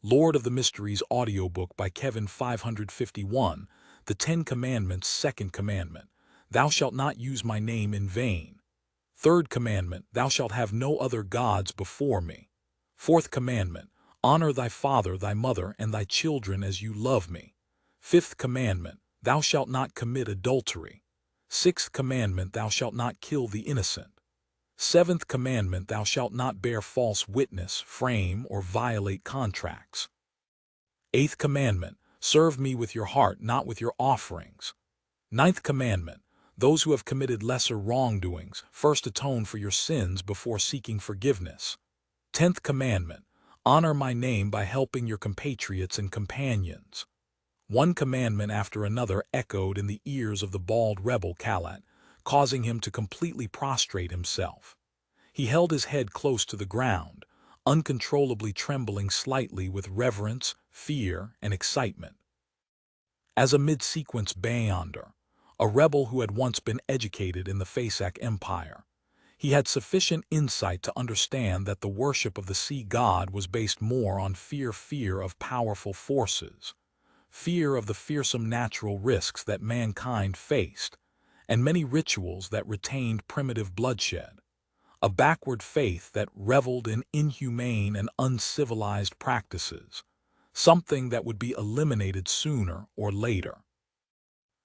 Lord of the Mysteries audiobook by Kevin 551, The Ten Commandments, Second Commandment, Thou shalt not use my name in vain. Third Commandment, Thou shalt have no other gods before me. Fourth Commandment, Honor thy father, thy mother, and thy children as you love me. Fifth Commandment, Thou shalt not commit adultery. Sixth Commandment, Thou shalt not kill the innocent. Seventh Commandment, Thou shalt not bear false witness, frame, or violate contracts. Eighth Commandment, Serve me with your heart, not with your offerings. Ninth Commandment, Those who have committed lesser wrongdoings, first atone for your sins before seeking forgiveness. 10th Commandment, Honor my name by helping your compatriots and companions. One commandment after another echoed in the ears of the bald rebel Kalat, causing him to completely prostrate himself. He held his head close to the ground, uncontrollably trembling slightly with reverence, fear, and excitement. As a mid-sequence Beyonder, a rebel who had once been educated in the Fasak Empire, he had sufficient insight to understand that the worship of the sea god was based more on fear of powerful forces, fear of the fearsome natural risks that mankind faced, and many rituals that retained primitive bloodshed, a backward faith that reveled in inhumane and uncivilized practices, something that would be eliminated sooner or later.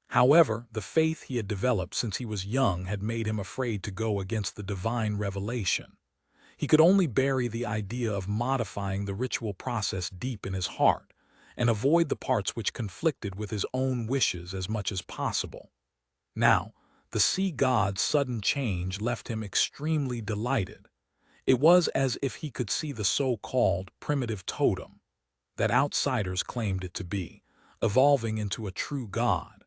However, the faith he had developed since he was young had made him afraid to go against the divine revelation. He could only bury the idea of modifying the ritual process deep in his heart and avoid the parts which conflicted with his own wishes as much as possible. Now, the sea god's sudden change left him extremely delighted. It was as if he could see the so-called primitive totem, that outsiders claimed it to be, evolving into a true god.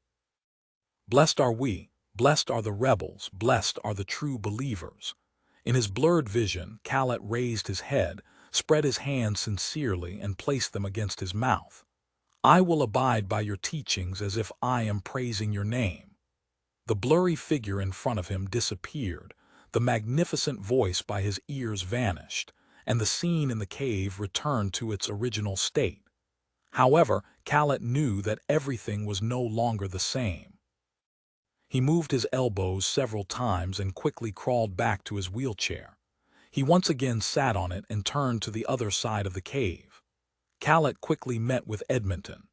Blessed are we, blessed are the rebels, blessed are the true believers. In his blurred vision, Kalat raised his head, spread his hands sincerely, and placed them against his mouth. I will abide by your teachings as if I am praising your name. The blurry figure in front of him disappeared, the magnificent voice by his ears vanished, and the scene in the cave returned to its original state. However, Kalat knew that everything was no longer the same. He moved his elbows several times and quickly crawled back to his wheelchair. He once again sat on it and turned to the other side of the cave. Kalat quickly met with Edmonton.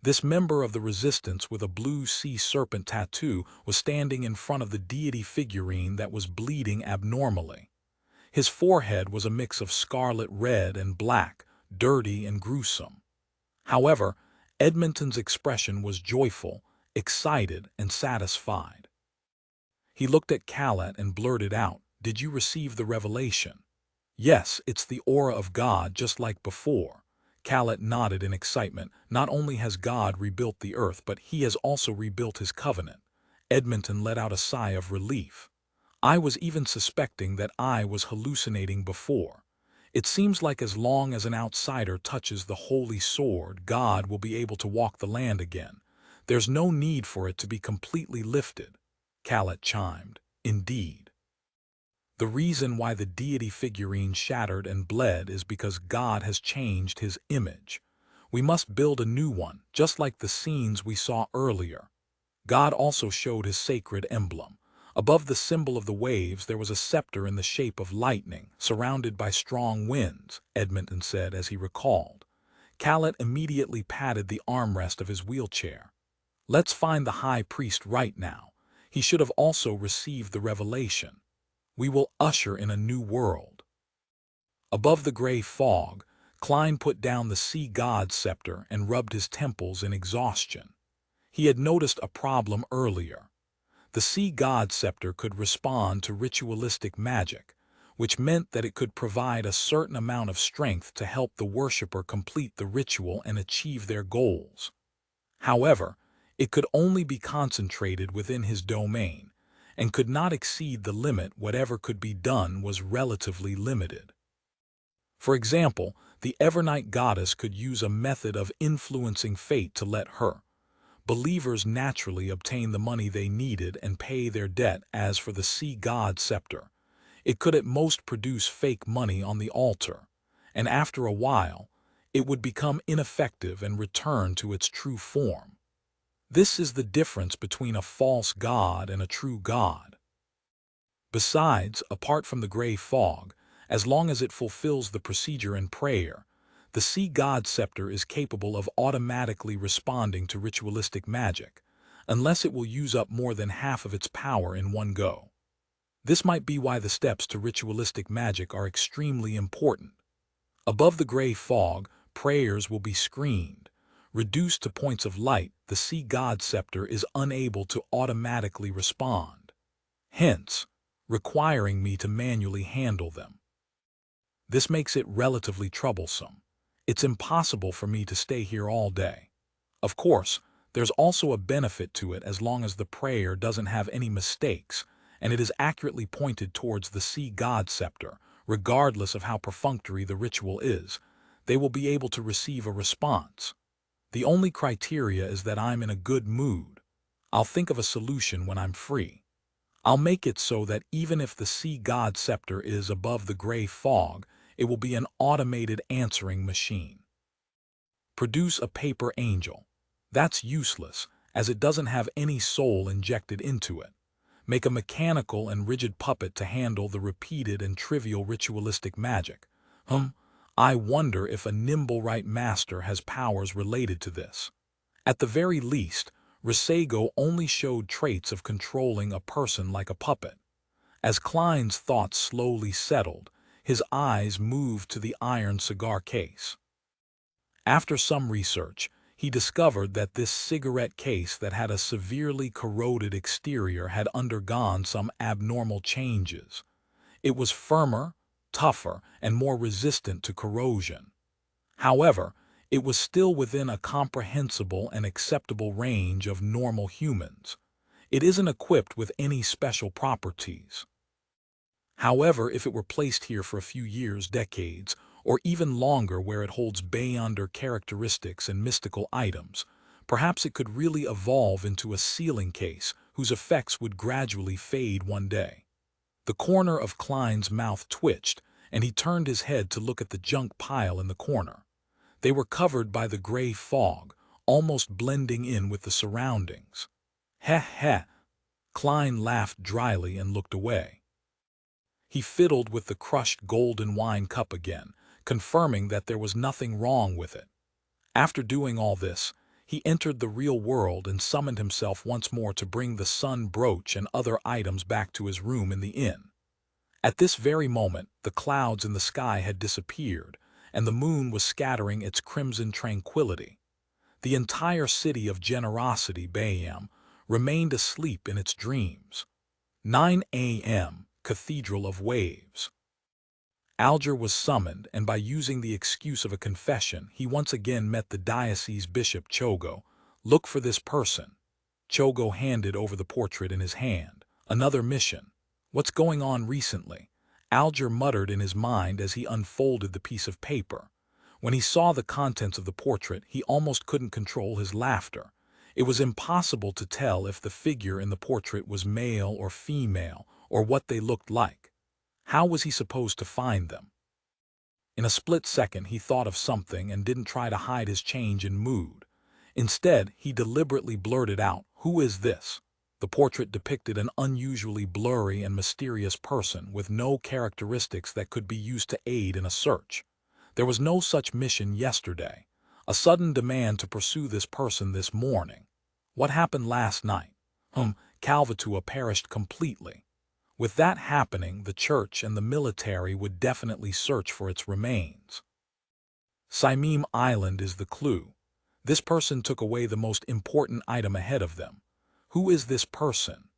This member of the resistance with a blue sea serpent tattoo was standing in front of the deity figurine that was bleeding abnormally. His forehead was a mix of scarlet red and black, dirty and gruesome. However, Edmonton's expression was joyful, excited, and satisfied. He looked at Kalat and blurted out, "Did you receive the revelation?" "Yes, it's the aura of God just like before." Kalat nodded in excitement. Not only has God rebuilt the earth, but he has also rebuilt his covenant. Edmonton let out a sigh of relief. I was even suspecting that I was hallucinating before. It seems like as long as an outsider touches the holy sword, God will be able to walk the land again. There's no need for it to be completely lifted. Kalat chimed. Indeed. The reason why the deity figurine shattered and bled is because God has changed his image. We must build a new one, just like the scenes we saw earlier. God also showed his sacred emblem. Above the symbol of the waves there was a scepter in the shape of lightning, surrounded by strong winds, Edmonton said as he recalled. Kalat immediately patted the armrest of his wheelchair. Let's find the high priest right now. He should have also received the revelation. We will usher in a new world. Above the gray fog, Klein put down the sea god's scepter and rubbed his temples in exhaustion. He had noticed a problem earlier. The sea god's scepter could respond to ritualistic magic, which meant that it could provide a certain amount of strength to help the worshipper complete the ritual and achieve their goals. However, it could only be concentrated within his domain, and could not exceed the limit. Whatever could be done was relatively limited. For example, the Evernight goddess could use a method of influencing fate to let her believers naturally obtain the money they needed and pay their debt. As for the sea god's scepter, it could at most produce fake money on the altar, and after a while, it would become ineffective and return to its true form. This is the difference between a false god and a true god. Besides, apart from the gray fog, as long as it fulfills the procedure in prayer, the sea god scepter is capable of automatically responding to ritualistic magic, unless it will use up more than half of its power in one go. This might be why the steps to ritualistic magic are extremely important. Above the gray fog, prayers will be screened. Reduced to points of light, the sea god scepter is unable to automatically respond, hence requiring me to manually handle them. This makes it relatively troublesome. It's impossible for me to stay here all day. Of course, there's also a benefit to it as long as the prayer doesn't have any mistakes and it is accurately pointed towards the sea god scepter. Regardless of how perfunctory the ritual is, they will be able to receive a response. The only criteria is that I'm in a good mood. I'll think of a solution when I'm free. I'll make it so that even if the sea god scepter is above the gray fog, it will be an automated answering machine. Produce a paper angel. That's useless, as it doesn't have any soul injected into it. Make a mechanical and rigid puppet to handle the repeated and trivial ritualistic magic. I wonder if a nimble right master has powers related to this. At the very least, Risego only showed traits of controlling a person like a puppet. As Klein's thoughts slowly settled, his eyes moved to the iron cigar case. After some research, he discovered that this cigarette case that had a severely corroded exterior had undergone some abnormal changes. It was firmer, tougher, and more resistant to corrosion. However, it was still within a comprehensible and acceptable range of normal humans. It isn't equipped with any special properties. However, if it were placed here for a few years, decades, or even longer where it holds beyonder characteristics and mystical items, perhaps it could really evolve into a sealing case whose effects would gradually fade one day. The corner of Klein's mouth twitched, and he turned his head to look at the junk pile in the corner. They were covered by the gray fog, almost blending in with the surroundings. Heh heh. Klein laughed dryly and looked away. He fiddled with the crushed golden wine cup again, confirming that there was nothing wrong with it. After doing all this, he entered the real world and summoned himself once more to bring the sun brooch and other items back to his room in the inn. At this very moment, the clouds in the sky had disappeared, and the moon was scattering its crimson tranquility. The entire city of Generosity Bayam remained asleep in its dreams. 9 a.m., Cathedral of Waves. Alger was summoned, and by using the excuse of a confession, he once again met the diocese bishop Chogo. Look for this person. Chogo handed over the portrait in his hand. Another mission. What's going on recently? Alger muttered in his mind as he unfolded the piece of paper. When he saw the contents of the portrait, he almost couldn't control his laughter. It was impossible to tell if the figure in the portrait was male or female, or what they looked like. How was he supposed to find them? In a split second, he thought of something and didn't try to hide his change in mood. Instead, he deliberately blurted out, "Who is this?" The portrait depicted an unusually blurry and mysterious person with no characteristics that could be used to aid in a search. There was no such mission yesterday. A sudden demand to pursue this person this morning. What happened last night? Calvatua perished completely. With that happening, the church and the military would definitely search for its remains. Saimim Island is the clue. This person took away the most important item ahead of them. Who is this person?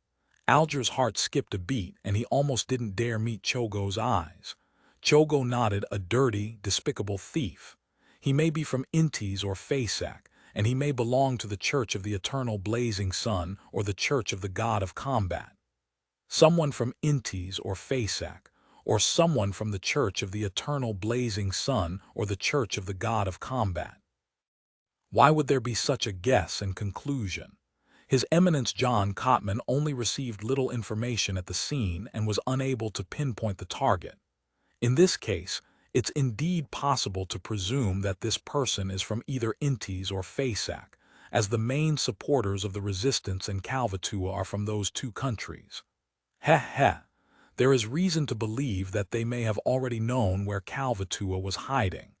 Alger's heart skipped a beat, and he almost didn't dare meet Chogo's eyes. Chogo nodded. A dirty, despicable thief. He may be from Intis or Fasak, and he may belong to the Church of the Eternal Blazing Sun or the Church of the God of Combat. Someone from Intis or Fasak, or someone from the Church of the Eternal Blazing Sun or the Church of the God of Combat. Why would there be such a guess and conclusion? His Eminence John Cotman only received little information at the scene and was unable to pinpoint the target. In this case, It's indeed possible to presume that this person is from either Intis or Fasak, as the main supporters of the resistance in Kalvatua are from those two countries. Heh heh. There is reason to believe that they may have already known where Kalvatua was hiding.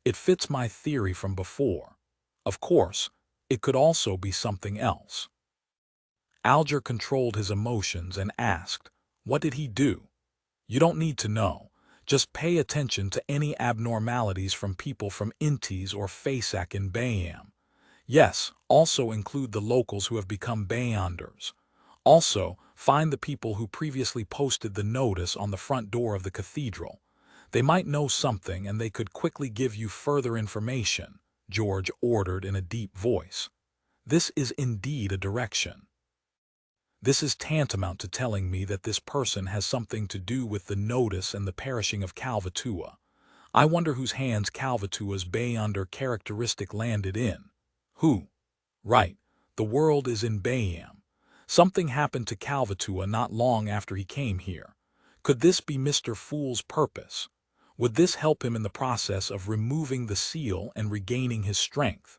It fits my theory from before. Of course, it could also be something else. Alger controlled his emotions and asked, "What did he do?" "You don't need to know. Just pay attention to any abnormalities from people from Intis or Fasak in Bayam. Yes, also include the locals who have become Bayanders. Also, find the people who previously posted the notice on the front door of the cathedral. They might know something and they could quickly give you further information," George ordered in a deep voice. This is indeed a direction. This is tantamount to telling me that this person has something to do with the notice and the perishing of Kalvatua. I wonder whose hands Kalvatua's Bayander characteristic landed in. Who? Right, the world is in Bayam. Something happened to Kalvatua not long after he came here. Could this be Mr. Fool's purpose? Would this help him in the process of removing the seal and regaining his strength?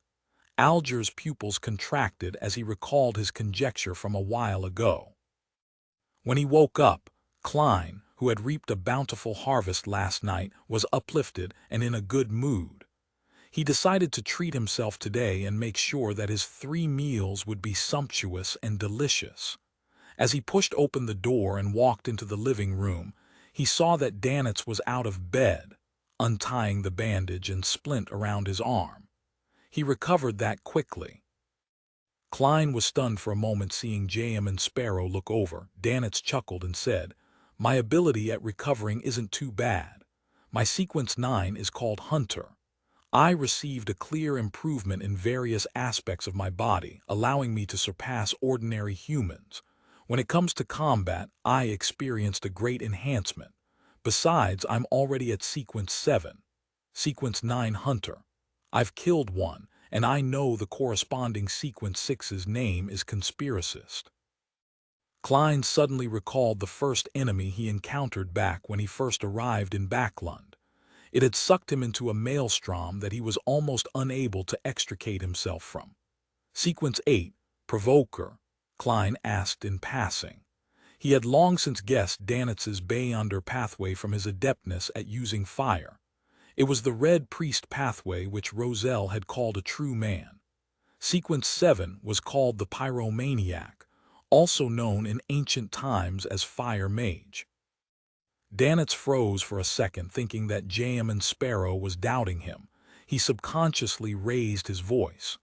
Alger's pupils contracted as he recalled his conjecture from a while ago. When he woke up, Klein, who had reaped a bountiful harvest last night, was uplifted and in a good mood. He decided to treat himself today and make sure that his 3 meals would be sumptuous and delicious. As he pushed open the door and walked into the living room, he saw that Danitz was out of bed, untying the bandage and splint around his arm. He recovered that quickly. Klein was stunned for a moment seeing J.M. and Sparrow look over. Danitz chuckled and said, "My ability at recovering isn't too bad. My sequence 9 is called Hunter. I received a clear improvement in various aspects of my body, allowing me to surpass ordinary humans. When it comes to combat, I experienced a great enhancement. Besides, I'm already at sequence 7. Sequence 9 Hunter. I've killed one, and I know the corresponding sequence 6's name is Conspiracist." Klein suddenly recalled the first enemy he encountered back when he first arrived in Backlund. It had sucked him into a maelstrom that he was almost unable to extricate himself from. "Sequence 8, Provoker?" Klein asked in passing. He had long since guessed Danitz's Bayander pathway from his adeptness at using fire. It was the Red Priest pathway which Roselle had called a true man. Sequence 7 was called the Pyromaniac, also known in ancient times as Fire Mage. Danitz froze for a second, thinking that J.M. and Sparrow was doubting him. He subconsciously raised his voice.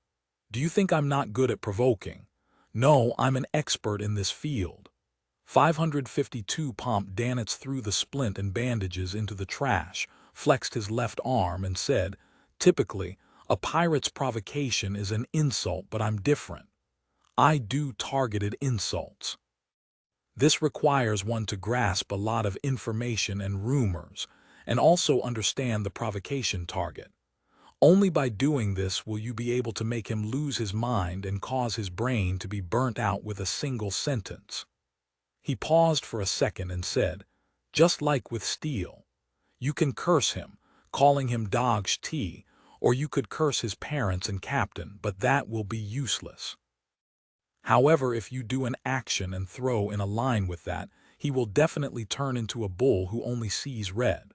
"Do you think I'm not good at provoking? No, I'm an expert in this field." 552 Pomp Danitz threw the splint and bandages into the trash, flexed his left arm, and said, "Typically, a pirate's provocation is an insult, but I'm different. I do targeted insults. This requires one to grasp a lot of information and rumors, and also understand the provocation target. Only by doing this will you be able to make him lose his mind and cause his brain to be burnt out with a single sentence." He paused for a second and said, "Just like with steel. You can curse him, calling him Dogsh T, or you could curse his parents and captain, but that will be useless. However, if you do an action and throw in a line with that, he will definitely turn into a bull who only sees red."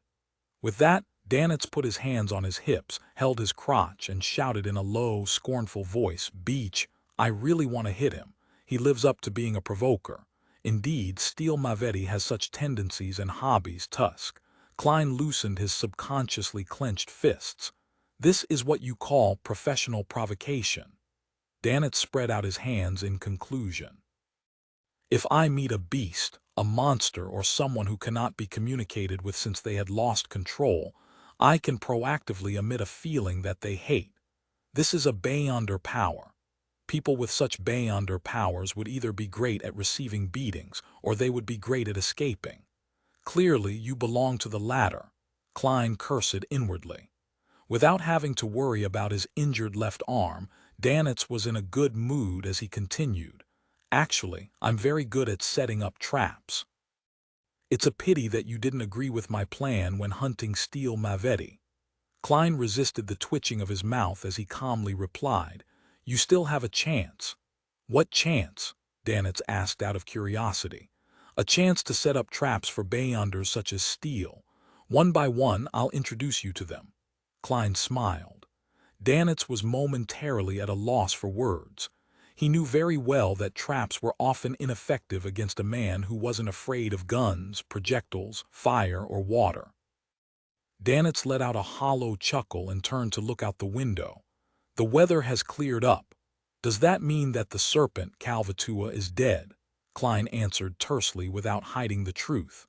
With that, Danitz put his hands on his hips, held his crotch, and shouted in a low, scornful voice, "Beach, I really want to hit him. He lives up to being a provoker. Indeed, Steel Mavetti has such tendencies and hobbies." Tusk. Klein loosened his subconsciously clenched fists. "This is what you call professional provocation." Danitz spread out his hands in conclusion. "If I meet a beast, a monster, or someone who cannot be communicated with since they had lost control, I can proactively emit a feeling that they hate. This is a Bayander power. People with such Bayander powers would either be great at receiving beatings, or they would be great at escaping. Clearly, you belong to the latter." Klein cursed inwardly. Without having to worry about his injured left arm, Danitz was in a good mood as he continued, "Actually, I'm very good at setting up traps." It's a pity that you didn't agree with my plan when hunting steel Mavetti. Klein resisted the twitching of his mouth as he calmly replied, "You still have a chance." "What chance?" Danitz asked out of curiosity. "A chance to set up traps for Beyonders such as Steele. One by one, I'll introduce you to them." Klein smiled. Danitz was momentarily at a loss for words. He knew very well that traps were often ineffective against a man who wasn't afraid of guns, projectiles, fire, or water. Danitz let out a hollow chuckle and turned to look out the window. "The weather has cleared up. Does that mean that the serpent, Calvatua, is dead?" Klein answered tersely without hiding the truth.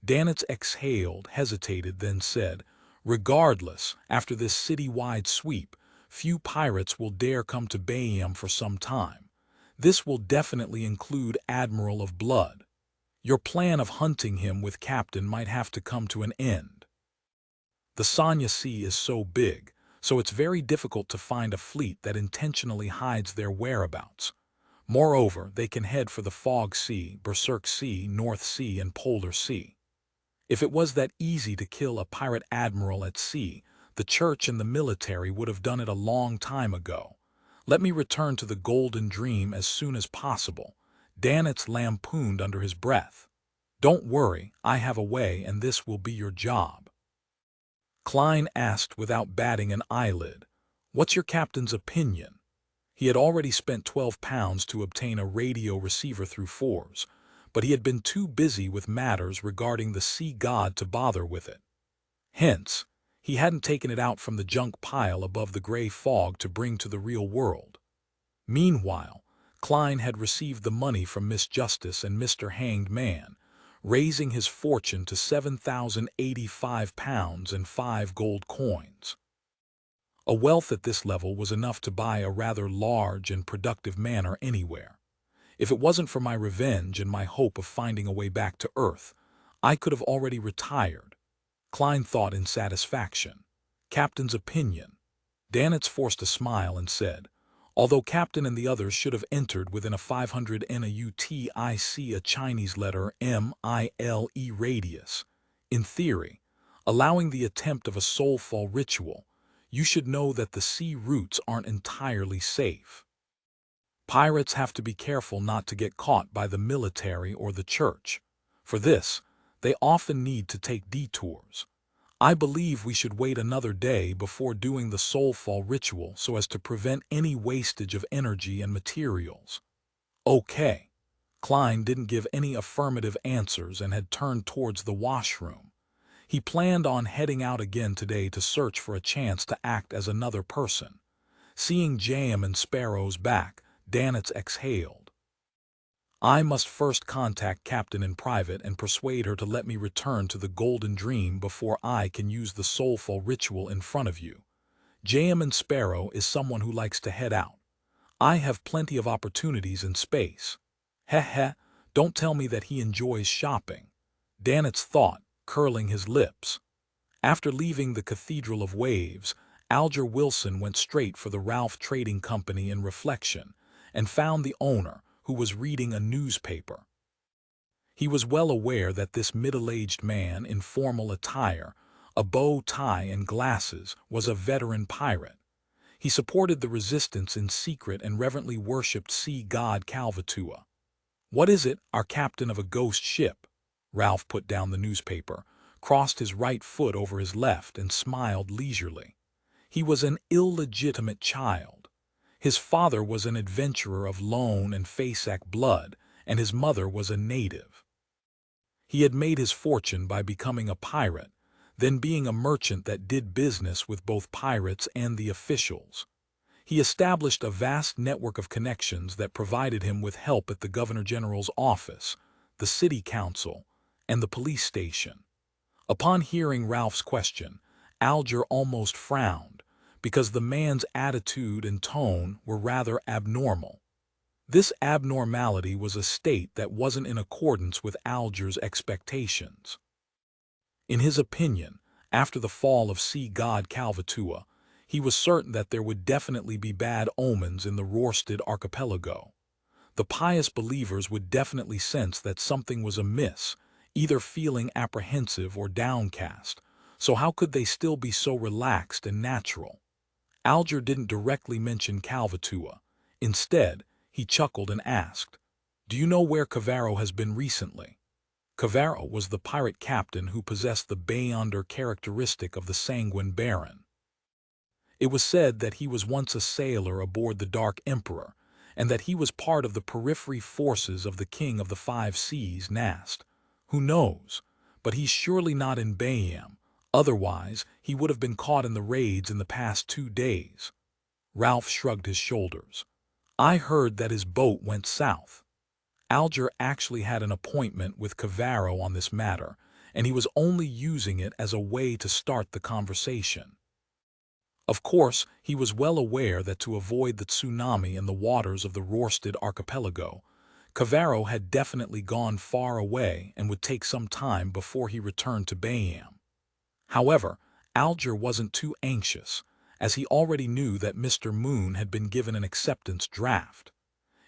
Danitz exhaled, hesitated, then said, "Regardless, after this city-wide sweep, few pirates will dare come to Bayam for some time. This will definitely include Admiral of Blood. Your plan of hunting him with Captain might have to come to an end. The Sanya Sea is so big, so it's very difficult to find a fleet that intentionally hides their whereabouts. Moreover, they can head for the Fog Sea, Berserk Sea, North Sea, and Polar Sea. If it was that easy to kill a pirate admiral at sea, the church and the military would have done it a long time ago. Let me return to the Golden Dream as soon as possible." Danitz lampooned under his breath. "Don't worry, I have a way, and this will be your job." Klein asked without batting an eyelid, "What's your captain's opinion?" He had already spent £12 to obtain a radio receiver through Fours, but he had been too busy with matters regarding the sea god to bother with it. Hence, he hadn't taken it out from the junk pile above the gray fog to bring to the real world. Meanwhile, Klein had received the money from Miss Justice and Mr. Hanged Man, raising his fortune to £7,085 and 5 gold coins. A wealth at this level was enough to buy a rather large and productive manor anywhere. If it wasn't for my revenge and my hope of finding a way back to Earth, I could have already retired. Klein thought in satisfaction. Captain's opinion. Danitz forced a smile and said, "Although Captain and the others should have entered within a 500 NAUT, I see a Chinese letter MILE radius. In theory, allowing the attempt of a soulfall ritual, you should know that the sea routes aren't entirely safe. Pirates have to be careful not to get caught by the military or the church. For this, they often need to take detours. I believe we should wait another day before doing the soulfall ritual so as to prevent any wastage of energy and materials." "Okay." Klein didn't give any affirmative answers and had turned towards the washroom. He planned on heading out again today to search for a chance to act as another person. Seeing Jam and Sparrow's back, Danitz exhaled. "I must first contact Captain in private and persuade her to let me return to the Golden Dream before I can use the soulful ritual in front of you. Jam and Sparrow is someone who likes to head out. I have plenty of opportunities in space." "Heh, don't tell me that he enjoys shopping," Danitz thought, curling his lips. After leaving the Cathedral of Waves, Alger Wilson went straight for the Ralph Trading Company in Reflection and found the owner, who was reading a newspaper. He was well aware that this middle-aged man in formal attire, a bow tie and glasses, was a veteran pirate. He supported the resistance in secret and reverently worshipped sea god Calvatua. "What is it, our captain of a ghost ship?" Ralph put down the newspaper, crossed his right foot over his left, and smiled leisurely. He was an illegitimate child. His father was an adventurer of Lone and Fasak blood, and his mother was a native. He had made his fortune by becoming a pirate, then being a merchant that did business with both pirates and the officials. He established a vast network of connections that provided him with help at the Governor General's office, the city council, and the police station. Upon hearing Ralph's question, Alger almost frowned, because the man's attitude and tone were rather abnormal. This abnormality was a state that wasn't in accordance with Alger's expectations. In his opinion, after the fall of sea god Calvatua, he was certain that there would definitely be bad omens in the Rorstad archipelago. The pious believers would definitely sense that something was amiss, either feeling apprehensive or downcast, so how could they still be so relaxed and natural? Alger didn't directly mention Calvatua. Instead, he chuckled and asked, "Do you know where Cavaro has been recently?" Cavaro was the pirate captain who possessed the Beyonder characteristic of the sanguine baron. It was said that he was once a sailor aboard the Dark Emperor, and that he was part of the periphery forces of the King of the Five Seas, Nast. Who knows? But he's surely not in Bayam. Otherwise, he would have been caught in the raids in the past 2 days. Ralph shrugged his shoulders. I heard that his boat went south. Alger actually had an appointment with Cavaro on this matter, and he was only using it as a way to start the conversation. Of course, he was well aware that to avoid the tsunami in the waters of the Rorstad archipelago, Cavaro had definitely gone far away and would take some time before he returned to Bayam. However, Alger wasn't too anxious, as he already knew that Mr. Moon had been given an acceptance draft.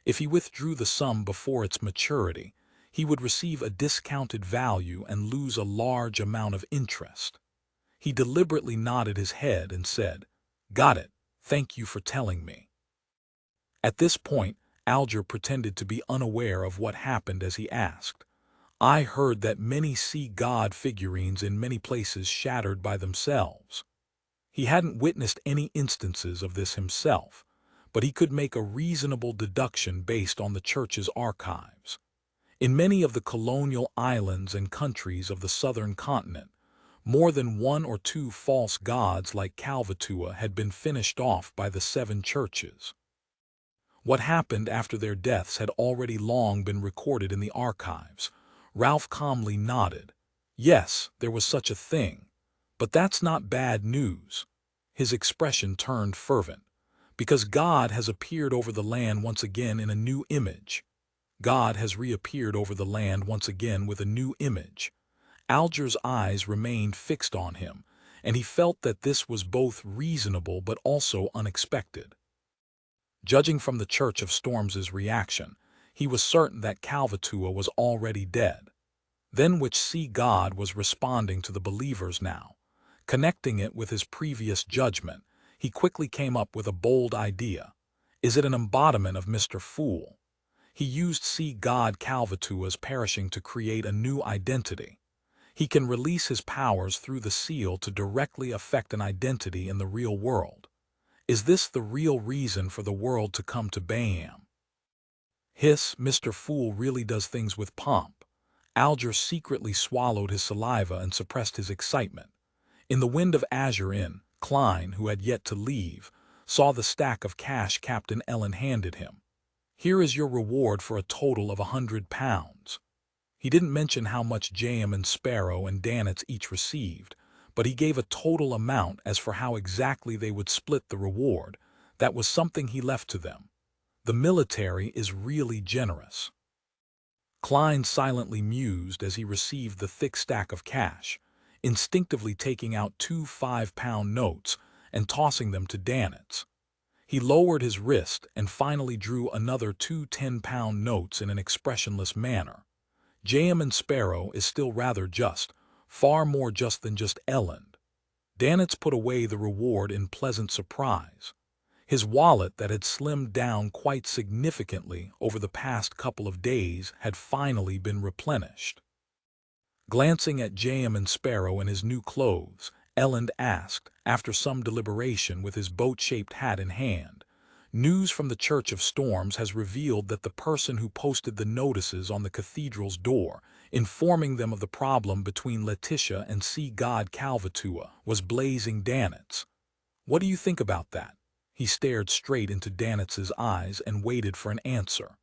If he withdrew the sum before its maturity, he would receive a discounted value and lose a large amount of interest. He deliberately nodded his head and said, "Got it, thank you for telling me." At this point, Alger pretended to be unaware of what happened as he asked, "I heard that many see God figurines in many places shattered by themselves." He hadn't witnessed any instances of this himself, but he could make a reasonable deduction based on the church's archives. In many of the colonial islands and countries of the southern continent, more than 1 or 2 false gods like Calvatua had been finished off by the 7 churches. What happened after their deaths had already long been recorded in the archives. Ralph calmly nodded. Yes, there was such a thing. But that's not bad news. His expression turned fervent. Because God has appeared over the land once again in a new image. God has reappeared over the land once again with a new image. Alger's eyes remained fixed on him, and he felt that this was both reasonable but also unexpected. Judging from the Church of Storms' reaction, he was certain that Calvatua was already dead. Then which sea god was responding to the believers now? Connecting it with his previous judgment, he quickly came up with a bold idea. Is it an embodiment of Mr. Fool? He used sea god Calvatua's perishing to create a new identity. He can release his powers through the seal to directly affect an identity in the real world. Is this the real reason for the world to come to Bayam? Hiss, Mr. Fool really does things with pomp. Alger secretly swallowed his saliva and suppressed his excitement. In the Wind of Azure Inn, Klein, who had yet to leave, saw the stack of cash Captain Ellen handed him. Here is your reward for a total of £100. He didn't mention how much Jam and Sparrow and Danitz each received, but he gave a total amount as for how exactly they would split the reward. That was something he left to them. The military is really generous. Klein silently mused as he received the thick stack of cash, instinctively taking out 2 5-pound notes and tossing them to Danitz. He lowered his wrist and finally drew another 2 10-pound notes in an expressionless manner. Jam and Sparrow is still rather just, far more just than just Ellen. Danitz put away the reward in pleasant surprise. His wallet that had slimmed down quite significantly over the past couple of days had finally been replenished. Glancing at Jam and Sparrow in his new clothes, Ellen asked, after some deliberation with his boat-shaped hat in hand, "News from the Church of Storms has revealed that the person who posted the notices on the cathedral's door, informing them of the problem between Letitia and sea god Calvatua, was Blazing Danitz. What do you think about that?" He stared straight into Danitz's eyes and waited for an answer.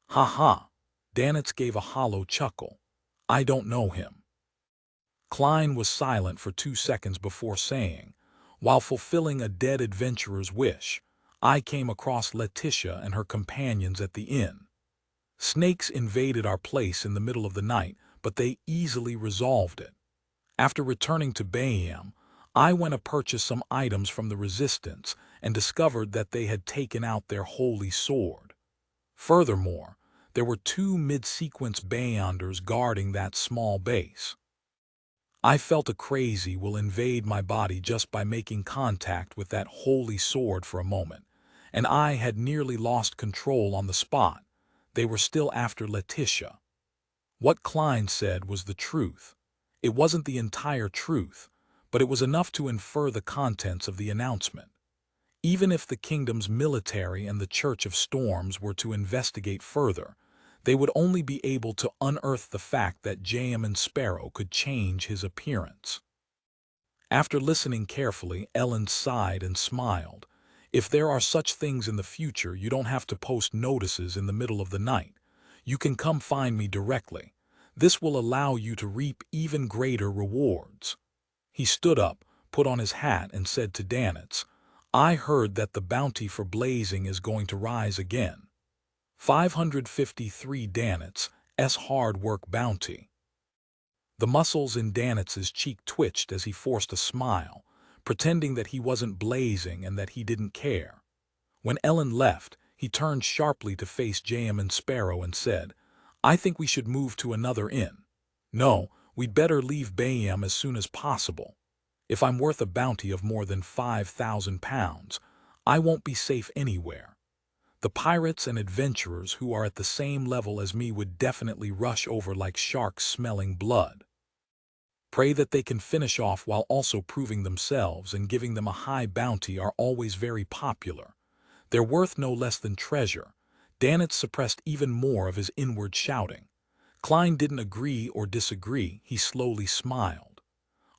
"Ha ha!" Danitz gave a hollow chuckle. "I don't know him." Klein was silent for 2 seconds before saying, "While fulfilling a dead adventurer's wish, I came across Letitia and her companions at the inn. Snakes invaded our place in the middle of the night, but they easily resolved it. After returning to Bayam, I went to purchase some items from the resistance and discovered that they had taken out their holy sword. Furthermore, there were two mid-sequence Beyonders guarding that small base. I felt a crazy will invade my body just by making contact with that holy sword for a moment, and I had nearly lost control on the spot. They were still after Letitia. What Klein said was the truth. It wasn't the entire truth, but it was enough to infer the contents of the announcement. Even if the kingdom's military and the Church of Storms were to investigate further, they would only be able to unearth the fact that J.M. Sparrow could change his appearance. After listening carefully, Ellen sighed and smiled. If there are such things in the future, you don't have to post notices in the middle of the night. You can come find me directly. This will allow you to reap even greater rewards. He stood up, put on his hat, and said to Danitz, I heard that the bounty for blazing is going to rise again. 553 Danitz's hard work bounty. The muscles in Danitz's cheek twitched as he forced a smile, pretending that he wasn't blazing and that he didn't care. When Ellen left, he turned sharply to face J.M. Sparrow and said, I think we should move to another inn. No, we'd better leave Bayham as soon as possible. If I'm worth a bounty of more than 5,000 pounds, I won't be safe anywhere. The pirates and adventurers who are at the same level as me would definitely rush over like sharks smelling blood. Pray that they can finish off while also proving themselves, and giving them a high bounty are always very popular. They're worth no less than treasure. Danitz suppressed even more of his inward shouting. Klein didn't agree or disagree. He slowly smiled.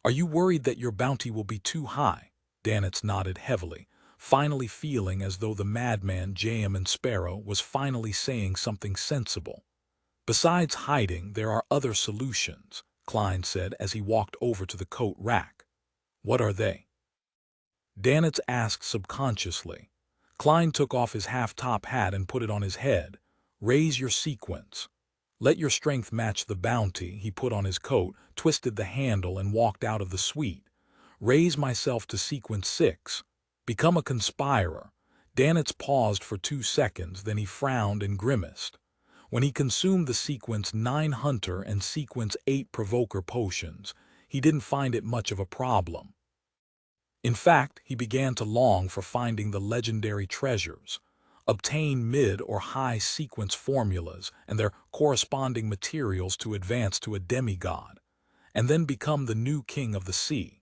Are you worried that your bounty will be too high? Danitz nodded heavily, finally feeling as though the madman J.M. Sparrow was finally saying something sensible. Besides hiding, there are other solutions, Klein said as he walked over to the coat rack. What are they? Danitz asked subconsciously. Klein took off his half-top hat and put it on his head. Raise your sequence. Let your strength match the bounty. He put on his coat, twisted the handle, and walked out of the suite. Raise myself to sequence 6. Become a conspirer. Danitz paused for 2 seconds, then he frowned and grimaced. When he consumed the sequence 9 Hunter and sequence 8 Provoker potions, he didn't find it much of a problem. In fact, he began to long for finding the legendary treasures, obtain mid or high sequence formulas and their corresponding materials to advance to a demigod, and then become the new king of the sea.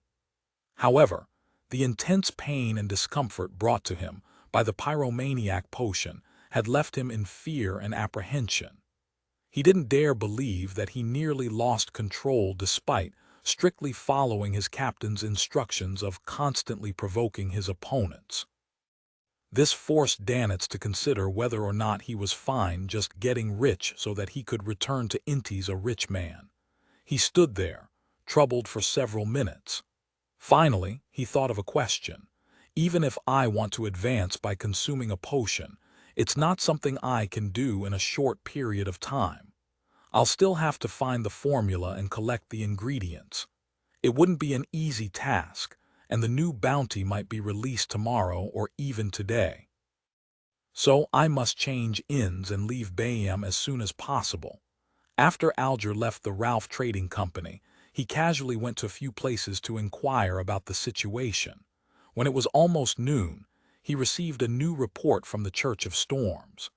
However, the intense pain and discomfort brought to him by the pyromaniac potion had left him in fear and apprehension. He didn't dare believe that he nearly lost control despite strictly following his captain's instructions of constantly provoking his opponents. This forced Danitz to consider whether or not he was fine just getting rich so that he could return to Intis a rich man. He stood there, troubled for several minutes. Finally, he thought of a question. Even if I want to advance by consuming a potion, it's not something I can do in a short period of time. I'll still have to find the formula and collect the ingredients. It wouldn't be an easy task, and the new bounty might be released tomorrow or even today. So I must change inns and leave Bayham as soon as possible. After Alger left the Ralph Trading Company, he casually went to a few places to inquire about the situation. When it was almost noon, he received a new report from the Church of Storms.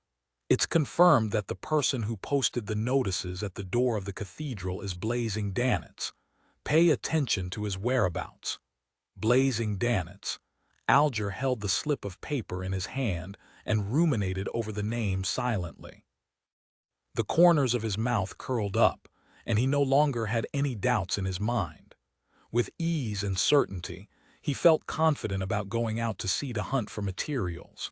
It's confirmed that the person who posted the notices at the door of the cathedral is Blazing Danitz. Pay attention to his whereabouts. Blazing Danitz. Alger held the slip of paper in his hand and ruminated over the name silently. The corners of his mouth curled up, and he no longer had any doubts in his mind. With ease and certainty, he felt confident about going out to sea to hunt for materials.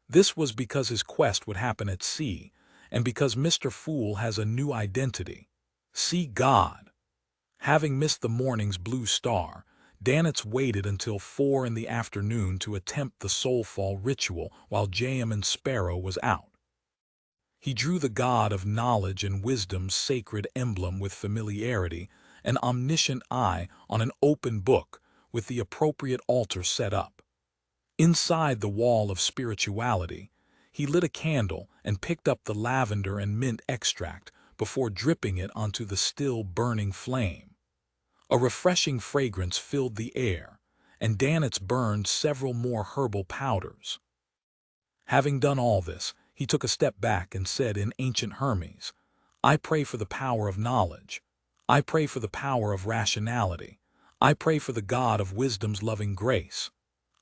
This was because his quest would happen at sea, and because Mr. Fool has a new identity. Sea God. Having missed the morning's blue star, Danitz waited until 4 in the afternoon to attempt the soulfall ritual while J.M. Sparrow was out. He drew the god of knowledge and wisdom's sacred emblem with familiarity, an omniscient eye on an open book with the appropriate altar set up. Inside the wall of spirituality, He lit a candle and picked up the lavender and mint extract before dripping it onto the still burning flame. A refreshing fragrance filled the air, and Danitz burned several more herbal powders. Having done all this, he took a step back and said in ancient Hermes, "I pray for the power of knowledge. I pray for the power of rationality. I pray for the God of wisdom's loving grace.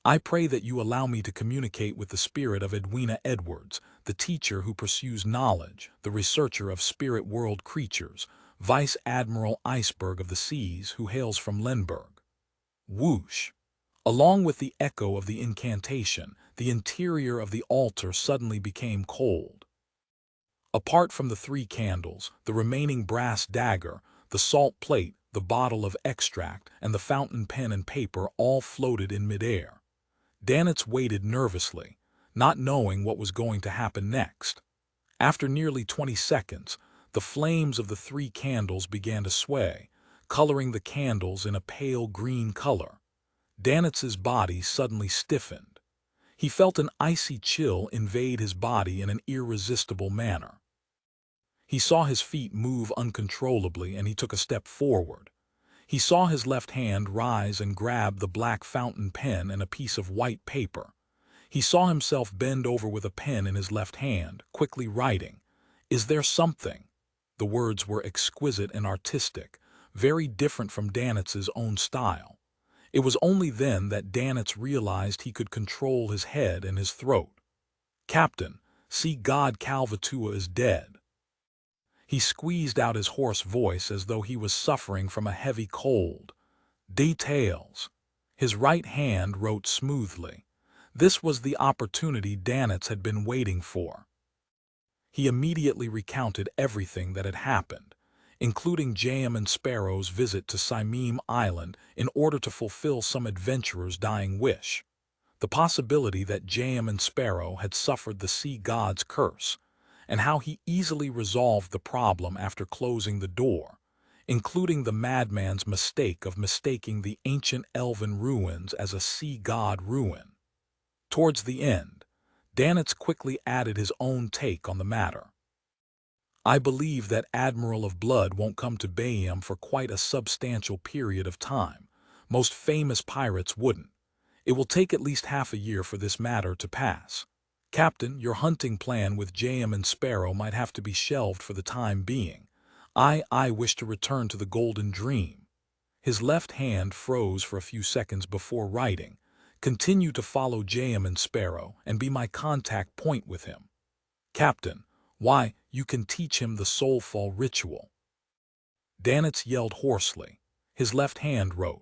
I pray that you allow me to communicate with the spirit of Edwina Edwards, the teacher who pursues knowledge, the researcher of spirit world creatures, Vice Admiral Iceberg of the Seas who hails from Lemberg." Whoosh! Along with the echo of the incantation, the interior of the altar suddenly became cold. Apart from the 3 candles, the remaining brass dagger, the salt plate, the bottle of extract, and the fountain pen and paper all floated in midair. Danitz waited nervously, not knowing what was going to happen next. After nearly 20 seconds, the flames of the 3 candles began to sway, coloring the candles in a pale green color. Danitz's body suddenly stiffened. He felt an icy chill invade his body in an irresistible manner. He saw his feet move uncontrollably and he took a step forward. He saw his left hand rise and grab the black fountain pen and a piece of white paper. He saw himself bend over with a pen in his left hand, quickly writing, "Is there something?" The words were exquisite and artistic, very different from Danitz's own style. It was only then that Danitz realized he could control his head and his throat. "Captain, see God Calvatua is dead." He squeezed out his hoarse voice as though he was suffering from a heavy cold. "Details." His right hand wrote smoothly. This was the opportunity Danitz had been waiting for. He immediately recounted everything that had happened, including Jam and Sparrow's visit to Simim Island in order to fulfill some adventurer's dying wish, the possibility that Jam and Sparrow had suffered the sea god's curse, and how he easily resolved the problem after closing the door, including the madman's mistake of mistaking the ancient elven ruins as a sea god ruin. Towards the end, Danitz quickly added his own take on the matter. "I believe that Admiral of Blood won't come to Bayam for quite a substantial period of time. Most famous pirates wouldn't. It will take at least half a year for this matter to pass. Captain, your hunting plan with Jam and Sparrow might have to be shelved for the time being. I wish to return to the Golden Dream." His left hand froze for a few seconds before writing, "Continue to follow Jam and Sparrow and be my contact point with him. Captain, why, you can teach him the soulfall ritual." Danitz yelled hoarsely. His left hand wrote,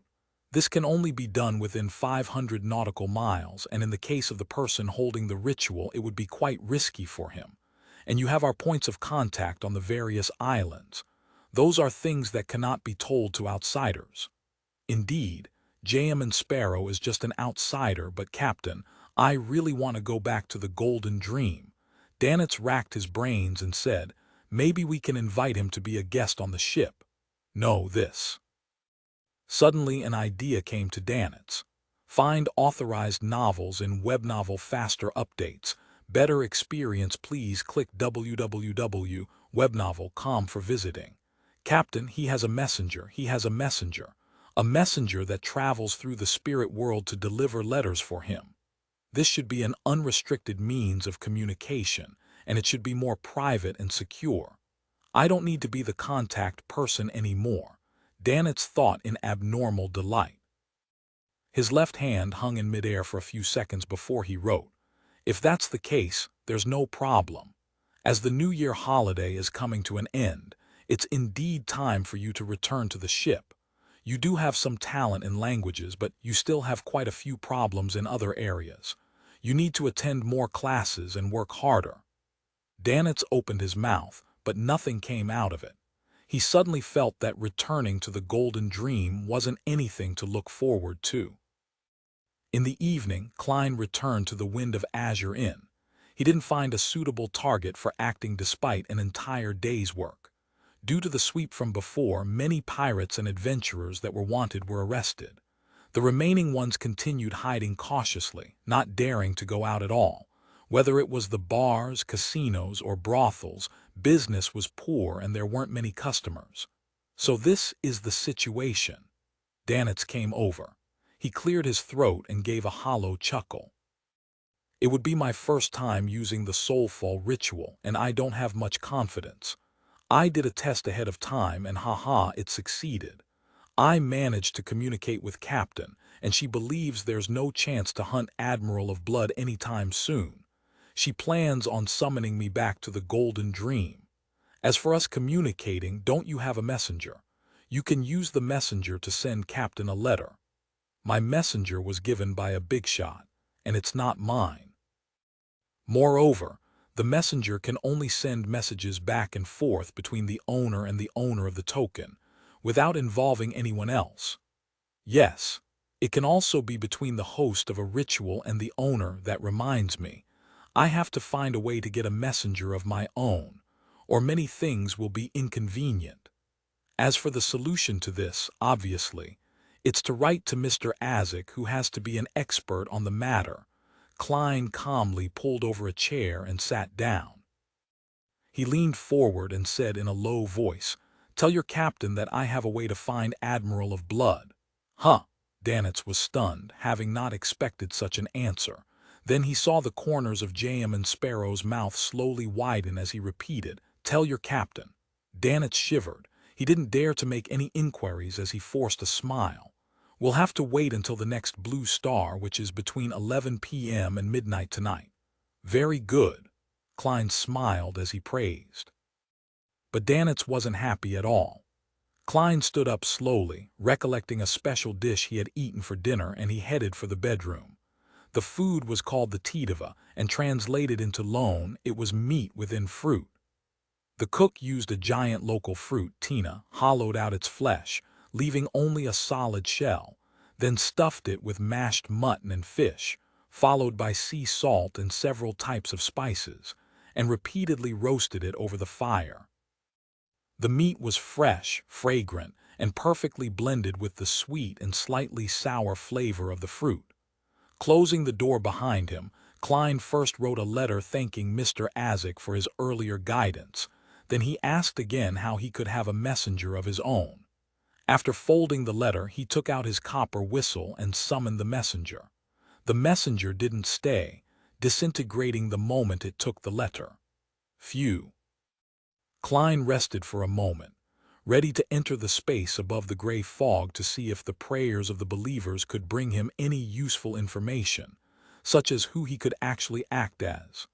"This can only be done within 500 nautical miles, and in the case of the person holding the ritual it would be quite risky for him. And you have our points of contact on the various islands. Those are things that cannot be told to outsiders. Indeed, Jam and Sparrow is just an outsider, but Captain, I really want to go back to the Golden Dream." Danitz racked his brains and said, "Maybe we can invite him to be a guest on the ship." "No, this." Suddenly an idea came to Danitz. Find authorized novels in Webnovel Faster Updates. Better experience, please click www.webnovel.com for visiting. Captain, he has a messenger. He has a messenger. A messenger that travels through the spirit world to deliver letters for him. This should be an unrestricted means of communication, and it should be more private and secure. I don't need to be the contact person anymore." Danitz thought in abnormal delight. His left hand hung in midair for a few seconds before he wrote, "If that's the case, there's no problem. As the New Year holiday is coming to an end, it's indeed time for you to return to the ship. You do have some talent in languages, but you still have quite a few problems in other areas. You need to attend more classes and work harder." Danitz opened his mouth, but nothing came out of it. He suddenly felt that returning to the Golden Dream wasn't anything to look forward to. In the evening, Klein returned to the Wind of Azure Inn. He didn't find a suitable target for acting despite an entire day's work. Due to the sweep from before, many pirates and adventurers that were wanted were arrested. The remaining ones continued hiding cautiously, not daring to go out at all. Whether it was the bars, casinos, or brothels, business was poor and there weren't many customers. So this is the situation. Danitz came over. He cleared his throat and gave a hollow chuckle. It would be my first time using the soulfall ritual, and I don't have much confidence. I did a test ahead of time, and haha, it succeeded. I managed to communicate with Captain, and she believes there's no chance to hunt Admiral of Blood anytime soon. She plans on summoning me back to the Golden Dream. As for us communicating, don't you have a messenger? You can use the messenger to send Captain a letter. My messenger was given by a big shot, and it's not mine. Moreover, the messenger can only send messages back and forth between the owner and the owner of the token, without involving anyone else. Yes, it can also be between the host of a ritual and the owner. That reminds me, I have to find a way to get a messenger of my own, or many things will be inconvenient. As for the solution to this, obviously, it's to write to Mr. Azik, who has to be an expert on the matter. Klein calmly pulled over a chair and sat down. He leaned forward and said in a low voice, "Tell your captain that I have a way to find Admiral of Blood." Huh! Danitz was stunned, having not expected such an answer. Then he saw the corners of J.M. and Sparrow's mouth slowly widen as he repeated, "Tell your captain." Danitz shivered. He didn't dare to make any inquiries as he forced a smile. "We'll have to wait until the next blue star, which is between 11 p.m. and midnight tonight." "Very good," Klein smiled as he praised. But Danitz wasn't happy at all. Klein stood up slowly, recollecting a special dish he had eaten for dinner, and he headed for the bedroom. The food was called the Tidava, and translated into Loan, it was meat within fruit. The cook used a giant local fruit, Tina, hollowed out its flesh, leaving only a solid shell, then stuffed it with mashed mutton and fish, followed by sea salt and several types of spices, and repeatedly roasted it over the fire. The meat was fresh, fragrant, and perfectly blended with the sweet and slightly sour flavor of the fruit. Closing the door behind him, Klein first wrote a letter thanking Mr. Azik for his earlier guidance. Then he asked again how he could have a messenger of his own. After folding the letter, he took out his copper whistle and summoned the messenger. The messenger didn't stay, disintegrating the moment it took the letter. Phew. Klein rested for a moment, ready to enter the space above the gray fog to see if the prayers of the believers could bring him any useful information, such as who he could actually act as.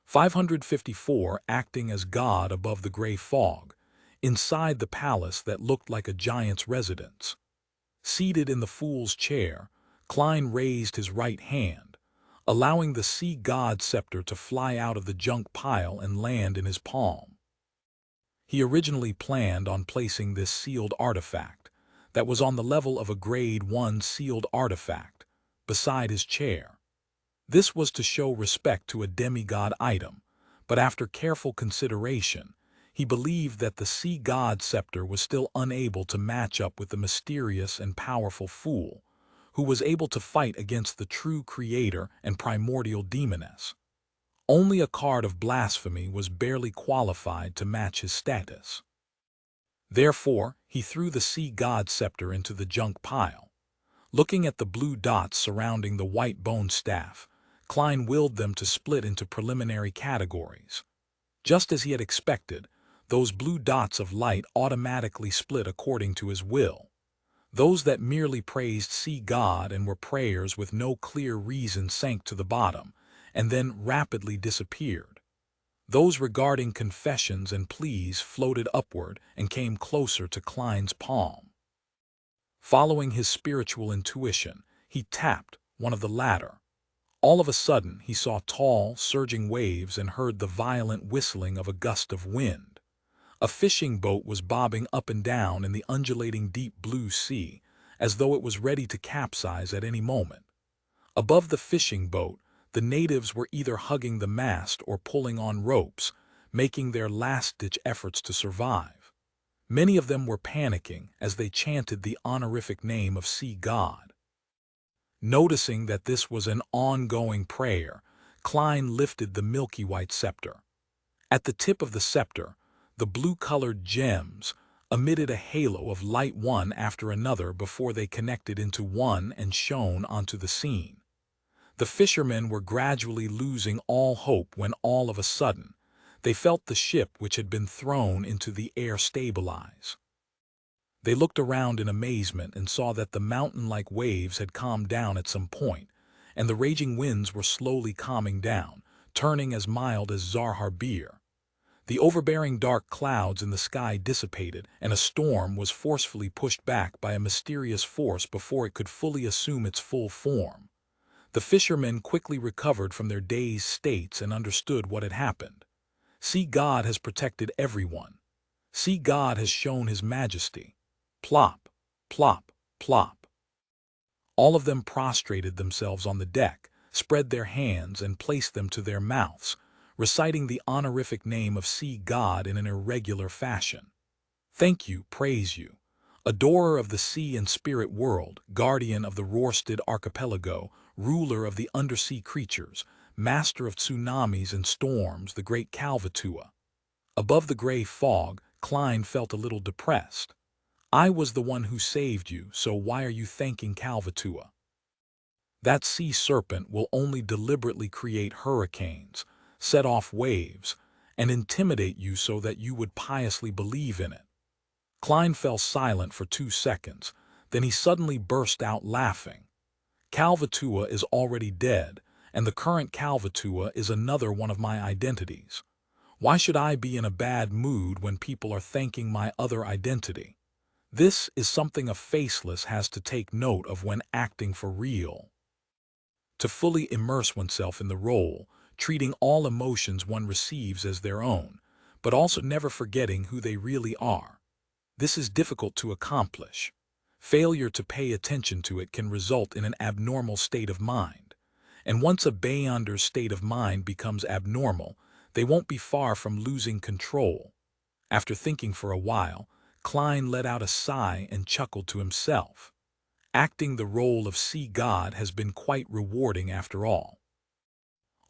554 acting as God above the gray fog, inside the palace that looked like a giant's residence. Seated in the fool's chair, Klein raised his right hand, allowing the sea god scepter to fly out of the junk pile and land in his palm. He originally planned on placing this sealed artifact, that was on the level of a grade 1 sealed artifact, beside his chair. This was to show respect to a demigod item, but after careful consideration, he believed that the sea god scepter was still unable to match up with the mysterious and powerful fool, who was able to fight against the true creator and primordial demoness. Only a card of blasphemy was barely qualified to match his status. Therefore, he threw the sea god scepter into the junk pile. Looking at the blue dots surrounding the white bone staff, Klein willed them to split into preliminary categories. Just as he had expected, those blue dots of light automatically split according to his will. Those that merely praised sea god and were prayers with no clear reason sank to the bottom, and then rapidly disappeared. Those regarding confessions and pleas floated upward and came closer to Klein's palm. Following his spiritual intuition, he tapped one of the latter. All of a sudden, he saw tall, surging waves and heard the violent whistling of a gust of wind. A fishing boat was bobbing up and down in the undulating deep blue sea, as though it was ready to capsize at any moment. Above the fishing boat, the natives were either hugging the mast or pulling on ropes, making their last-ditch efforts to survive. Many of them were panicking as they chanted the honorific name of sea god. Noticing that this was an ongoing prayer, Klein lifted the milky white scepter. At the tip of the scepter, the blue-colored gems emitted a halo of light one after another before they connected into one and shone onto the scene. The fishermen were gradually losing all hope when all of a sudden, they felt the ship which had been thrown into the air stabilize. They looked around in amazement and saw that the mountain-like waves had calmed down at some point, and the raging winds were slowly calming down, turning as mild as Zarhar beer. The overbearing dark clouds in the sky dissipated, and a storm was forcefully pushed back by a mysterious force before it could fully assume its full form. The fishermen quickly recovered from their dazed states and understood what had happened. See, God has protected everyone. See, God has shown his majesty. Plop, plop, plop. All of them prostrated themselves on the deck, spread their hands and placed them to their mouths, reciting the honorific name of Sea God in an irregular fashion. Thank you, praise you, adorer of the sea and spirit world, guardian of the Rörsted archipelago, ruler of the undersea creatures, master of tsunamis and storms, the great Kalvatua. Above the gray fog, Klein felt a little depressed. I was the one who saved you, so why are you thanking Kalvatua? That sea serpent will only deliberately create hurricanes, set off waves, and intimidate you so that you would piously believe in it. Klein fell silent for 2 seconds, then he suddenly burst out laughing. Kalvatua is already dead, and the current Kalvatua is another one of my identities. Why should I be in a bad mood when people are thanking my other identity? This is something a faceless has to take note of when acting for real. To fully immerse oneself in the role, treating all emotions one receives as their own, but also never forgetting who they really are. This is difficult to accomplish. Failure to pay attention to it can result in an abnormal state of mind. And once a Beyander's state of mind becomes abnormal, they won't be far from losing control. After thinking for a while, Klein let out a sigh and chuckled to himself. Acting the role of sea god has been quite rewarding after all.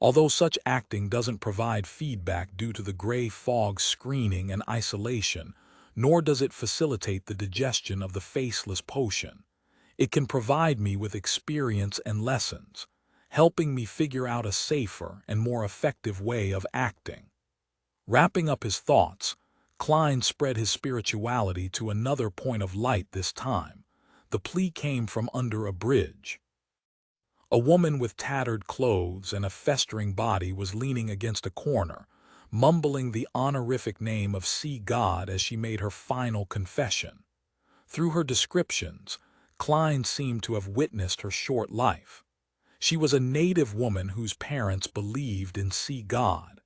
Although such acting doesn't provide feedback due to the gray fog screening and isolation, nor does it facilitate the digestion of the faceless potion. It can provide me with experience and lessons, helping me figure out a safer and more effective way of acting. Wrapping up his thoughts, Klein spread his spirituality to another point of light this time. The plea came from under a bridge. A woman with tattered clothes and a festering body was leaning against a corner, mumbling the honorific name of sea god as she made her final confession. Through her descriptions, Klein seemed to have witnessed her short life. She was a native woman whose parents believed in sea god.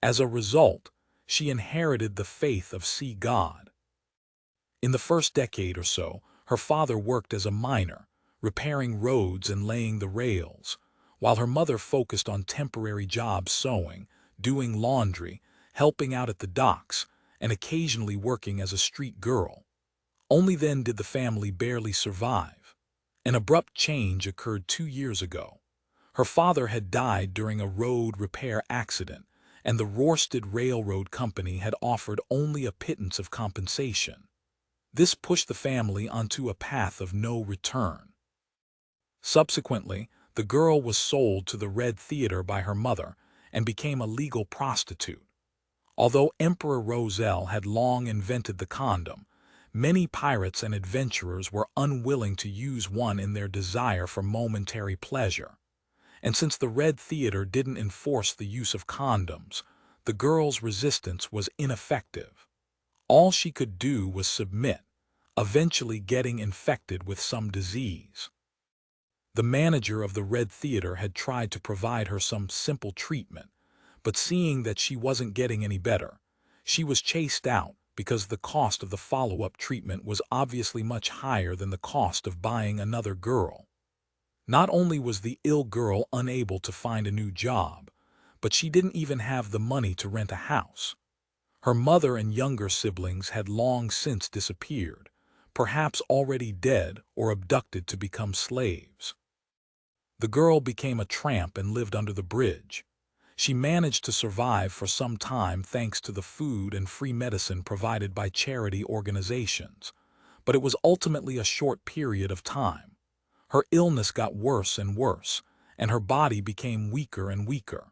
As a result, she inherited the faith of sea god. In the first decade or so, her father worked as a miner, repairing roads and laying the rails, while her mother focused on temporary jobs sewing, doing laundry, helping out at the docks, and occasionally working as a street girl. Only then did the family barely survive. An abrupt change occurred 2 years ago. Her father had died during a road repair accident, and the Rörsted Railroad Company had offered only a pittance of compensation. This pushed the family onto a path of no return. Subsequently, the girl was sold to the Red Theater by her mother and became a legal prostitute. Although Emperor Roselle had long invented the condom, many pirates and adventurers were unwilling to use one in their desire for momentary pleasure. And since the Red Theater didn't enforce the use of condoms, the girl's resistance was ineffective. All she could do was submit, eventually getting infected with some disease. The manager of the Red Theater had tried to provide her some simple treatment, but seeing that she wasn't getting any better, she was chased out because the cost of the follow-up treatment was obviously much higher than the cost of buying another girl. Not only was the ill girl unable to find a new job, but she didn't even have the money to rent a house. Her mother and younger siblings had long since disappeared, perhaps already dead or abducted to become slaves. The girl became a tramp and lived under the bridge. She managed to survive for some time thanks to the food and free medicine provided by charity organizations, but it was ultimately a short period of time. Her illness got worse and worse, and her body became weaker and weaker.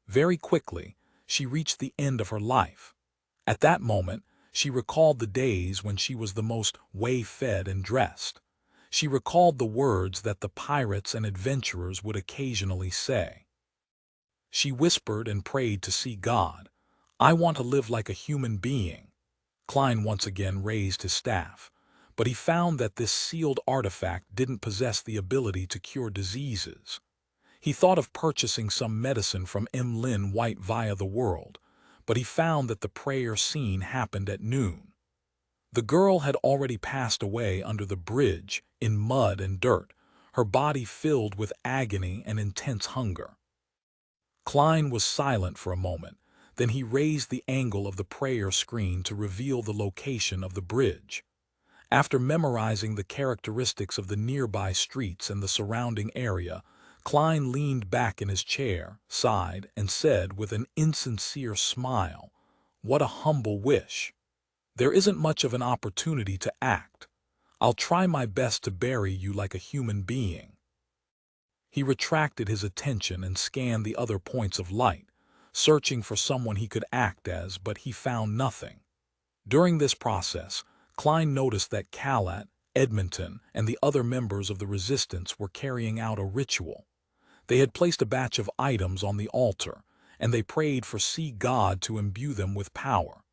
Very quickly, she reached the end of her life. At that moment, she recalled the days when she was the most well-fed and dressed. She recalled the words that the pirates and adventurers would occasionally say. She whispered and prayed to see God. "I want to live like a human being." Klein once again raised his staff, but he found that this sealed artifact didn't possess the ability to cure diseases. He thought of purchasing some medicine from Lin White via the world, but he found that the prayer scene happened at noon. The girl had already passed away under the bridge in mud and dirt, her body filled with agony and intense hunger. Klein was silent for a moment, then he raised the angle of the prayer screen to reveal the location of the bridge. After memorizing the characteristics of the nearby streets and the surrounding area, Klein leaned back in his chair, sighed, and said with an insincere smile, "What a humble wish. There isn't much of an opportunity to act. I'll try my best to bury you like a human being." He retracted his attention and scanned the other points of light, searching for someone he could act as, but he found nothing. During this process, Klein noticed that Calat, Edmonton, and the other members of the resistance were carrying out a ritual. They had placed a batch of items on the altar, and they prayed for sea God to imbue them with power.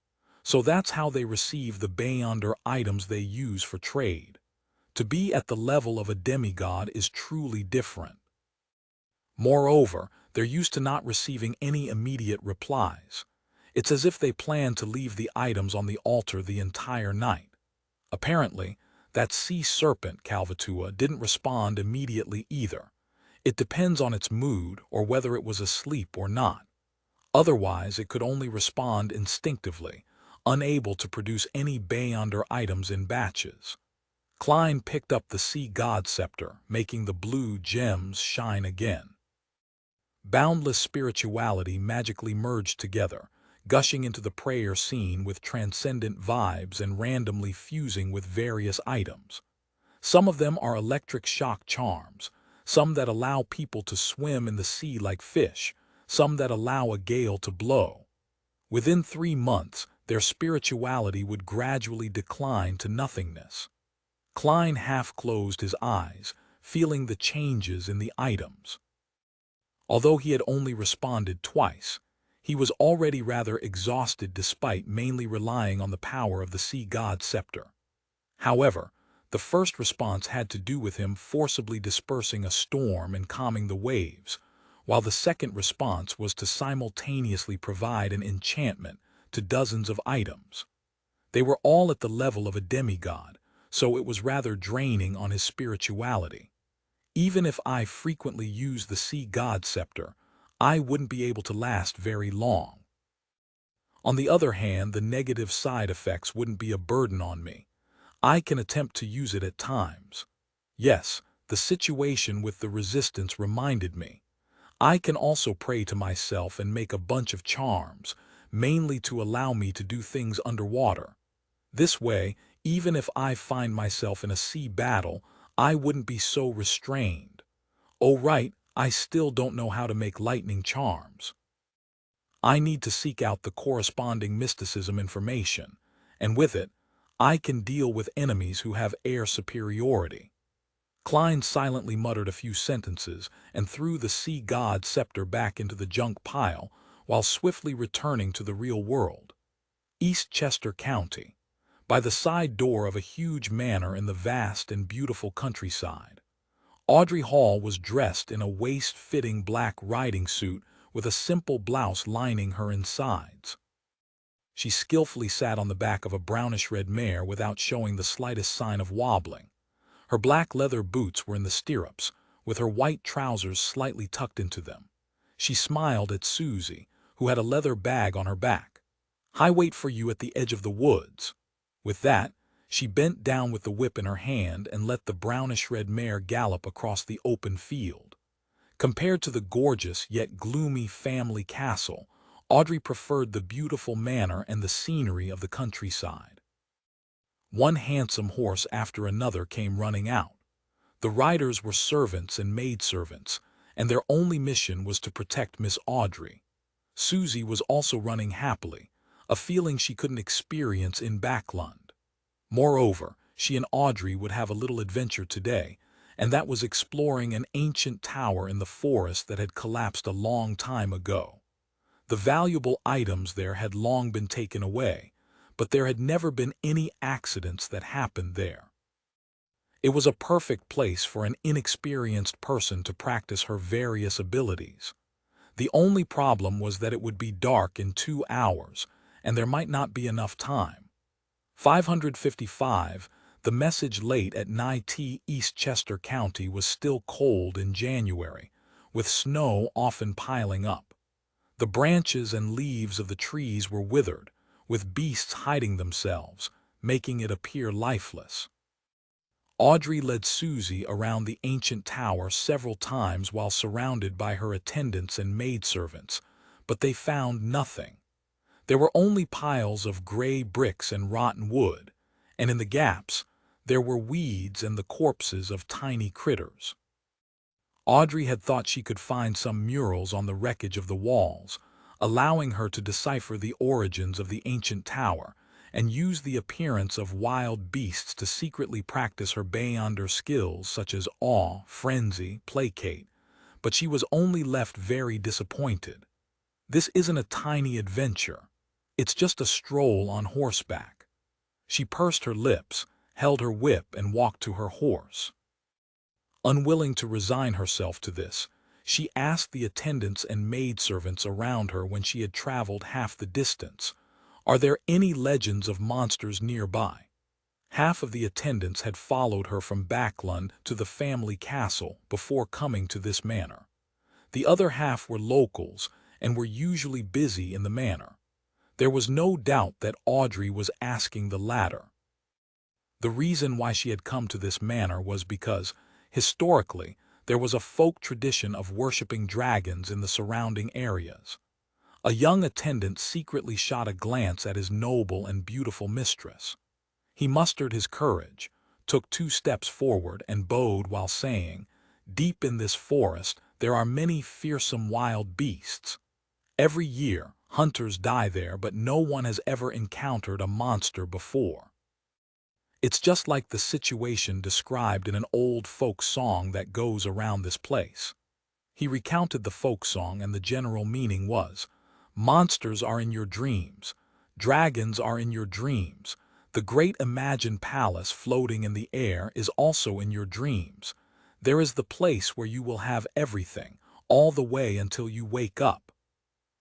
So that's how they receive the Beyonder items they use for trade. To be at the level of a demigod is truly different. Moreover, they're used to not receiving any immediate replies. It's as if they plan to leave the items on the altar the entire night. Apparently, that sea serpent, Calvatua, didn't respond immediately either. It depends on its mood or whether it was asleep or not. Otherwise, it could only respond instinctively, unable to produce any Beyonder items in batches. Klein picked up the sea god scepter, making the blue gems shine again. Boundless spirituality magically merged together, gushing into the prayer scene with transcendent vibes and randomly fusing with various items. Some of them are electric shock charms, some that allow people to swim in the sea like fish, some that allow a gale to blow. Within 3 months, their spirituality would gradually decline to nothingness. Klein half closed his eyes, feeling the changes in the items. Although he had only responded twice, he was already rather exhausted despite mainly relying on the power of the sea god scepter. However, the first response had to do with him forcibly dispersing a storm and calming the waves, while the second response was to simultaneously provide an enchantment to dozens of items. They were all at the level of a demigod, so it was rather draining on his spirituality. Even if I frequently used the sea god scepter, I wouldn't be able to last very long. On the other hand, the negative side effects wouldn't be a burden on me. I can attempt to use it at times. Yes, the situation with the resistance reminded me. I can also pray to myself and make a bunch of charms, mainly to allow me to do things underwater. This way, even if I find myself in a sea battle, I wouldn't be so restrained. Oh right, I still don't know how to make lightning charms. I need to seek out the corresponding mysticism information, and with it, I can deal with enemies who have air superiority. Klein silently muttered a few sentences and threw the sea god scepter back into the junk pile while swiftly returning to the real world. East Chester County, by the side door of a huge manor in the vast and beautiful countryside. Audrey Hall was dressed in a waist-fitting black riding suit with a simple blouse lining her insides. She skillfully sat on the back of a brownish-red mare without showing the slightest sign of wobbling. Her black leather boots were in the stirrups, with her white trousers slightly tucked into them. She smiled at Susie, who had a leather bag on her back. "I wait for you at the edge of the woods." With that, she bent down with the whip in her hand and let the brownish-red mare gallop across the open field. Compared to the gorgeous yet gloomy family castle, Audrey preferred the beautiful manor and the scenery of the countryside. One handsome horse after another came running out. The riders were servants and maidservants, and their only mission was to protect Miss Audrey. Susie was also running happily, a feeling she couldn't experience in Backlund. Moreover, she and Audrey would have a little adventure today, and that was exploring an ancient tower in the forest that had collapsed a long time ago. The valuable items there had long been taken away, but there had never been any accidents that happened there. It was a perfect place for an inexperienced person to practice her various abilities. The only problem was that it would be dark in 2 hours, and there might not be enough time. 555, the message late at Nye Eastchester County was still cold in January, with snow often piling up. The branches and leaves of the trees were withered, with beasts hiding themselves, making it appear lifeless. Audrey led Susie around the ancient tower several times while surrounded by her attendants and maidservants, but they found nothing. There were only piles of gray bricks and rotten wood, and in the gaps, there were weeds and the corpses of tiny critters. Audrey had thought she could find some murals on the wreckage of the walls, allowing her to decipher the origins of the ancient tower and use the appearance of wild beasts to secretly practice her Beyonder skills such as awe, frenzy, placate, but she was only left very disappointed. This isn't a tiny adventure. It's just a stroll on horseback. She pursed her lips, held her whip, and walked to her horse. Unwilling to resign herself to this, she asked the attendants and maidservants around her when she had traveled half the distance, "Are there any legends of monsters nearby?" Half of the attendants had followed her from Backlund to the family castle before coming to this manor. The other half were locals and were usually busy in the manor. There was no doubt that Audrey was asking the latter. The reason why she had come to this manor was because, historically, there was a folk tradition of worshipping dragons in the surrounding areas. A young attendant secretly shot a glance at his noble and beautiful mistress. He mustered his courage, took 2 steps forward, and bowed while saying, "Deep in this forest there are many fearsome wild beasts. Every year, hunters die there, but no one has ever encountered a monster before. It's just like the situation described in an old folk song that goes around this place." He recounted the folk song, and the general meaning was, "Monsters are in your dreams. Dragons are in your dreams. The great imagined palace floating in the air is also in your dreams. There is the place where you will have everything, all the way until you wake up.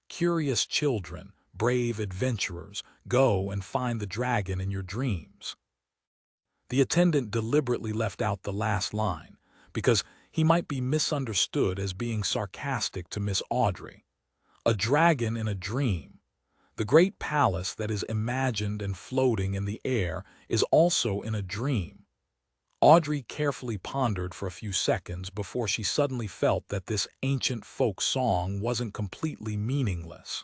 Curious children, brave adventurers, go and find the dragon in your dreams." The attendant deliberately left out the last line, because he might be misunderstood as being sarcastic to Miss Audrey. A dragon in a dream. The great palace that is imagined and floating in the air is also in a dream. Audrey carefully pondered for a few seconds before she suddenly felt that this ancient folk song wasn't completely meaningless.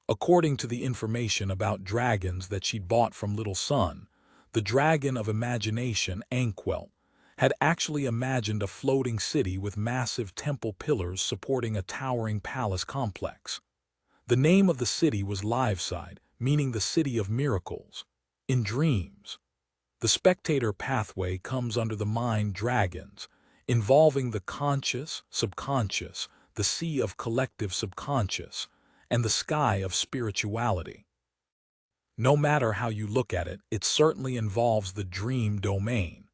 According to the information about dragons that she'd bought from Little Son, the dragon of imagination, Ankwelt, had actually imagined a floating city with massive temple pillars supporting a towering palace complex. The name of the city was Liveside, meaning the city of miracles. In dreams, the spectator pathway comes under the mind dragons, involving the conscious, subconscious, the sea of collective subconscious, and the sky of spirituality. No matter how you look at it, it certainly involves the dream domain.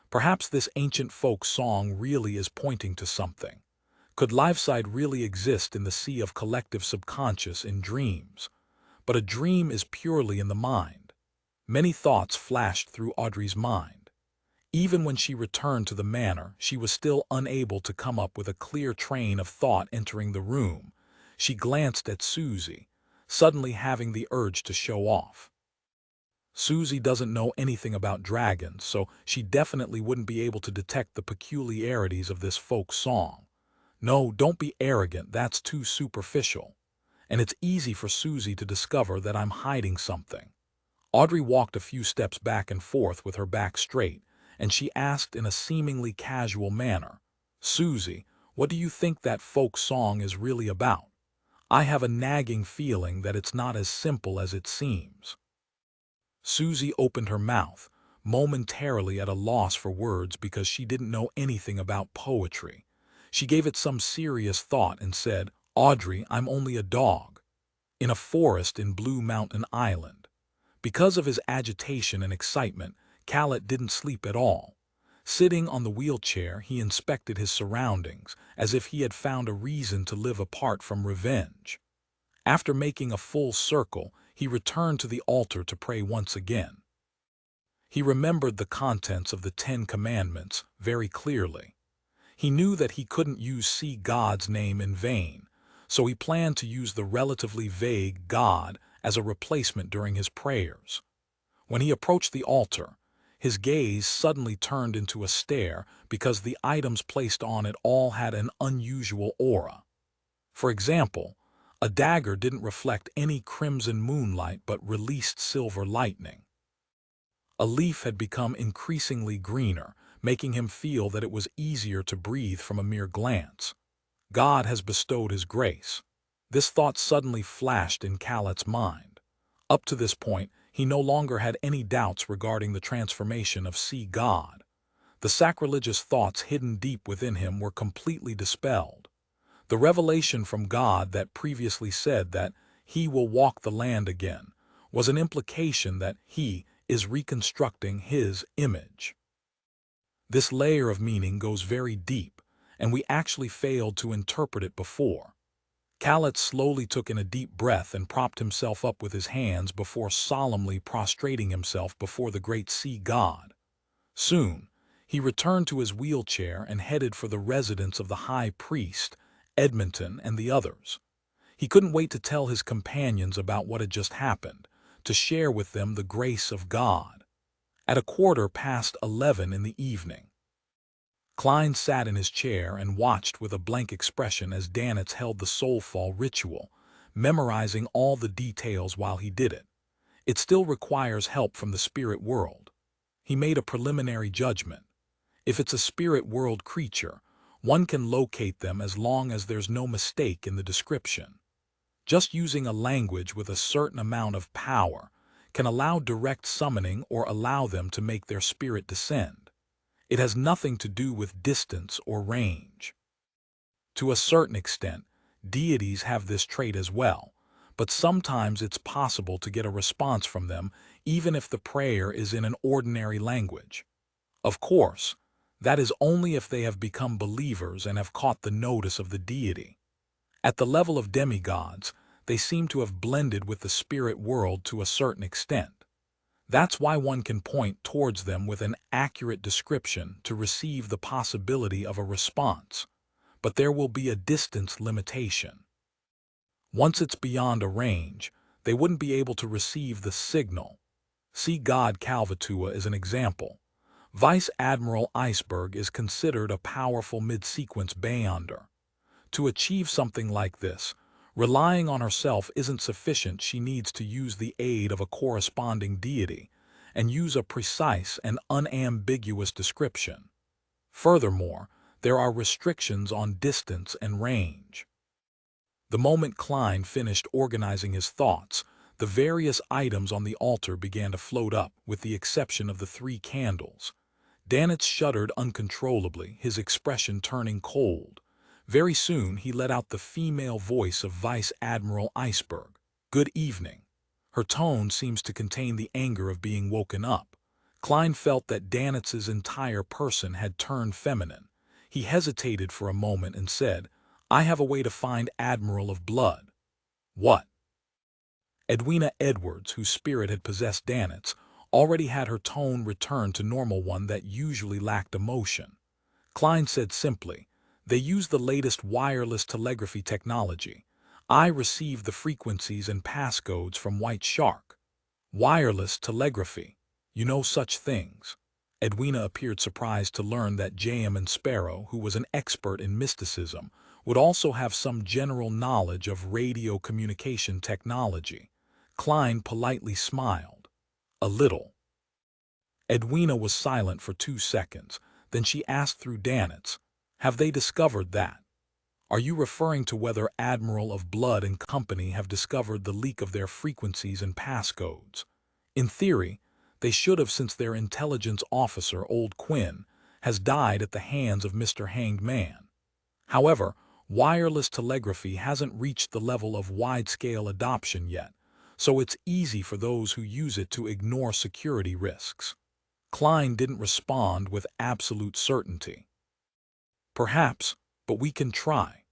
Perhaps this ancient folk song really is pointing to something. Could Liveside really exist in the sea of collective subconscious in dreams? But a dream is purely in the mind. Many thoughts flashed through Audrey's mind. Even when she returned to the manor, she was still unable to come up with a clear train of thought entering the room. She glanced at Susie, suddenly having the urge to show off. Susie doesn't know anything about dragons, so she definitely wouldn't be able to detect the peculiarities of this folk song. No, don't be arrogant, that's too superficial. And it's easy for Susie to discover that I'm hiding something. Audrey walked a few steps back and forth with her back straight, and she asked in a seemingly casual manner, Susie, what do you think that folk song is really about? I have a nagging feeling that it's not as simple as it seems. Susie opened her mouth, momentarily at a loss for words because she didn't know anything about poetry. She gave it some serious thought and said, Audrey, I'm only a dog. In a forest in Blue Mountain Island. Because of his agitation and excitement, Callet didn't sleep at all. Sitting on the wheelchair, he inspected his surroundings, as if he had found a reason to live apart from revenge. After making a full circle, he returned to the altar to pray once again. He remembered the contents of the 10 Commandments very clearly. He knew that he couldn't see God's name in vain, so he planned to use the relatively vague God as a replacement during his prayers. When he approached the altar, his gaze suddenly turned into a stare because the items placed on it all had an unusual aura. For example, a dagger didn't reflect any crimson moonlight but released silver lightning. A leaf had become increasingly greener, making him feel that it was easier to breathe from a mere glance. God has bestowed his grace. This thought suddenly flashed in Callet's mind. Up to this point, he no longer had any doubts regarding the transformation of God. The sacrilegious thoughts hidden deep within him were completely dispelled. The revelation from God that previously said that he will walk the land again was an implication that he is reconstructing his image. This layer of meaning goes very deep, and we actually failed to interpret it before. Callet slowly took in a deep breath and propped himself up with his hands before solemnly prostrating himself before the great sea god. Soon, he returned to his wheelchair and headed for the residence of the high priest, Edmonton, and the others. He couldn't wait to tell his companions about what had just happened, to share with them the grace of God. At 11:15 in the evening, Klein sat in his chair and watched with a blank expression as Danitz held the soulfall ritual, memorizing all the details while he did it. It still requires help from the spirit world. He made a preliminary judgment. If it's a spirit world creature, one can locate them as long as there's no mistake in the description. Just using a language with a certain amount of power can allow direct summoning or allow them to make their spirit descend. It has nothing to do with distance or range. To a certain extent, deities have this trait as well, but sometimes it's possible to get a response from them even if the prayer is in an ordinary language. Of course, that is only if they have become believers and have caught the notice of the deity. At the level of demigods, they seem to have blended with the spirit world to a certain extent. That's why one can point towards them with an accurate description to receive the possibility of a response, but there will be a distance limitation. Once it's beyond a range, they wouldn't be able to receive the signal. See God Calvatua as an example. Vice Admiral Iceberg is considered a powerful mid-sequence Beyonder. To achieve something like this, relying on herself isn't sufficient. She needs to use the aid of a corresponding deity and use a precise and unambiguous description. Furthermore, there are restrictions on distance and range. The moment Klein finished organizing his thoughts, the various items on the altar began to float up, with the exception of the 3 candles. Danitz shuddered uncontrollably, his expression turning cold. Very soon he let out the female voice of Vice Admiral Iceberg. "Good evening." Her tone seems to contain the anger of being woken up. Klein felt that Danitz's entire person had turned feminine. He hesitated for a moment and said, "I have a way to find Admiral of Blood." "What?" Edwina Edwards, whose spirit had possessed Danitz, already had her tone return to normal, one that usually lacked emotion. Klein said simply, "They use the latest wireless telegraphy technology. I received the frequencies and passcodes from White Shark." "Wireless telegraphy. You know such things." Edwina appeared surprised to learn that J.M. and Sparrow, who was an expert in mysticism, would also have some general knowledge of radio communication technology. Klein politely smiled. A little. Edwina was silent for 2 seconds. Then she asked through Danitz, "Have they discovered that? Are you referring to whether Admiral of Blood and Company have discovered the leak of their frequencies and passcodes? In theory, they should have, since their intelligence officer, Old Quinn, has died at the hands of Mr. Hanged Man. However, wireless telegraphy hasn't reached the level of wide-scale adoption yet, so it's easy for those who use it to ignore security risks." Klein didn't respond with absolute certainty. "Perhaps, but we can try.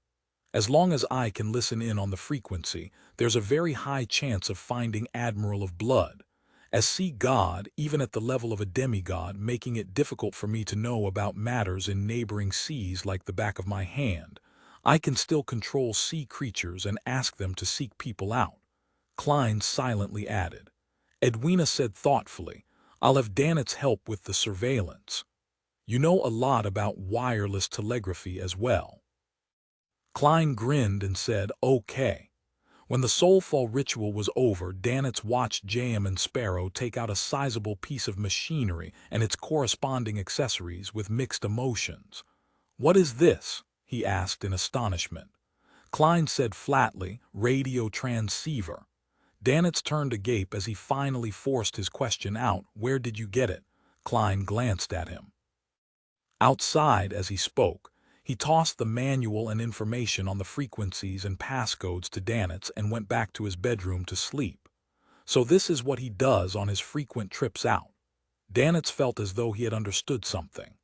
As long as I can listen in on the frequency, there's a very high chance of finding Admiral of Blood. As sea god, even at the level of a demigod, making it difficult for me to know about matters in neighboring seas like the back of my hand, I can still control sea creatures and ask them to seek people out." Klein silently added. Edwina said thoughtfully, "I'll have Danitz help with the surveillance. You know a lot about wireless telegraphy as well." Klein grinned and said, "Okay." When the soulfall ritual was over, Danitz watched Jam and Sparrow take out a sizable piece of machinery and its corresponding accessories with mixed emotions. "What is this?" he asked in astonishment. Klein said flatly, "Radio transceiver." Danitz turned agape as he finally forced his question out. "Where did you get it?" Klein glanced at him. Outside, as he spoke, he tossed the manual and information on the frequencies and passcodes to Danitz and went back to his bedroom to sleep. "So this is what he does on his frequent trips out." Danitz felt as though he had understood something.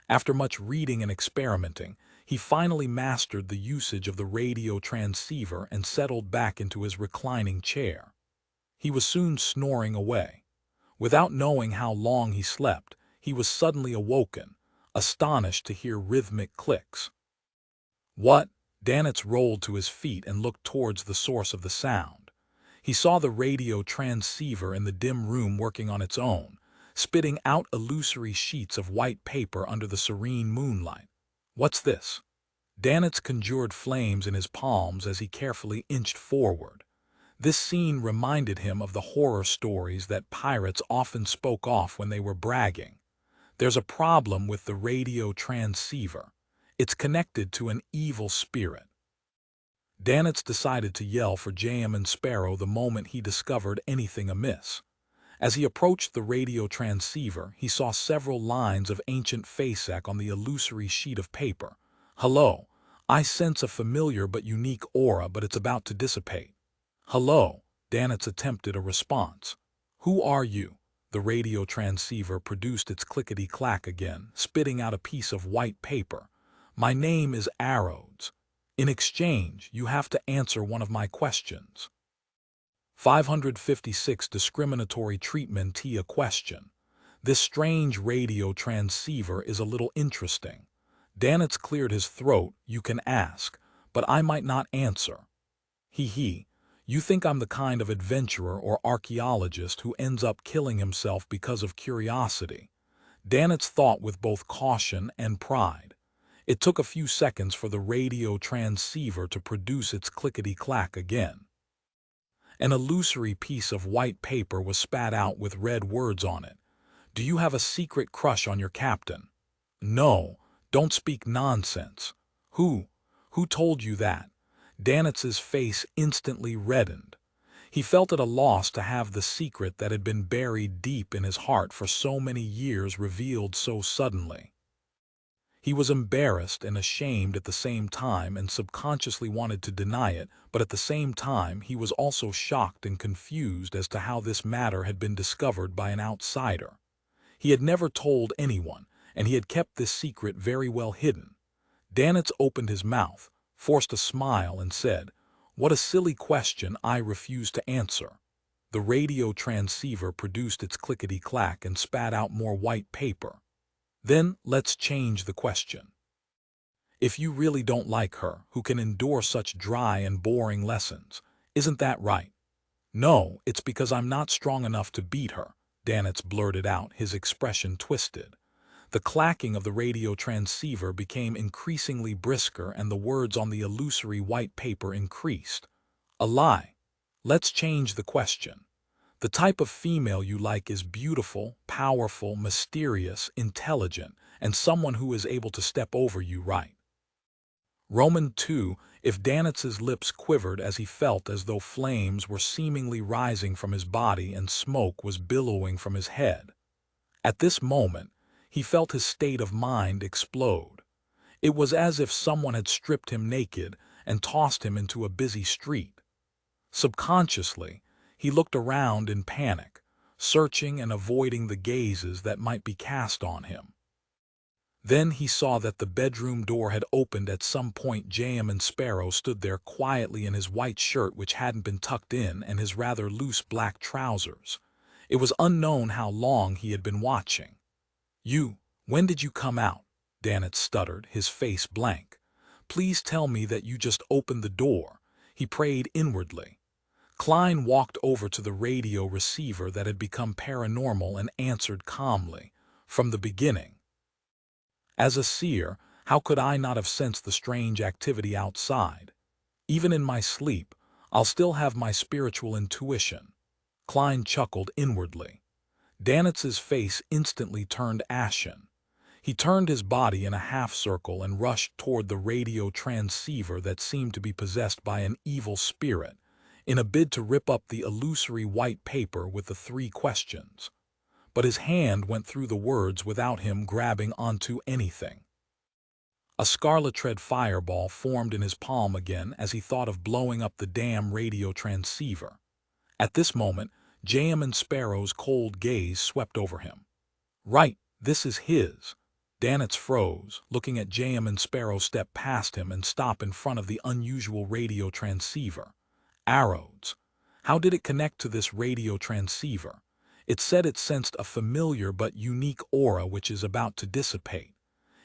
After much reading and experimenting, he finally mastered the usage of the radio transceiver and settled back into his reclining chair. He was soon snoring away. Without knowing how long he slept, he was suddenly awoken, astonished to hear rhythmic clicks. "What?" Danitz rolled to his feet and looked towards the source of the sound. He saw the radio transceiver in the dim room working on its own, spitting out illusory sheets of white paper under the serene moonlight. "What's this?" Danitz conjured flames in his palms as he carefully inched forward. This scene reminded him of the horror stories that pirates often spoke off when they were bragging. "There's a problem with the radio transceiver. It's connected to an evil spirit." Danitz decided to yell for Jam and Sparrow the moment he discovered anything amiss. As he approached the radio transceiver, he saw several lines of ancient Fasek on the illusory sheet of paper. "Hello. I sense a familiar but unique aura, but it's about to dissipate." "Hello." Danitz attempted a response. "Who are you?" The radio transceiver produced its clickety-clack again, spitting out a piece of white paper. "My name is Arrows. In exchange, you have to answer one of my questions." 556 Discriminatory treatment. A question. "This strange radio transceiver is a little interesting." Danitz cleared his throat. "You can ask, but I might not answer." He. "You think I'm the kind of adventurer or archaeologist who ends up killing himself because of curiosity?" Danitz thought with both caution and pride. It took a few seconds for the radio transceiver to produce its clickety-clack again. An illusory piece of white paper was spat out with red words on it. "Do you have a secret crush on your captain?" "No, don't speak nonsense." Who told you that?" Danitz's face instantly reddened. He felt at a loss to have the secret that had been buried deep in his heart for so many years revealed so suddenly. He was embarrassed and ashamed at the same time and subconsciously wanted to deny it, but at the same time he was also shocked and confused as to how this matter had been discovered by an outsider. He had never told anyone, and he had kept this secret very well hidden. Danitz opened his mouth, forced a smile, and said, "What a silly question, I refuse to answer." The radio transceiver produced its clickety-clack and spat out more white paper. "Then let's change the question. If you really don't like her, who can endure such dry and boring lessons, isn't that right?" "No, it's because I'm not strong enough to beat her," Danitz blurted out, his expression twisted. The clacking of the radio transceiver became increasingly brisker and the words on the illusory white paper increased. A lie. Let's change the question. The type of female you like is beautiful, powerful, mysterious, intelligent, and someone who is able to step over you right. Roman 2, if Danitz's lips quivered as he felt as though flames were seemingly rising from his body and smoke was billowing from his head. At this moment, he felt his state of mind explode. It was as if someone had stripped him naked and tossed him into a busy street. Subconsciously, he looked around in panic, searching and avoiding the gazes that might be cast on him. Then he saw that the bedroom door had opened at some point. J.M. and Sparrow stood there quietly in his white shirt which hadn't been tucked in and his rather loose black trousers. It was unknown how long he had been watching. When did you come out? Danitz stuttered, his face blank. Please tell me that you just opened the door, he prayed inwardly. Klein walked over to the radio receiver that had become paranormal and answered calmly, from the beginning. As a seer, how could I not have sensed the strange activity outside? Even in my sleep, I'll still have my spiritual intuition. Klein chuckled inwardly. Danitz's face instantly turned ashen. He turned his body in a half-circle and rushed toward the radio transceiver that seemed to be possessed by an evil spirit, in a bid to rip up the illusory white paper with the 3 questions. But his hand went through the words without him grabbing onto anything. A scarlet-red fireball formed in his palm again as he thought of blowing up the damn radio transceiver. At this moment, J.M. and Sparrow's cold gaze swept over him. Right, this is his. Danitz froze, looking at J.M. and Sparrow step past him and stop in front of the unusual radio transceiver. Arrows. How did it connect to this radio transceiver? It said it sensed a familiar but unique aura which is about to dissipate.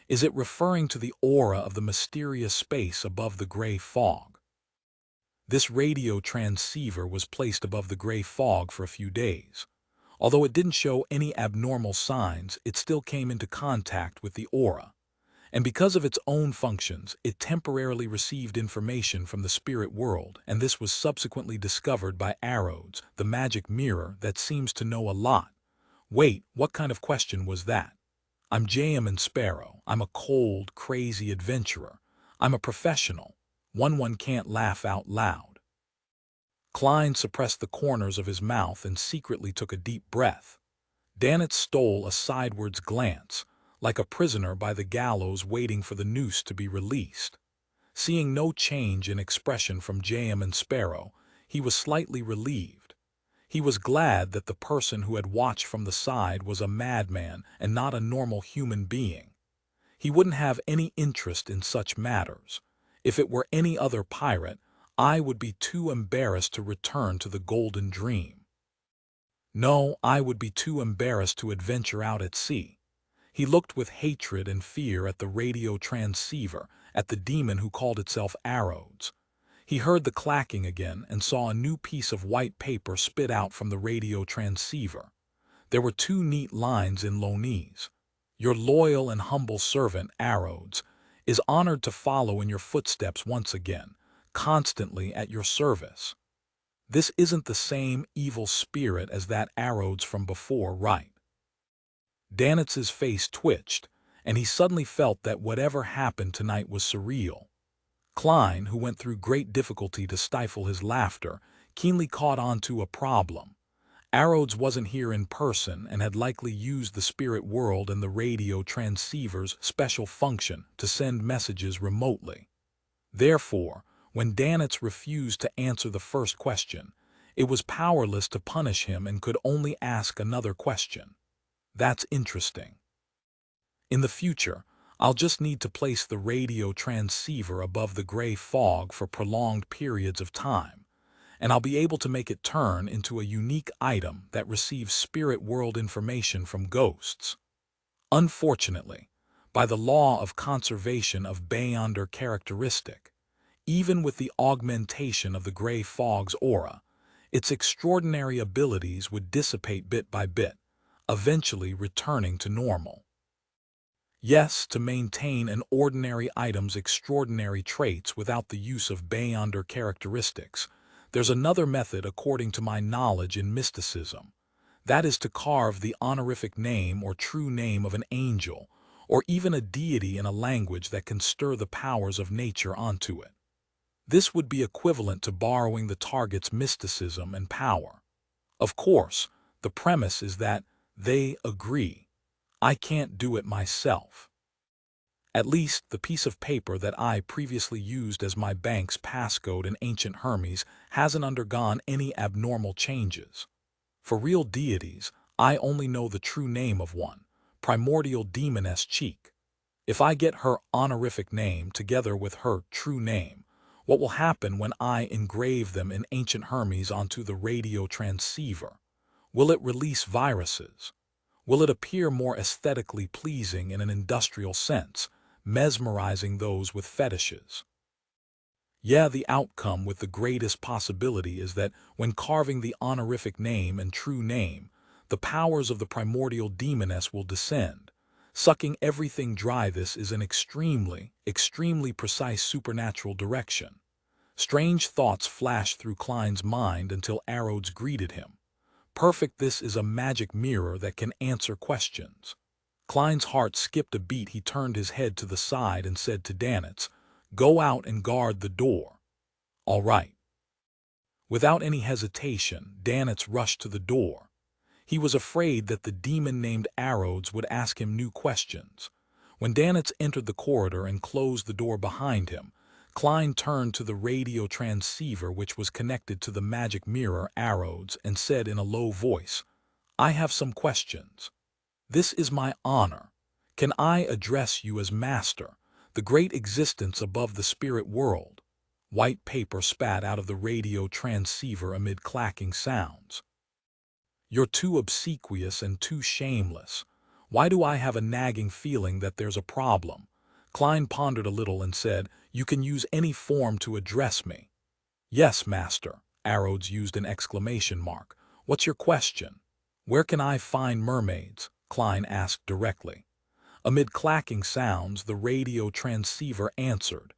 Is it referring to the aura of the mysterious space above the gray fog? This radio transceiver was placed above the gray fog for a few days. Although it didn't show any abnormal signs, it still came into contact with the aura. And because of its own functions, it temporarily received information from the spirit world, and this was subsequently discovered by Arrows, the magic mirror that seems to know a lot. Wait, what kind of question was that? I'm J.M. and Sparrow. I'm a cold, crazy adventurer. I'm a professional. One can't laugh out loud. Klein suppressed the corners of his mouth and secretly took a deep breath. Danitz stole a sidewards glance, like a prisoner by the gallows waiting for the noose to be released. Seeing no change in expression from J.M. and Sparrow, he was slightly relieved. He was glad that the person who had watched from the side was a madman and not a normal human being. He wouldn't have any interest in such matters. If it were any other pirate, I would be too embarrassed to return to the Golden Dream. No, I would be too embarrassed to adventure out at sea. He looked with hatred and fear at the radio transceiver, at the demon who called itself Arrows. He heard the clacking again and saw a new piece of white paper spit out from the radio transceiver. There were 2 neat lines in Lonese. Your loyal and humble servant, Arrows, is honored to follow in your footsteps once again, constantly at your service. This isn't the same evil spirit as that Arrows from before, right? Danitz's face twitched, and he suddenly felt that whatever happened tonight was surreal. Klein, who went through great difficulty to stifle his laughter, keenly caught on to a problem. Arrows wasn't here in person and had likely used the spirit world and the radio transceiver's special function to send messages remotely. Therefore, when Danitz refused to answer the first question, it was powerless to punish him and could only ask another question. That's interesting. In the future, I'll just need to place the radio transceiver above the gray fog for prolonged periods of time, and I'll be able to make it turn into a unique item that receives spirit world information from ghosts. Unfortunately, by the law of conservation of Beyonder characteristic, even with the augmentation of the gray fog's aura, its extraordinary abilities would dissipate bit by bit, eventually returning to normal. Yes, to maintain an ordinary item's extraordinary traits without the use of beyonder characteristics. There's another method according to my knowledge in mysticism. That is to carve the honorific name or true name of an angel, or even a deity in a language that can stir the powers of nature onto it. This would be equivalent to borrowing the target's mysticism and power. Of course, the premise is that they agree. I can't do it myself. At least, the piece of paper that I previously used as my bank's passcode in ancient Hermes hasn't undergone any abnormal changes. For real deities, I only know the true name of one, primordial demoness Cheek. If I get her honorific name together with her true name, what will happen when I engrave them in ancient Hermes onto the radio transceiver? Will it release viruses? Will it appear more aesthetically pleasing in an industrial sense, mesmerizing those with fetishes? Yeah, the outcome with the greatest possibility is that when carving the honorific name and true name, the powers of the primordial demoness will descend, sucking everything dry. This is an extremely precise supernatural direction. Strange thoughts flashed through Klein's mind until Arrows greeted him. Perfect, this is a magic mirror that can answer questions. Klein's heart skipped a beat. He turned his head to the side and said to Danitz, "Go out and guard the door." "All right." Without any hesitation, Danitz rushed to the door. He was afraid that the demon named Arrows would ask him new questions. When Danitz entered the corridor and closed the door behind him, Klein turned to the radio transceiver which was connected to the magic mirror Arrows and said in a low voice, "I have some questions. This is my honor. Can I address you as master, the great existence above the spirit world?" White paper spat out of the radio transceiver amid clacking sounds. "You're too obsequious and too shameless. Why do I have a nagging feeling that there's a problem?" Klein pondered a little and said, "You can use any form to address me." "Yes, master." Arrows used an exclamation mark. "What's your question?" "Where can I find mermaids?" Klein asked directly. Amid clacking sounds, the radio transceiver answered,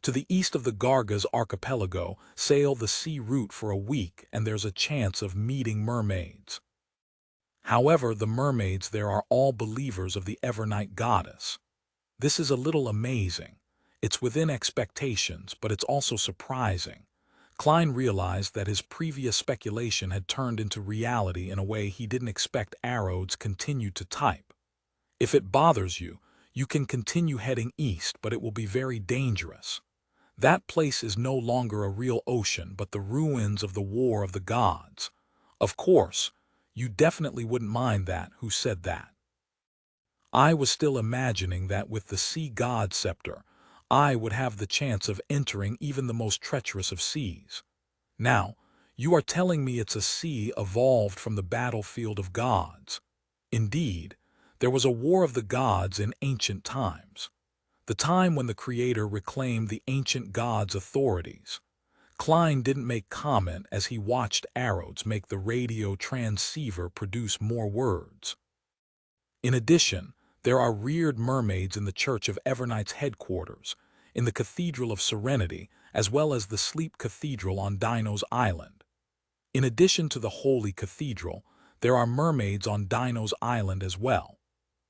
"To the east of the Gargas archipelago, sail the sea route for a week and there's a chance of meeting mermaids. However, the mermaids there are all believers of the Evernight goddess." This is a little amazing. It's within expectations, but it's also surprising. Klein realized that his previous speculation had turned into reality in a way he didn't expect. Arrows continued to type. "If it bothers you, you can continue heading east, but it will be very dangerous. That place is no longer a real ocean, but the ruins of the War of the Gods. Of course, you definitely wouldn't mind that." "Who said that?" "I was still imagining that with the sea god scepter, I would have the chance of entering even the most treacherous of seas. Now, you are telling me it's a sea evolved from the battlefield of gods. Indeed, there was a war of the gods in ancient times, the time when the Creator reclaimed the ancient gods' authorities." Klein didn't make comment as he watched Arrows make the radio transceiver produce more words. "In addition, there are reared mermaids in the Church of Evernight's headquarters, in the Cathedral of Serenity, as well as the Sleep Cathedral on Dino's Island. In addition to the Holy Cathedral, there are mermaids on Dino's Island as well.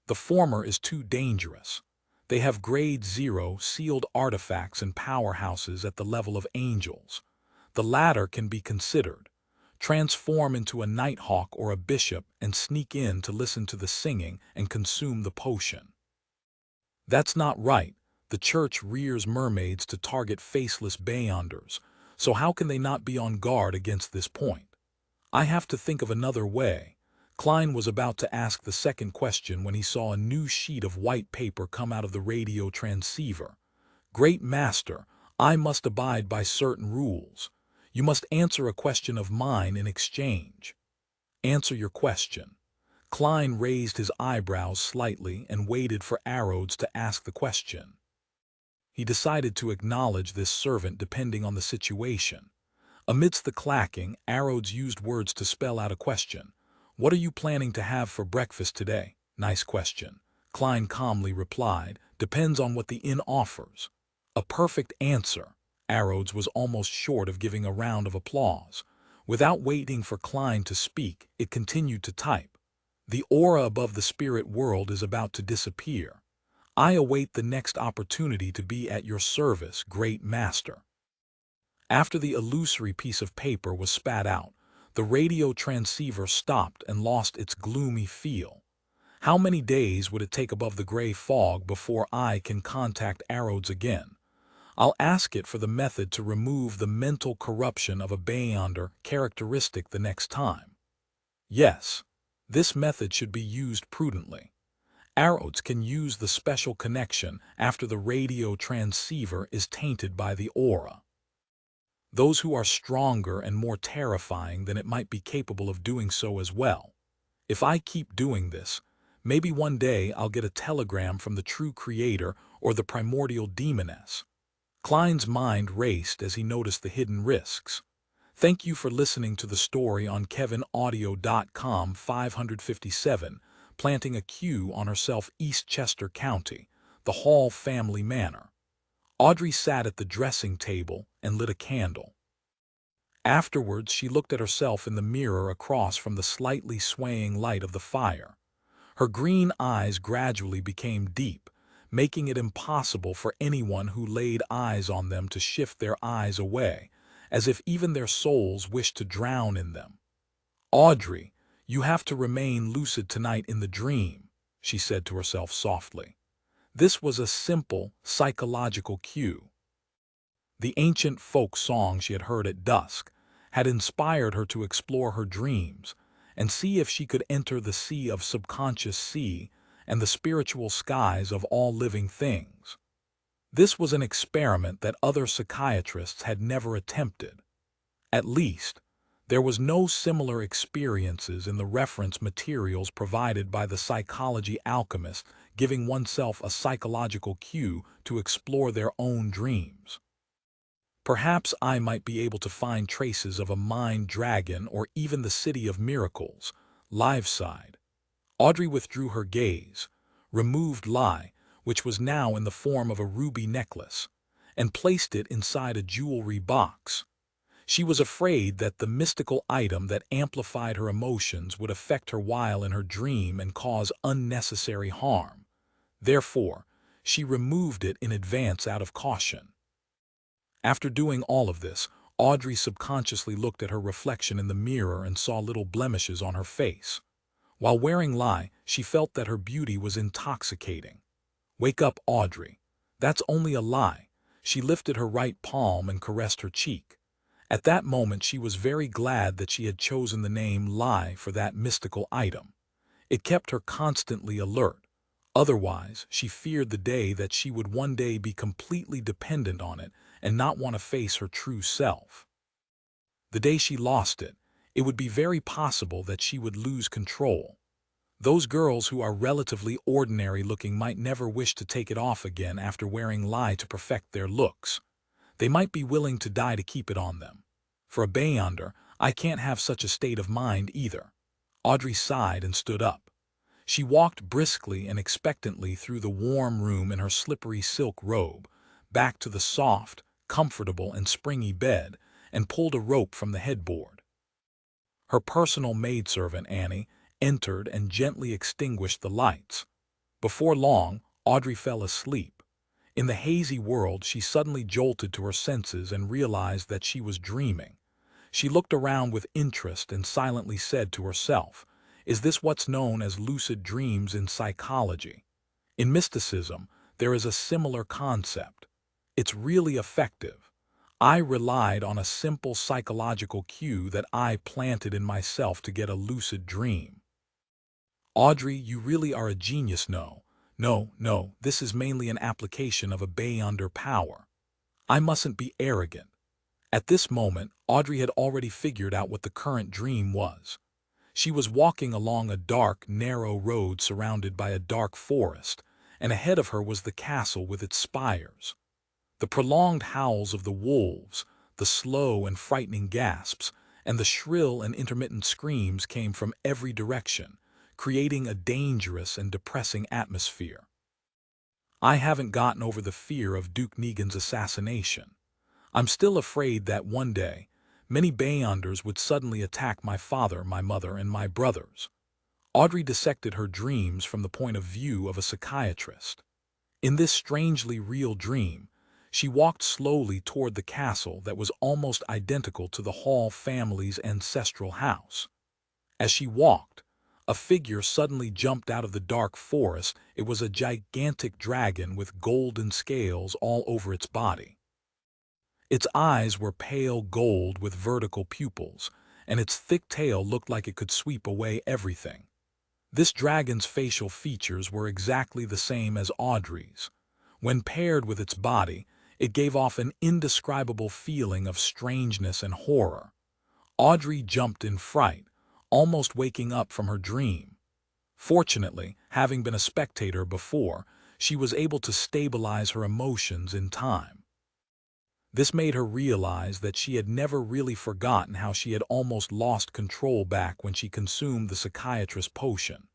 The former is too dangerous. They have grade 0 sealed artifacts and powerhouses at the level of angels. The latter can be considered. Transform into a nighthawk or a bishop and sneak in to listen to the singing and consume the potion." "That's not right. The church rears mermaids to target faceless beyonders, so how can they not be on guard against this point? I have to think of another way." Klein was about to ask the second question when he saw a new sheet of white paper come out of the radio transceiver. "Great Master, I must abide by certain rules. You must answer a question of mine in exchange." "Answer your question." Klein raised his eyebrows slightly and waited for Arrows to ask the question. He decided to acknowledge this servant depending on the situation. Amidst the clacking, Arrows used words to spell out a question. "What are you planning to have for breakfast today?" "Nice question." Klein calmly replied. Depends on what the inn offers. A perfect answer. Arrows was almost short of giving a round of applause. Without waiting for Klein to speak, it continued to type. The aura above the spirit world is about to disappear. I await the next opportunity to be at your service, great master. After the illusory piece of paper was spat out, the radio transceiver stopped and lost its gloomy feel. How many days would it take above the gray fog before I can contact Arrows again? I'll ask it for the method to remove the mental corruption of a Beyonder characteristic the next time. Yes, this method should be used prudently. Arrows can use the special connection after the radio transceiver is tainted by the aura. Those who are stronger and more terrifying than it might be capable of doing so as well. If I keep doing this, maybe one day I'll get a telegram from the true creator or the primordial demoness. Klein's mind raced as he noticed the hidden risks. Thank you for listening to the story on KevinAudio.com 557, Planting a Q on Herself, Eastchester County, the Hall family manor. Audrey sat at the dressing table and lit a candle. Afterwards, she looked at herself in the mirror across from the slightly swaying light of the fire. Her green eyes gradually became deep, making it impossible for anyone who laid eyes on them to shift their eyes away, as if even their souls wished to drown in them. Audrey, you have to remain lucid tonight in the dream, she said to herself softly. This was a simple, psychological cue. The ancient folk song she had heard at dusk had inspired her to explore her dreams and see if she could enter the sea of subconscious sea and the spiritual skies of all living things. This was an experiment that other psychiatrists had never attempted. At least, there was no similar experiences in the reference materials provided by the psychology alchemist, giving oneself a psychological cue to explore their own dreams. Perhaps I might be able to find traces of a mind dragon or even the city of miracles, live-side. Audrey withdrew her gaze, removed Lie, which was now in the form of a ruby necklace, and placed it inside a jewelry box. She was afraid that the mystical item that amplified her emotions would affect her while in her dream and cause unnecessary harm. Therefore, she removed it in advance out of caution. After doing all of this, Audrey subconsciously looked at her reflection in the mirror and saw little blemishes on her face. While wearing Lie, she felt that her beauty was intoxicating. Wake up, Audrey. That's only a lie. She lifted her right palm and caressed her cheek. At that moment, she was very glad that she had chosen the name Lie for that mystical item. It kept her constantly alert. Otherwise, she feared the day that she would one day be completely dependent on it and not want to face her true self. The day she lost it, it would be very possible that she would lose control. Those girls who are relatively ordinary looking might never wish to take it off again after wearing Lie to perfect their looks. They might be willing to die to keep it on them. For a Beyonder, I can't have such a state of mind either. Audrey sighed and stood up. She walked briskly and expectantly through the warm room in her slippery silk robe, back to the soft, comfortable and springy bed, and pulled a rope from the headboard. Her personal maidservant, Annie, entered and gently extinguished the lights. Before long, Audrey fell asleep. In the hazy world, she suddenly jolted to her senses and realized that she was dreaming. She looked around with interest and silently said to herself, "Is this what's known as lucid dreams in psychology?" In mysticism, there is a similar concept. It's really effective. I relied on a simple psychological cue that I planted in myself to get a lucid dream. Audrey, you really are a genius. No, this is mainly an application of a Beyonder power. I mustn't be arrogant. At this moment, Audrey had already figured out what the current dream was. She was walking along a dark, narrow road surrounded by a dark forest, and ahead of her was the castle with its spires. The prolonged howls of the wolves, the slow and frightening gasps, and the shrill and intermittent screams came from every direction, creating a dangerous and depressing atmosphere. I haven't gotten over the fear of Duke Negan's assassination. I'm still afraid that one day, many Beyonders would suddenly attack my father, my mother, and my brothers. Audrey dissected her dreams from the point of view of a psychiatrist. In this strangely real dream, she walked slowly toward the castle that was almost identical to the Hall family's ancestral house. As she walked, a figure suddenly jumped out of the dark forest. It was a gigantic dragon with golden scales all over its body. Its eyes were pale gold with vertical pupils, and its thick tail looked like it could sweep away everything. This dragon's facial features were exactly the same as Audrey's. When paired with its body, it gave off an indescribable feeling of strangeness and horror. Audrey jumped in fright, almost waking up from her dream. Fortunately, having been a spectator before, she was able to stabilize her emotions in time. This made her realize that she had never really forgotten how she had almost lost control back when she consumed the psychiatrist's potion.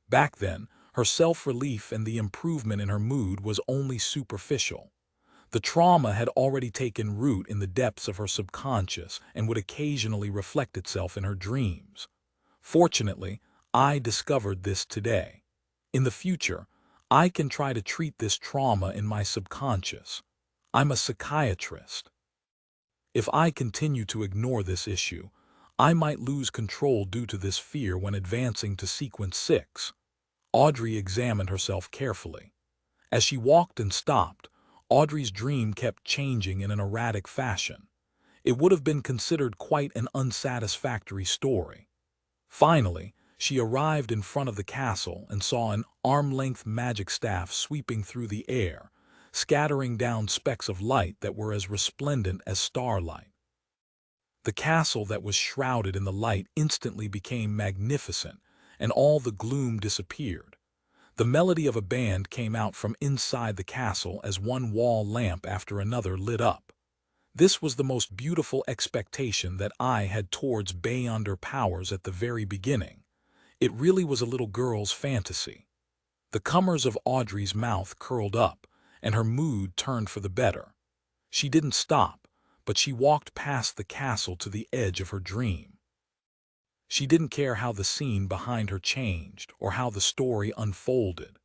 Back then, her self-relief and the improvement in her mood was only superficial. The trauma had already taken root in the depths of her subconscious and would occasionally reflect itself in her dreams. Fortunately, I discovered this today. In the future, I can try to treat this trauma in my subconscious. I'm a psychiatrist. If I continue to ignore this issue, I might lose control due to this fear when advancing to Sequence 6. Audrey examined herself carefully. As she walked and stopped, Audrey's dream kept changing in an erratic fashion. It would have been considered quite an unsatisfactory story. Finally, she arrived in front of the castle and saw an arm-length magic staff sweeping through the air, scattering down specks of light that were as resplendent as starlight. The castle that was shrouded in the light instantly became magnificent, and all the gloom disappeared. The melody of a band came out from inside the castle as one wall lamp after another lit up. This was the most beautiful expectation that I had towards Beyonder powers at the very beginning. It really was a little girl's fantasy. The corners of Audrey's mouth curled up, and her mood turned for the better. She didn't stop, but she walked past the castle to the edge of her dream. She didn't care how the scene behind her changed or how the story unfolded.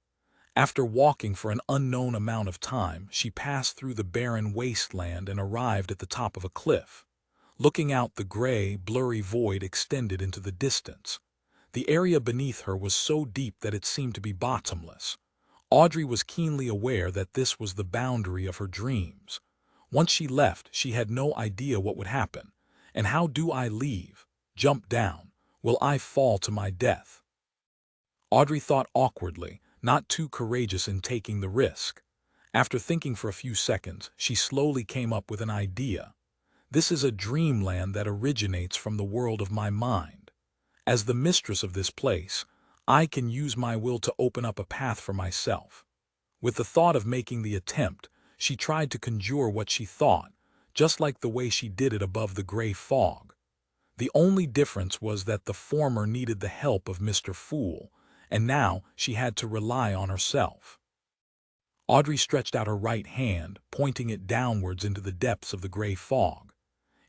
After walking for an unknown amount of time, she passed through the barren wasteland and arrived at the top of a cliff. Looking out, the gray, blurry void extended into the distance. The area beneath her was so deep that it seemed to be bottomless. Audrey was keenly aware that this was the boundary of her dreams. Once she left, she had no idea what would happen. And how do I leave? Jump down? Will I fall to my death? Audrey thought awkwardly, not too courageous in taking the risk. After thinking for a few seconds, she slowly came up with an idea. This is a dreamland that originates from the world of my mind. As the mistress of this place, I can use my will to open up a path for myself. With the thought of making the attempt, she tried to conjure what she thought, just like the way she did it above the gray fog. The only difference was that the former needed the help of Mr. Fool, and now she had to rely on herself. Audrey stretched out her right hand, pointing it downwards into the depths of the gray fog.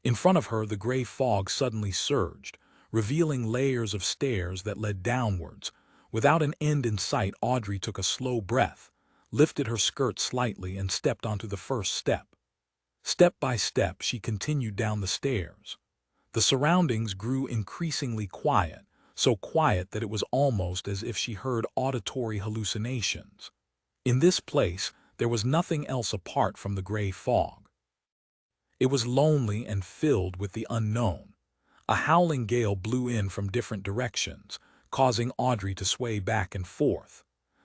In front of her, the gray fog suddenly surged, revealing layers of stairs that led downwards. Without an end in sight, Audrey took a slow breath, lifted her skirt slightly, and stepped onto the first step. Step by step, she continued down the stairs. The surroundings grew increasingly quiet, so quiet that it was almost as if she heard auditory hallucinations. In this place, there was nothing else apart from the gray fog. It was lonely and filled with the unknown. A howling gale blew in from different directions, causing Audrey to sway back and forth.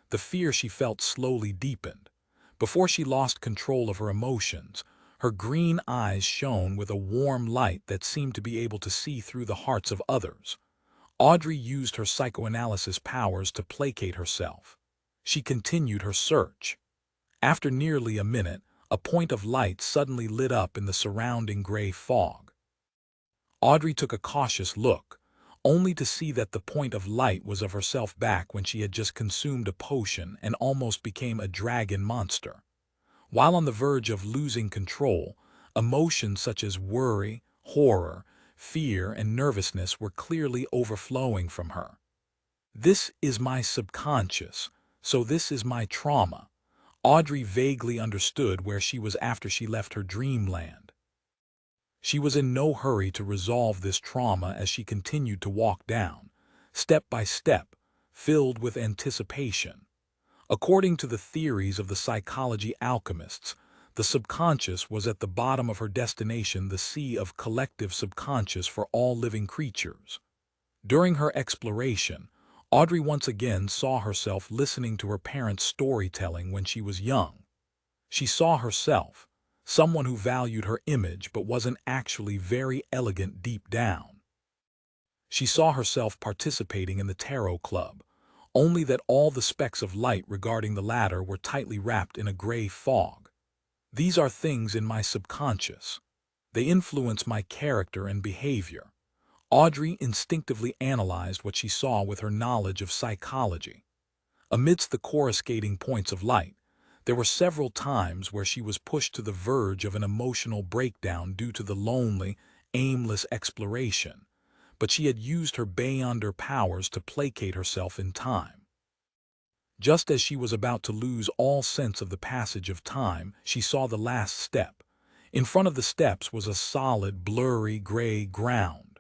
The fear she felt slowly deepened. Before she lost control of her emotions, her green eyes shone with a warm light that seemed to be able to see through the hearts of others. Audrey used her psychoanalysis powers to placate herself. She continued her search. After nearly a minute, a point of light suddenly lit up in the surrounding gray fog. Audrey took a cautious look, only to see that the point of light was of herself back when she had just consumed a potion and almost became a dragon monster. While on the verge of losing control, emotions such as worry, horror, fear, and nervousness were clearly overflowing from her. This is my subconscious, so this is my trauma. Audrey vaguely understood where she was after she left her dreamland. She was in no hurry to resolve this trauma as she continued to walk down, step by step, filled with anticipation. According to the theories of the psychology alchemists, the subconscious was at the bottom of her destination, the sea of collective subconscious for all living creatures. During her exploration, Audrey once again saw herself listening to her parents' storytelling when she was young. She saw herself, someone who valued her image but wasn't actually very elegant deep down. She saw herself participating in the tarot club, only that all the specks of light regarding the latter were tightly wrapped in a gray fog. These are things in my subconscious. They influence my character and behavior. Audrey instinctively analyzed what she saw with her knowledge of psychology. Amidst the coruscating points of light, there were several times where she was pushed to the verge of an emotional breakdown due to the lonely, aimless exploration, but she had used her beyond her powers to placate herself in time. Just as she was about to lose all sense of the passage of time, she saw the last step. In front of the steps was a solid, blurry, gray ground.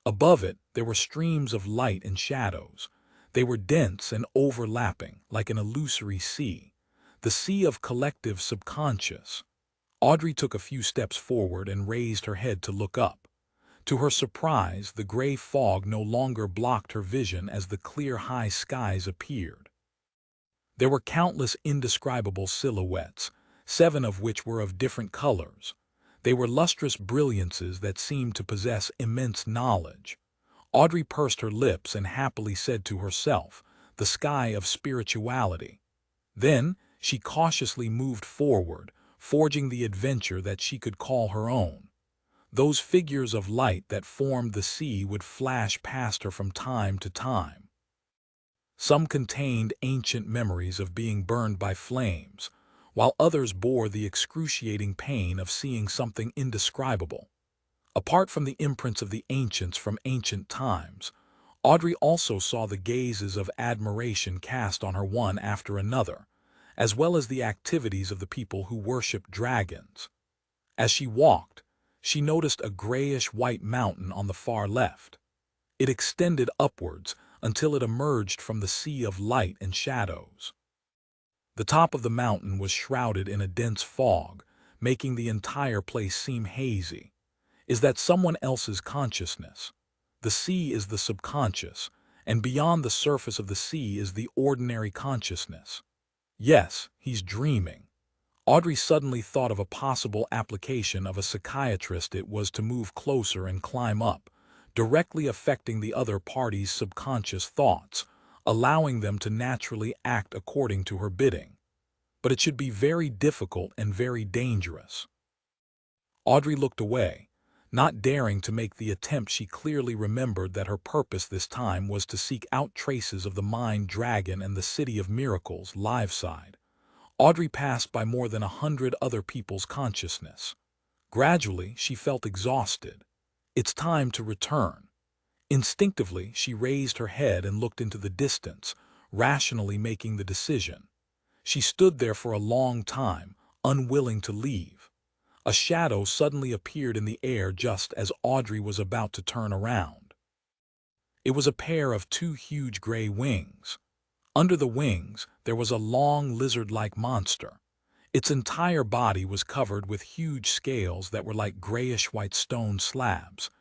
Above it, there were streams of light and shadows. They were dense and overlapping, like an illusory sea. The sea of collective subconscious. Audrey took a few steps forward and raised her head to look up. To her surprise, the gray fog no longer blocked her vision as the clear high skies appeared. There were countless indescribable silhouettes, 7 of which were of different colors. They were lustrous brilliances that seemed to possess immense knowledge. Audrey pursed her lips and happily said to herself, "The sky of spirituality." Then she cautiously moved forward, forging the adventure that she could call her own. Those figures of light that formed the sea would flash past her from time to time. Some contained ancient memories of being burned by flames, while others bore the excruciating pain of seeing something indescribable. Apart from the imprints of the ancients from ancient times, Audrey also saw the gazes of admiration cast on her one after another, as well as the activities of the people who worshipped dragons. As she walked, she noticed a grayish-white mountain on the far left. It extended upwards until it emerged from the sea of light and shadows. The top of the mountain was shrouded in a dense fog, making the entire place seem hazy. Is that someone else's consciousness? The sea is the subconscious, and beyond the surface of the sea is the ordinary consciousness. Yes, he's dreaming. Audrey suddenly thought of a possible application of a psychiatrist. It was to move closer and climb up, directly affecting the other party's subconscious thoughts, allowing them to naturally act according to her bidding. But it should be very difficult and very dangerous. Audrey looked away, not daring to make the attempt. She clearly remembered that her purpose this time was to seek out traces of the Mind Dragon and the City of Miracles liveside. Audrey passed by more than 100 other people's consciousness. Gradually, she felt exhausted. It's time to return. Instinctively, she raised her head and looked into the distance, rationally making the decision. She stood there for a long time, unwilling to leave. A shadow suddenly appeared in the air just as Audrey was about to turn around. It was a pair of 2 huge gray wings. Under the wings, there was a long lizard-like monster. Its entire body was covered with huge scales that were like grayish-white stone slabs.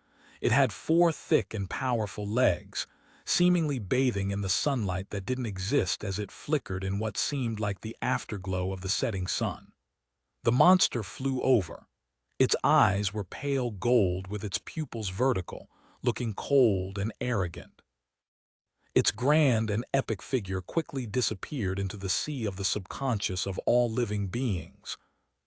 It had 4 thick and powerful legs, seemingly bathing in the sunlight that didn't exist as it flickered in what seemed like the afterglow of the setting sun. The monster flew over. Its eyes were pale gold with its pupils vertical, looking cold and arrogant. Its grand and epic figure quickly disappeared into the sea of the subconscious of all living beings.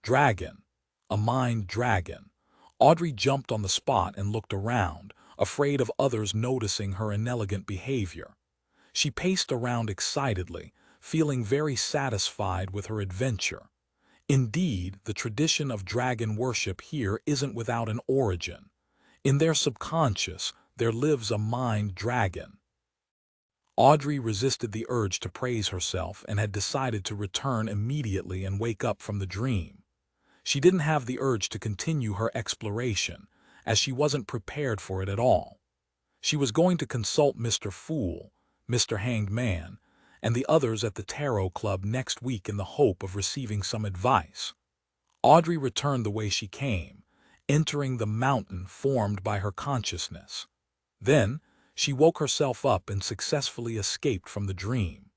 Dragon. A mind dragon. Audrey jumped on the spot and looked around, afraid of others noticing her inelegant behavior. She paced around excitedly, feeling very satisfied with her adventure. Indeed, the tradition of dragon worship here isn't without an origin. In their subconscious, there lives a mind dragon. Audrey resisted the urge to praise herself and had decided to return immediately and wake up from the dream. She didn't have the urge to continue her exploration, as she wasn't prepared for it at all. She was going to consult Mr. Fool, Mr. Hanged Man, and the others at the Tarot Club next week in the hope of receiving some advice. Audrey returned the way she came, entering the mountain formed by her consciousness. Then, she woke herself up and successfully escaped from the dream.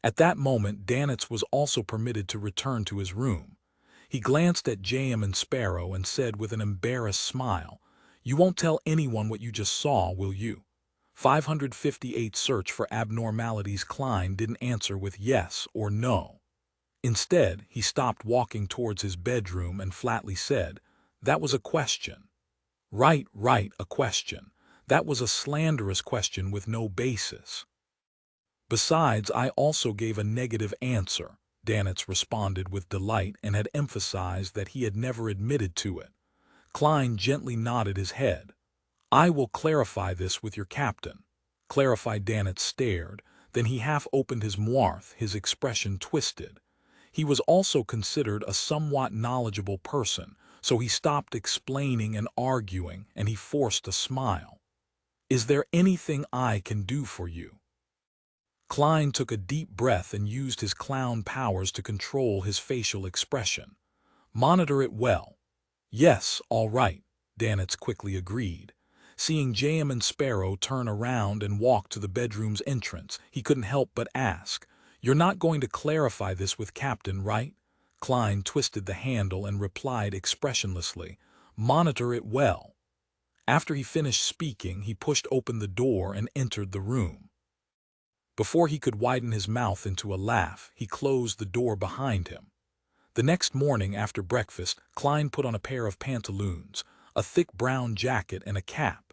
At that moment, Danitz was also permitted to return to his room. He glanced at J.M. and Sparrow and said with an embarrassed smile, "You won't tell anyone what you just saw, will you?" 558 Search for abnormalities. Klein didn't answer with yes or no. Instead, he stopped walking towards his bedroom and flatly said, "That was a question." Right, a question. That was a slanderous question with no basis. "Besides, I also gave a negative answer," Danitz responded with delight and had emphasized that he had never admitted to it. Klein gently nodded his head. "I will clarify this with your captain." Clarify. Danitz stared, then he half opened his mouth, his expression twisted. He was also considered a somewhat knowledgeable person, so he stopped explaining and arguing, and he forced a smile. "Is there anything I can do for you?" Klein took a deep breath and used his clown powers to control his facial expression. "Monitor it well." "Yes, all right," Danitz quickly agreed. Seeing J.M. and Sparrow turn around and walk to the bedroom's entrance, he couldn't help but ask, "You're not going to clarify this with Captain, right?" Klein twisted the handle and replied expressionlessly, "Monitor it well." After he finished speaking, he pushed open the door and entered the room. Before he could widen his mouth into a laugh, he closed the door behind him. The next morning after breakfast, Klein put on a pair of pantaloons, a thick brown jacket, and a cap.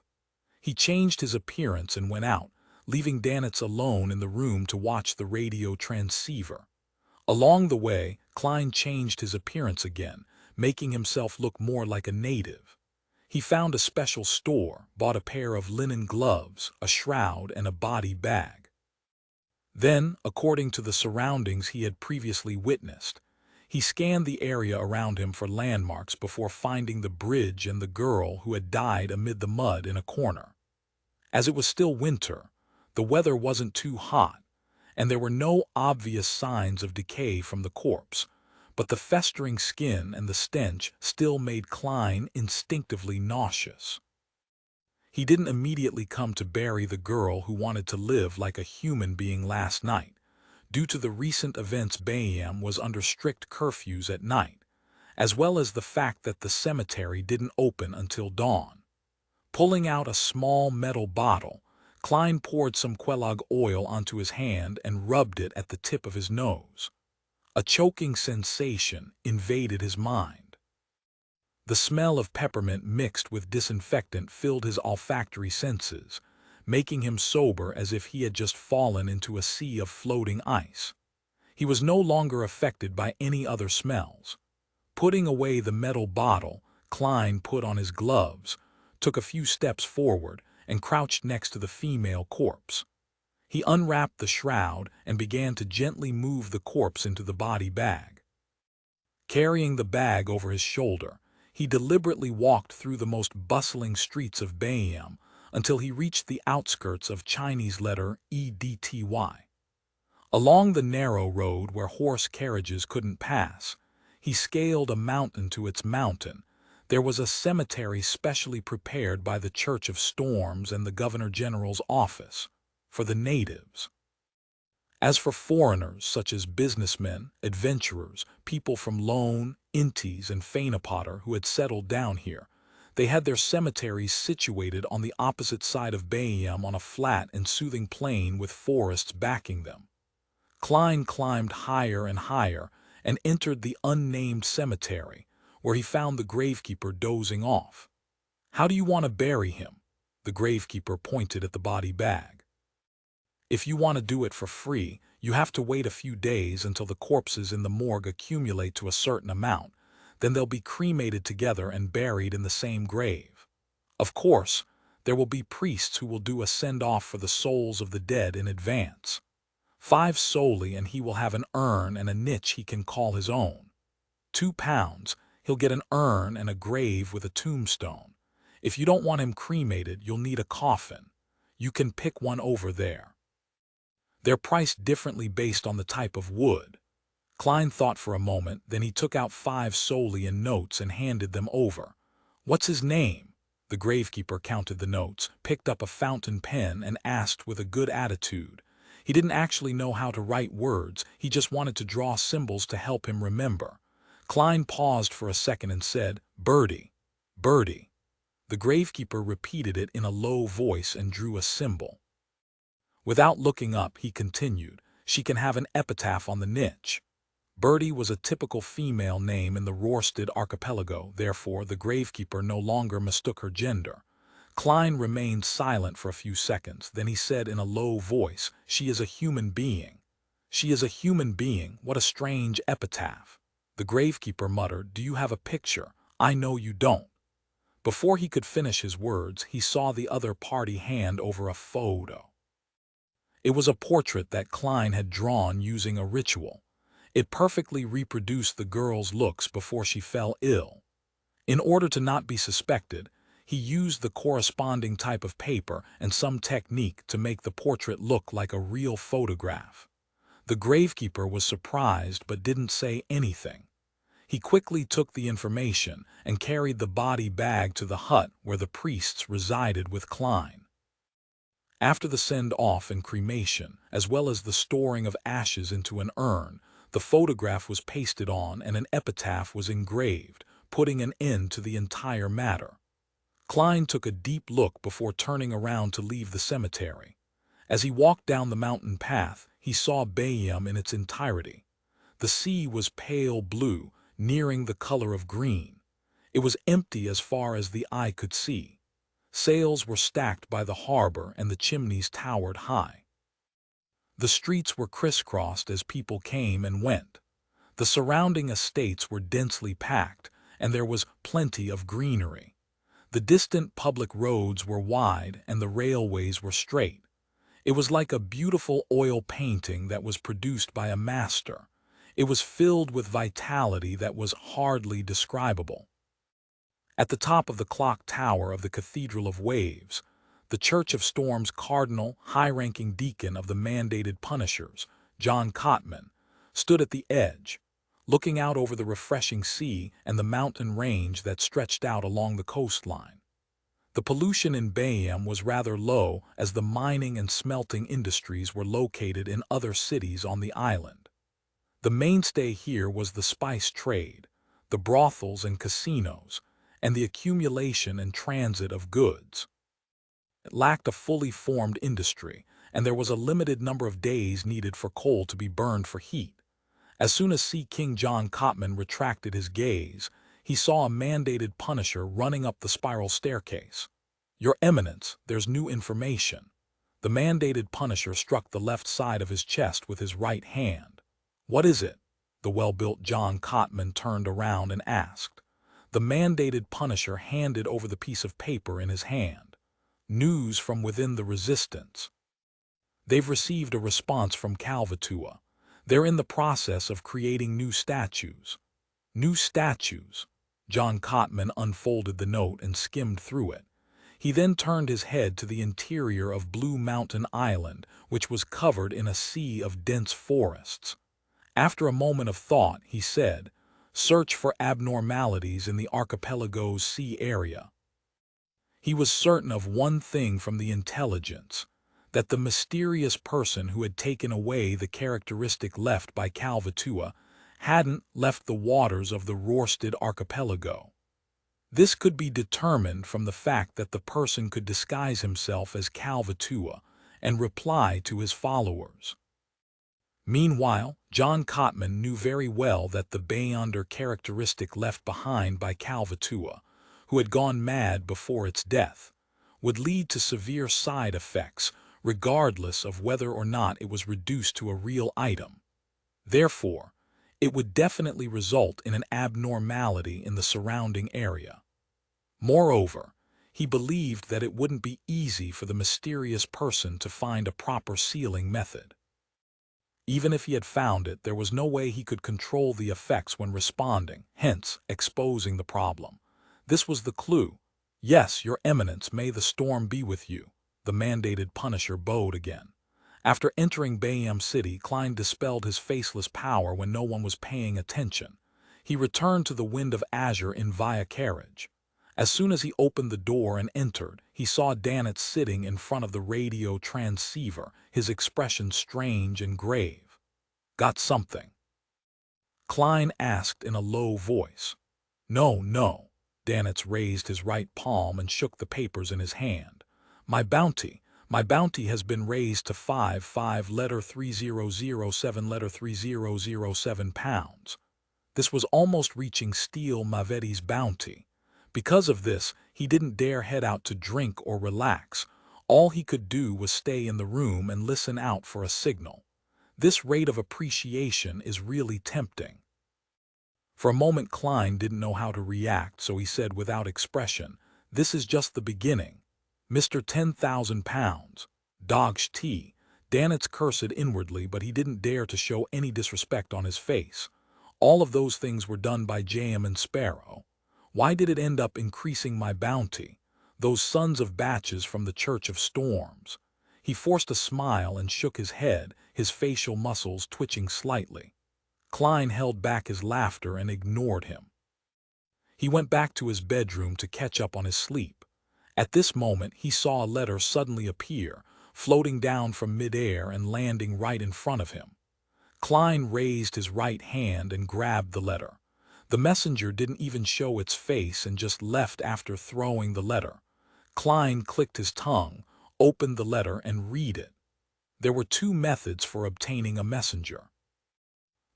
He changed his appearance and went out, leaving Danitz alone in the room to watch the radio transceiver. Along the way, Klein changed his appearance again, making himself look more like a native. He found a special store, bought a pair of linen gloves, a shroud, and a body bag. Then, according to the surroundings he had previously witnessed, he scanned the area around him for landmarks before finding the bridge and the girl who had died amid the mud in a corner. As it was still winter, the weather wasn't too hot, and there were no obvious signs of decay from the corpse, but the festering skin and the stench still made Klein instinctively nauseous. He didn't immediately come to bury the girl who wanted to live like a human being last night. Due to the recent events, Bayam was under strict curfews at night, as well as the fact that the cemetery didn't open until dawn. Pulling out a small metal bottle, Klein poured some Quelog oil onto his hand and rubbed it at the tip of his nose. A choking sensation invaded his mind. The smell of peppermint mixed with disinfectant filled his olfactory senses, making him sober as if he had just fallen into a sea of floating ice. He was no longer affected by any other smells. Putting away the metal bottle, Klein put on his gloves, took a few steps forward, and crouched next to the female corpse. He unwrapped the shroud and began to gently move the corpse into the body bag. Carrying the bag over his shoulder, he deliberately walked through the most bustling streets of Bayam until he reached the outskirts of Chinese letter EDTY. Along the narrow road where horse carriages couldn't pass, he scaled a mountain to its mountain. There was a cemetery specially prepared by the Church of Storms and the Governor General's office for the natives. As for foreigners such as businessmen, adventurers, people from Lone, Intis, and Fainapotter who had settled down here, they had their cemeteries situated on the opposite side of Bayam on a flat and soothing plain with forests backing them. Klein climbed higher and higher and entered the unnamed cemetery, where he found the gravekeeper dozing off. "How do you want to bury him?" The gravekeeper pointed at the body bag. "If you want to do it for free, you have to wait a few days until the corpses in the morgue accumulate to a certain amount. Then they'll be cremated together and buried in the same grave. Of course, there will be priests who will do a send-off for the souls of the dead in advance. 5 solely, and he will have an urn and a niche he can call his own. £2, he'll get an urn and a grave with a tombstone. If you don't want him cremated, you'll need a coffin. You can pick one over there. They're priced differently based on the type of wood." Klein thought for a moment, then he took out 5 solely in notes and handed them over. "What's his name?" The gravekeeper counted the notes, picked up a fountain pen, and asked with a good attitude. He didn't actually know how to write words, he just wanted to draw symbols to help him remember. Klein paused for a second and said, "Birdie, Birdie." The gravekeeper repeated it in a low voice and drew a symbol. Without looking up, he continued, "She can have an epitaph on the niche." Birdie was a typical female name in the Rörsted archipelago, therefore the gravekeeper no longer mistook her gender. Klein remained silent for a few seconds, then he said in a low voice, "She is a human being." "She is a human being, what a strange epitaph." The gravekeeper muttered, "Do you have a picture? I know you don't." Before he could finish his words, he saw the other party hand over a photo. It was a portrait that Klein had drawn using a ritual. It perfectly reproduced the girl's looks before she fell ill. In order to not be suspected, he used the corresponding type of paper and some technique to make the portrait look like a real photograph. The gravekeeper was surprised but didn't say anything. He quickly took the information and carried the body bag to the hut where the priests resided with Klein. After the send-off and cremation, as well as the storing of ashes into an urn, the photograph was pasted on and an epitaph was engraved, putting an end to the entire matter. Klein took a deep look before turning around to leave the cemetery. As he walked down the mountain path, he saw Bayam in its entirety. The sea was pale blue, nearing the color of green. It was empty as far as the eye could see. Sails were stacked by the harbor and the chimneys towered high. The streets were crisscrossed as people came and went. The surrounding estates were densely packed, and there was plenty of greenery. The distant public roads were wide and the railways were straight. It was like a beautiful oil painting that was produced by a master. It was filled with vitality that was hardly describable. At the top of the clock tower of the Cathedral of Waves, the Church of Storm's cardinal, high-ranking deacon of the mandated punishers, John Cotman, stood at the edge, looking out over the refreshing sea and the mountain range that stretched out along the coastline. The pollution in Bayam was rather low as the mining and smelting industries were located in other cities on the island. The mainstay here was the spice trade, the brothels and casinos, and the accumulation and transit of goods. It lacked a fully formed industry, and there was a limited number of days needed for coal to be burned for heat. As soon as Sea King John Cotman retracted his gaze, he saw a mandated punisher running up the spiral staircase. "Your Eminence, there's new information." The mandated punisher struck the left side of his chest with his right hand. "What is it?" The well-built John Cotman turned around and asked. The mandated punisher handed over the piece of paper in his hand. "News from within the resistance. They've received a response from Calvatua. They're in the process of creating new statues." "New statues?" John Cotman unfolded the note and skimmed through it. He then turned his head to the interior of Blue Mountain Island, which was covered in a sea of dense forests. After a moment of thought, he said, "Search for abnormalities in the archipelago's sea area." He was certain of one thing from the intelligence, that the mysterious person who had taken away the characteristic left by Calvatua hadn't left the waters of the Rörsted archipelago. This could be determined from the fact that the person could disguise himself as Calvatua and reply to his followers. Meanwhile, John Cotman knew very well that the Bayonder characteristic left behind by Calvatua, who had gone mad before its death, would lead to severe side effects, regardless of whether or not it was reduced to a real item. Therefore, it would definitely result in an abnormality in the surrounding area. Moreover, he believed that it wouldn't be easy for the mysterious person to find a proper sealing method. Even if he had found it, there was no way he could control the effects when responding, hence exposing the problem. This was the clue. "Yes, Your Eminence, may the storm be with you," the mandated Punisher bowed again. After entering Bayam City, Klein dispelled his faceless power when no one was paying attention. He returned to the Wind of Azure in via carriage. As soon as he opened the door and entered, he saw Dannett sitting in front of the radio transceiver, his expression strange and grave. "Got something?" Klein asked in a low voice. "No, no." Dannett raised his right palm and shook the papers in his hand. My bounty has been raised to 5 letter 3007 letter 3007 pounds. This was almost reaching Steel Mavetti's bounty. Because of this, he didn't dare head out to drink or relax. All he could do was stay in the room and listen out for a signal. This rate of appreciation is really tempting. For a moment Klein didn't know how to react, so he said without expression, "This is just the beginning. Mr. 10,000 pounds. Dogsh T." Dannett cursed inwardly, but he didn't dare to show any disrespect on his face. All of those things were done by Jam and Sparrow. Why did it end up increasing my bounty? Those sons of batches from the Church of Storms. He forced a smile and shook his head, his facial muscles twitching slightly. Klein held back his laughter and ignored him. He went back to his bedroom to catch up on his sleep. At this moment, he saw a letter suddenly appear, floating down from midair and landing right in front of him. Klein raised his right hand and grabbed the letter. The messenger didn't even show its face and just left after throwing the letter. Klein clicked his tongue, opened the letter, and read it. There were two methods for obtaining a messenger.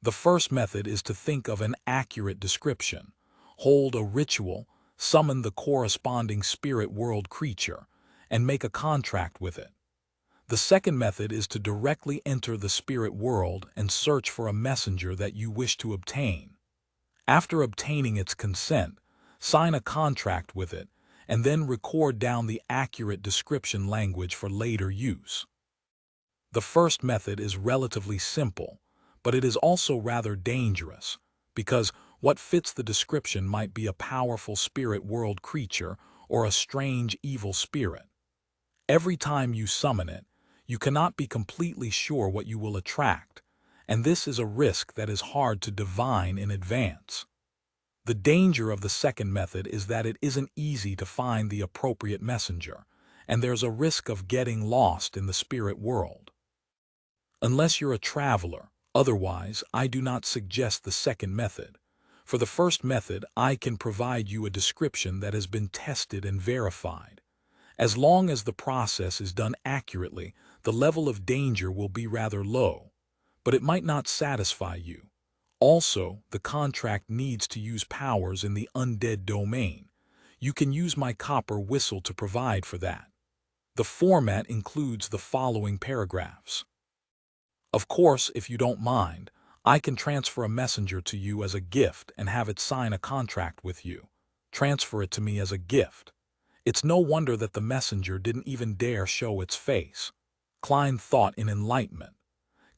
The first method is to think of an accurate description, hold a ritual, summon the corresponding spirit world creature, and make a contract with it. The second method is to directly enter the spirit world and search for a messenger that you wish to obtain. After obtaining its consent, sign a contract with it, and then record down the accurate description language for later use. The first method is relatively simple, but it is also rather dangerous, because what fits the description might be a powerful spirit world creature or a strange evil spirit. Every time you summon it, you cannot be completely sure what you will attract, and this is a risk that is hard to divine in advance. The danger of the second method is that it isn't easy to find the appropriate messenger, and there's a risk of getting lost in the spirit world. Unless you're a traveler, otherwise I do not suggest the second method. For the first method, I can provide you a description that has been tested and verified. As long as the process is done accurately, the level of danger will be rather low, but it might not satisfy you. Also, the contract needs to use powers in the undead domain. You can use my copper whistle to provide for that. The format includes the following paragraphs. Of course, if you don't mind, I can transfer a messenger to you as a gift and have it sign a contract with you. Transfer it to me as a gift. It's no wonder that the messenger didn't even dare show its face. Klein thought in enlightenment.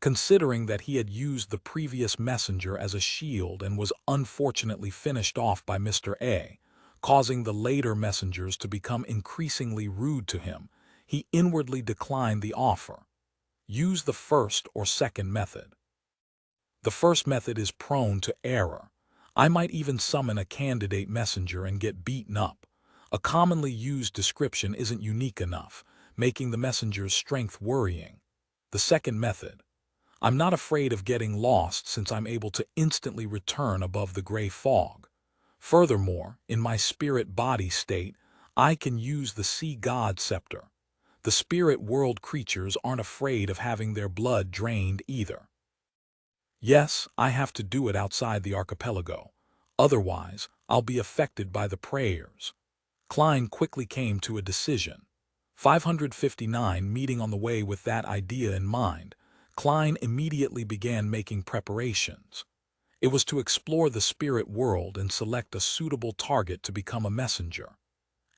Considering that he had used the previous messenger as a shield and was unfortunately finished off by Mr. A, causing the later messengers to become increasingly rude to him, he inwardly declined the offer. Use the first or second method. The first method is prone to error. I might even summon a candidate messenger and get beaten up. A commonly used description isn't unique enough, making the messenger's strength worrying. The second method. I'm not afraid of getting lost since I'm able to instantly return above the gray fog. Furthermore, in my spirit body state, I can use the Sea God Scepter. The spirit world creatures aren't afraid of having their blood drained either. Yes, I have to do it outside the archipelago. Otherwise, I'll be affected by the prayers. Klein quickly came to a decision. 559 Meeting on the way with that idea in mind, Klein immediately began making preparations. It was to explore the spirit world and select a suitable target to become a messenger.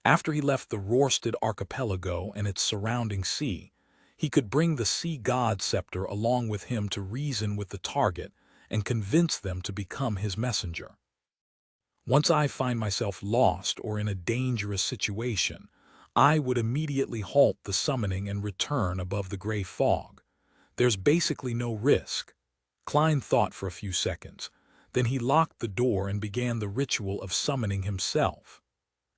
After he left the Rørsted archipelago and its surrounding sea, he could bring the sea god scepter along with him to reason with the target and convince them to become his messenger. Once I find myself lost or in a dangerous situation, I would immediately halt the summoning and return above the gray fog. There's basically no risk. Klein thought for a few seconds. Then he locked the door and began the ritual of summoning himself.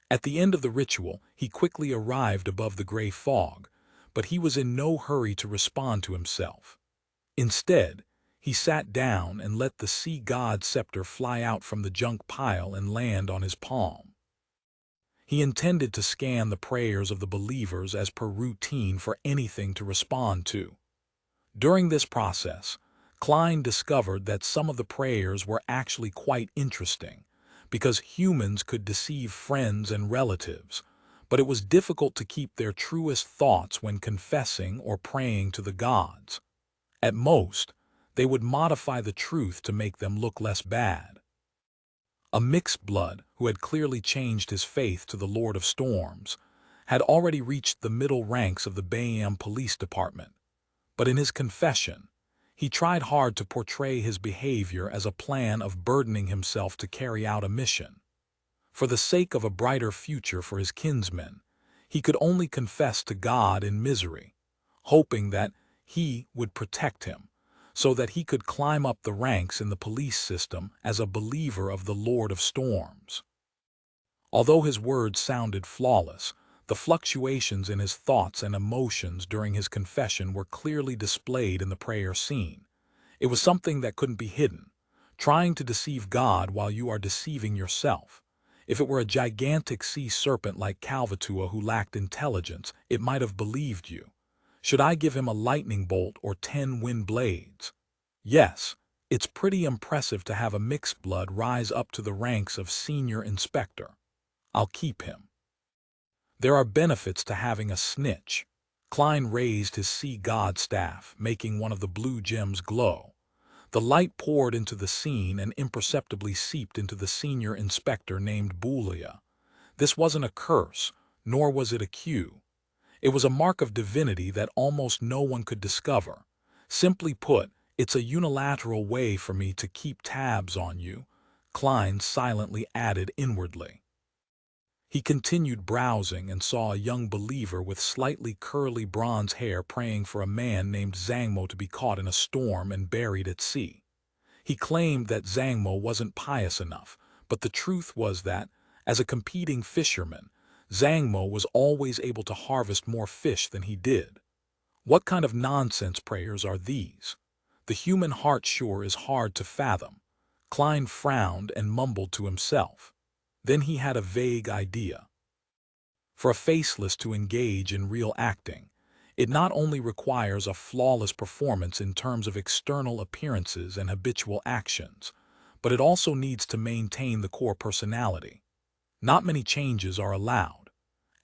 At the end of the ritual, he quickly arrived above the gray fog, but he was in no hurry to respond to himself. Instead, he sat down and let the sea god scepter fly out from the junk pile and land on his palm. He intended to scan the prayers of the believers as per routine for anything to respond to. During this process, Klein discovered that some of the prayers were actually quite interesting, because humans could deceive friends and relatives, but it was difficult to keep their truest thoughts when confessing or praying to the gods. At most, they would modify the truth to make them look less bad. A mixed blood, who had clearly changed his faith to the Lord of Storms, had already reached the middle ranks of the Bayam Police Department. But in his confession, he tried hard to portray his behavior as a plan of burdening himself to carry out a mission. For the sake of a brighter future for his kinsmen, he could only confess to God in misery, hoping that he would protect him, so that he could climb up the ranks in the police system as a believer of the Lord of Storms. Although his words sounded flawless, the fluctuations in his thoughts and emotions during his confession were clearly displayed in the prayer scene. It was something that couldn't be hidden, trying to deceive God while you are deceiving yourself. If it were a gigantic sea serpent like Kalvatua who lacked intelligence, it might have believed you. Should I give him a lightning bolt or 10 wind blades? Yes, it's pretty impressive to have a mixed blood rise up to the ranks of senior inspector. I'll keep him. There are benefits to having a snitch. Klein raised his sea god staff, making one of the blue gems glow. The light poured into the scene and imperceptibly seeped into the senior inspector named Bulia. This wasn't a curse, nor was it a cue. It was a mark of divinity that almost no one could discover. Simply put, it's a unilateral way for me to keep tabs on you, Klein silently added inwardly. He continued browsing and saw a young believer with slightly curly bronze hair praying for a man named Zangmo to be caught in a storm and buried at sea. He claimed that Zangmo wasn't pious enough, but the truth was that, as a competing fisherman, Zangmo was always able to harvest more fish than he did. What kind of nonsense prayers are these? The human heart sure is hard to fathom. Klein frowned and mumbled to himself. Then he had a vague idea. For a faceless to engage in real acting, it not only requires a flawless performance in terms of external appearances and habitual actions, but it also needs to maintain the core personality. Not many changes are allowed.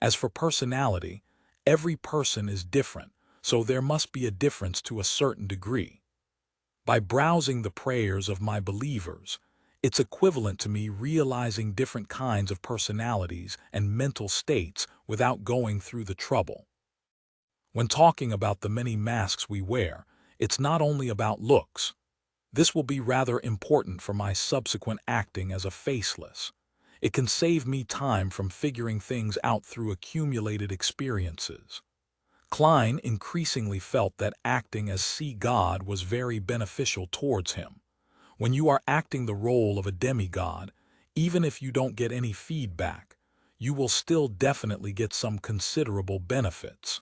As for personality, every person is different, so there must be a difference to a certain degree. By browsing the prayers of my believers, it's equivalent to me realizing different kinds of personalities and mental states without going through the trouble. When talking about the many masks we wear, it's not only about looks. This will be rather important for my subsequent acting as a faceless. It can save me time from figuring things out through accumulated experiences. Klein increasingly felt that acting as sea god was very beneficial towards him. When you are acting the role of a demigod, even if you don't get any feedback, you will still definitely get some considerable benefits.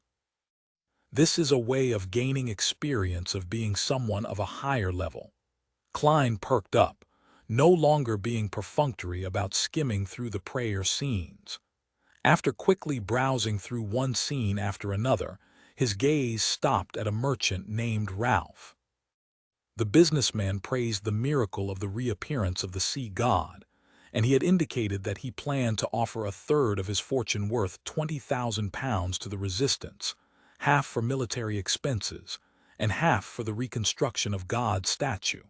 This is a way of gaining experience of being someone of a higher level. Klein perked up, no longer being perfunctory about skimming through the prayer scenes. After quickly browsing through one scene after another, his gaze stopped at a merchant named Ralph. The businessman praised the miracle of the reappearance of the sea god, and he had indicated that he planned to offer a third of his fortune worth £20,000 to the resistance, half for military expenses, and half for the reconstruction of God's statue.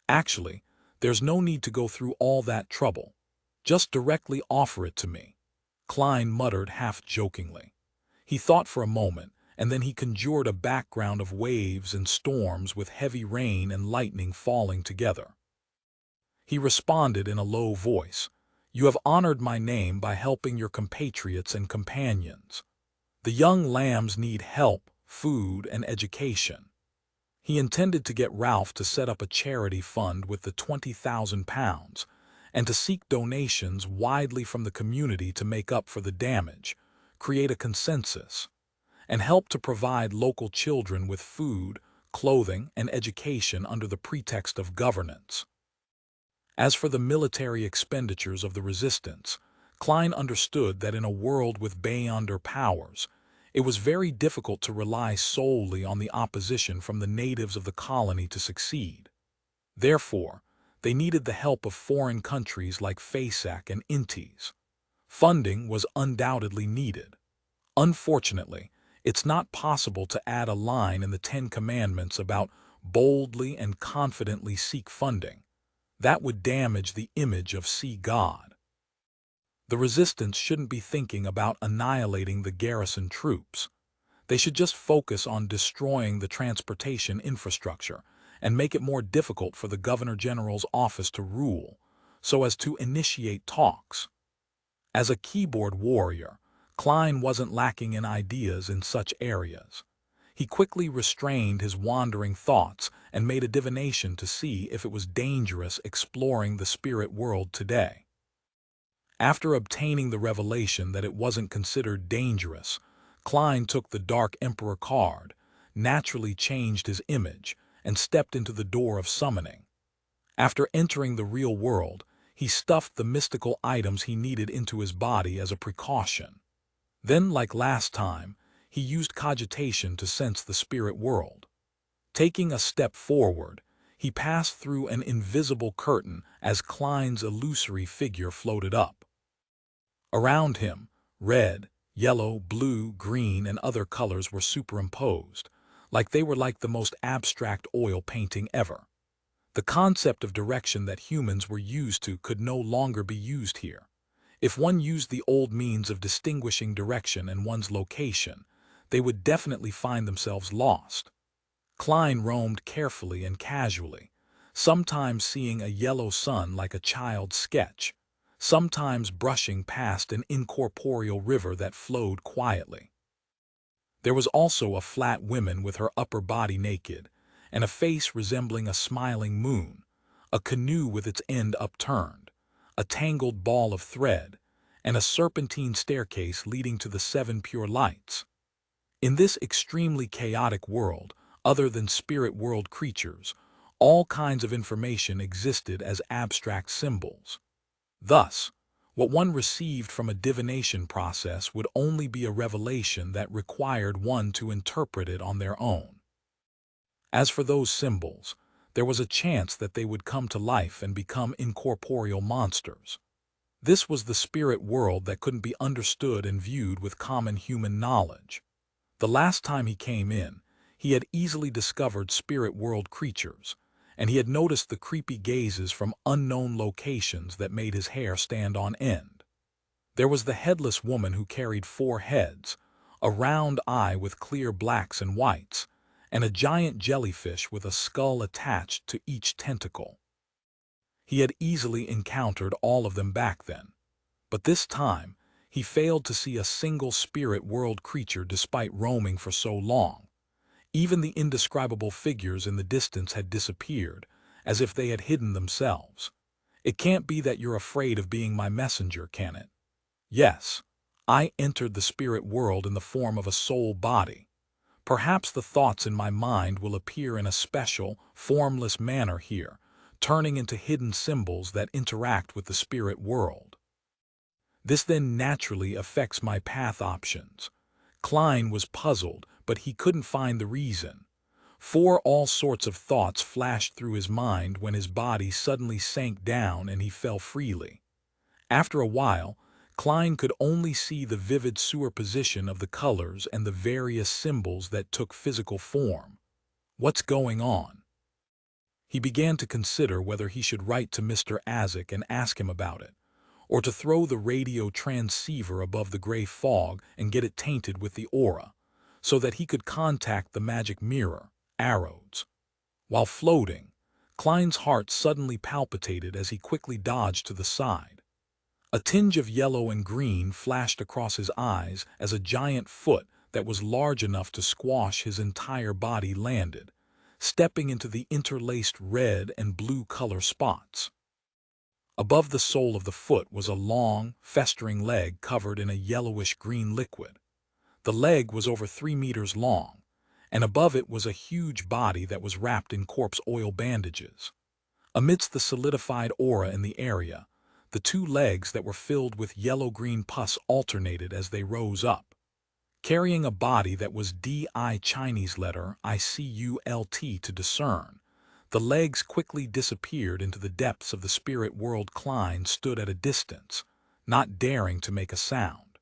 Actually, there's no need to go through all that trouble. Just directly offer it to me, Klein muttered half-jokingly. He thought for a moment, and then he conjured a background of waves and storms with heavy rain and lightning falling together. He responded in a low voice, "You have honored my name by helping your compatriots and companions. The young lambs need help, food, and education." He intended to get Ralph to set up a charity fund with the £20,000 and to seek donations widely from the community to make up for the damage, create a consensus, and help to provide local children with food, clothing, and education under the pretext of governance. As for the military expenditures of the resistance, Klein understood that in a world with beyonder powers, it was very difficult to rely solely on the opposition from the natives of the colony to succeed. Therefore, they needed the help of foreign countries like Fasak and Intis. Funding was undoubtedly needed. Unfortunately, it's not possible to add a line in the Ten Commandments about boldly and confidently seek funding. That would damage the image of see God. The resistance shouldn't be thinking about annihilating the garrison troops. They should just focus on destroying the transportation infrastructure and make it more difficult for the Governor General's office to rule, so as to initiate talks. As a keyboard warrior, Klein wasn't lacking in ideas in such areas. He quickly restrained his wandering thoughts and made a divination to see if it was dangerous exploring the spirit world today. After obtaining the revelation that it wasn't considered dangerous, Klein took the Dark Emperor card, naturally changed his image, and stepped into the door of summoning. After entering the real world, he stuffed the mystical items he needed into his body as a precaution. Then, like last time, he used cogitation to sense the spirit world. Taking a step forward, he passed through an invisible curtain as Klein's illusory figure floated up. Around him, red, yellow, blue, green, and other colors were superimposed, like they were like the most abstract oil painting ever. The concept of direction that humans were used to could no longer be used here. If one used the old means of distinguishing direction and one's location, they would definitely find themselves lost. Klein roamed carefully and casually, sometimes seeing a yellow sun like a child's sketch, sometimes brushing past an incorporeal river that flowed quietly. There was also a flat woman with her upper body naked, and a face resembling a smiling moon, a canoe with its end upturned, a tangled ball of thread, and a serpentine staircase leading to the 7 pure lights. In this extremely chaotic world, other than spirit world creatures, all kinds of information existed as abstract symbols. Thus, what one received from a divination process would only be a revelation that required one to interpret it on their own. As for those symbols, there was a chance that they would come to life and become incorporeal monsters. This was the spirit world that couldn't be understood and viewed with common human knowledge. The last time he came in, he had easily discovered spirit world creatures, and he had noticed the creepy gazes from unknown locations that made his hair stand on end. There was the headless woman who carried 4 heads, a round eye with clear blacks and whites, and a giant jellyfish with a skull attached to each tentacle. He had easily encountered all of them back then, but this time he failed to see a single spirit world creature despite roaming for so long. Even the indescribable figures in the distance had disappeared, as if they had hidden themselves. It can't be that you're afraid of being my messenger, can it? Yes, I entered the spirit world in the form of a soul body. Perhaps the thoughts in my mind will appear in a special, formless manner here, turning into hidden symbols that interact with the spirit world. This then naturally affects my path options. Klein was puzzled, but he couldn't find the reason. For all sorts of thoughts flashed through his mind when his body suddenly sank down and he fell freely. After a while, Klein could only see the vivid superposition of the colors and the various symbols that took physical form. What's going on? He began to consider whether he should write to Mr. Azek and ask him about it, or to throw the radio transceiver above the gray fog and get it tainted with the aura, so that he could contact the magic mirror, arrows. While floating, Klein's heart suddenly palpitated as he quickly dodged to the side. A tinge of yellow and green flashed across his eyes as a giant foot that was large enough to squash his entire body landed, stepping into the interlaced red and blue color spots. Above the sole of the foot was a long, festering leg covered in a yellowish-green liquid. The leg was over 3 meters long, and above it was a huge body that was wrapped in corpse oil bandages. Amidst the solidified aura in the area, the two legs that were filled with yellow-green pus alternated as they rose up. Carrying a body that was D-I Chinese letter I-C-U-L-T to discern, the legs quickly disappeared into the depths of the spirit world. Klein stood at a distance, not daring to make a sound.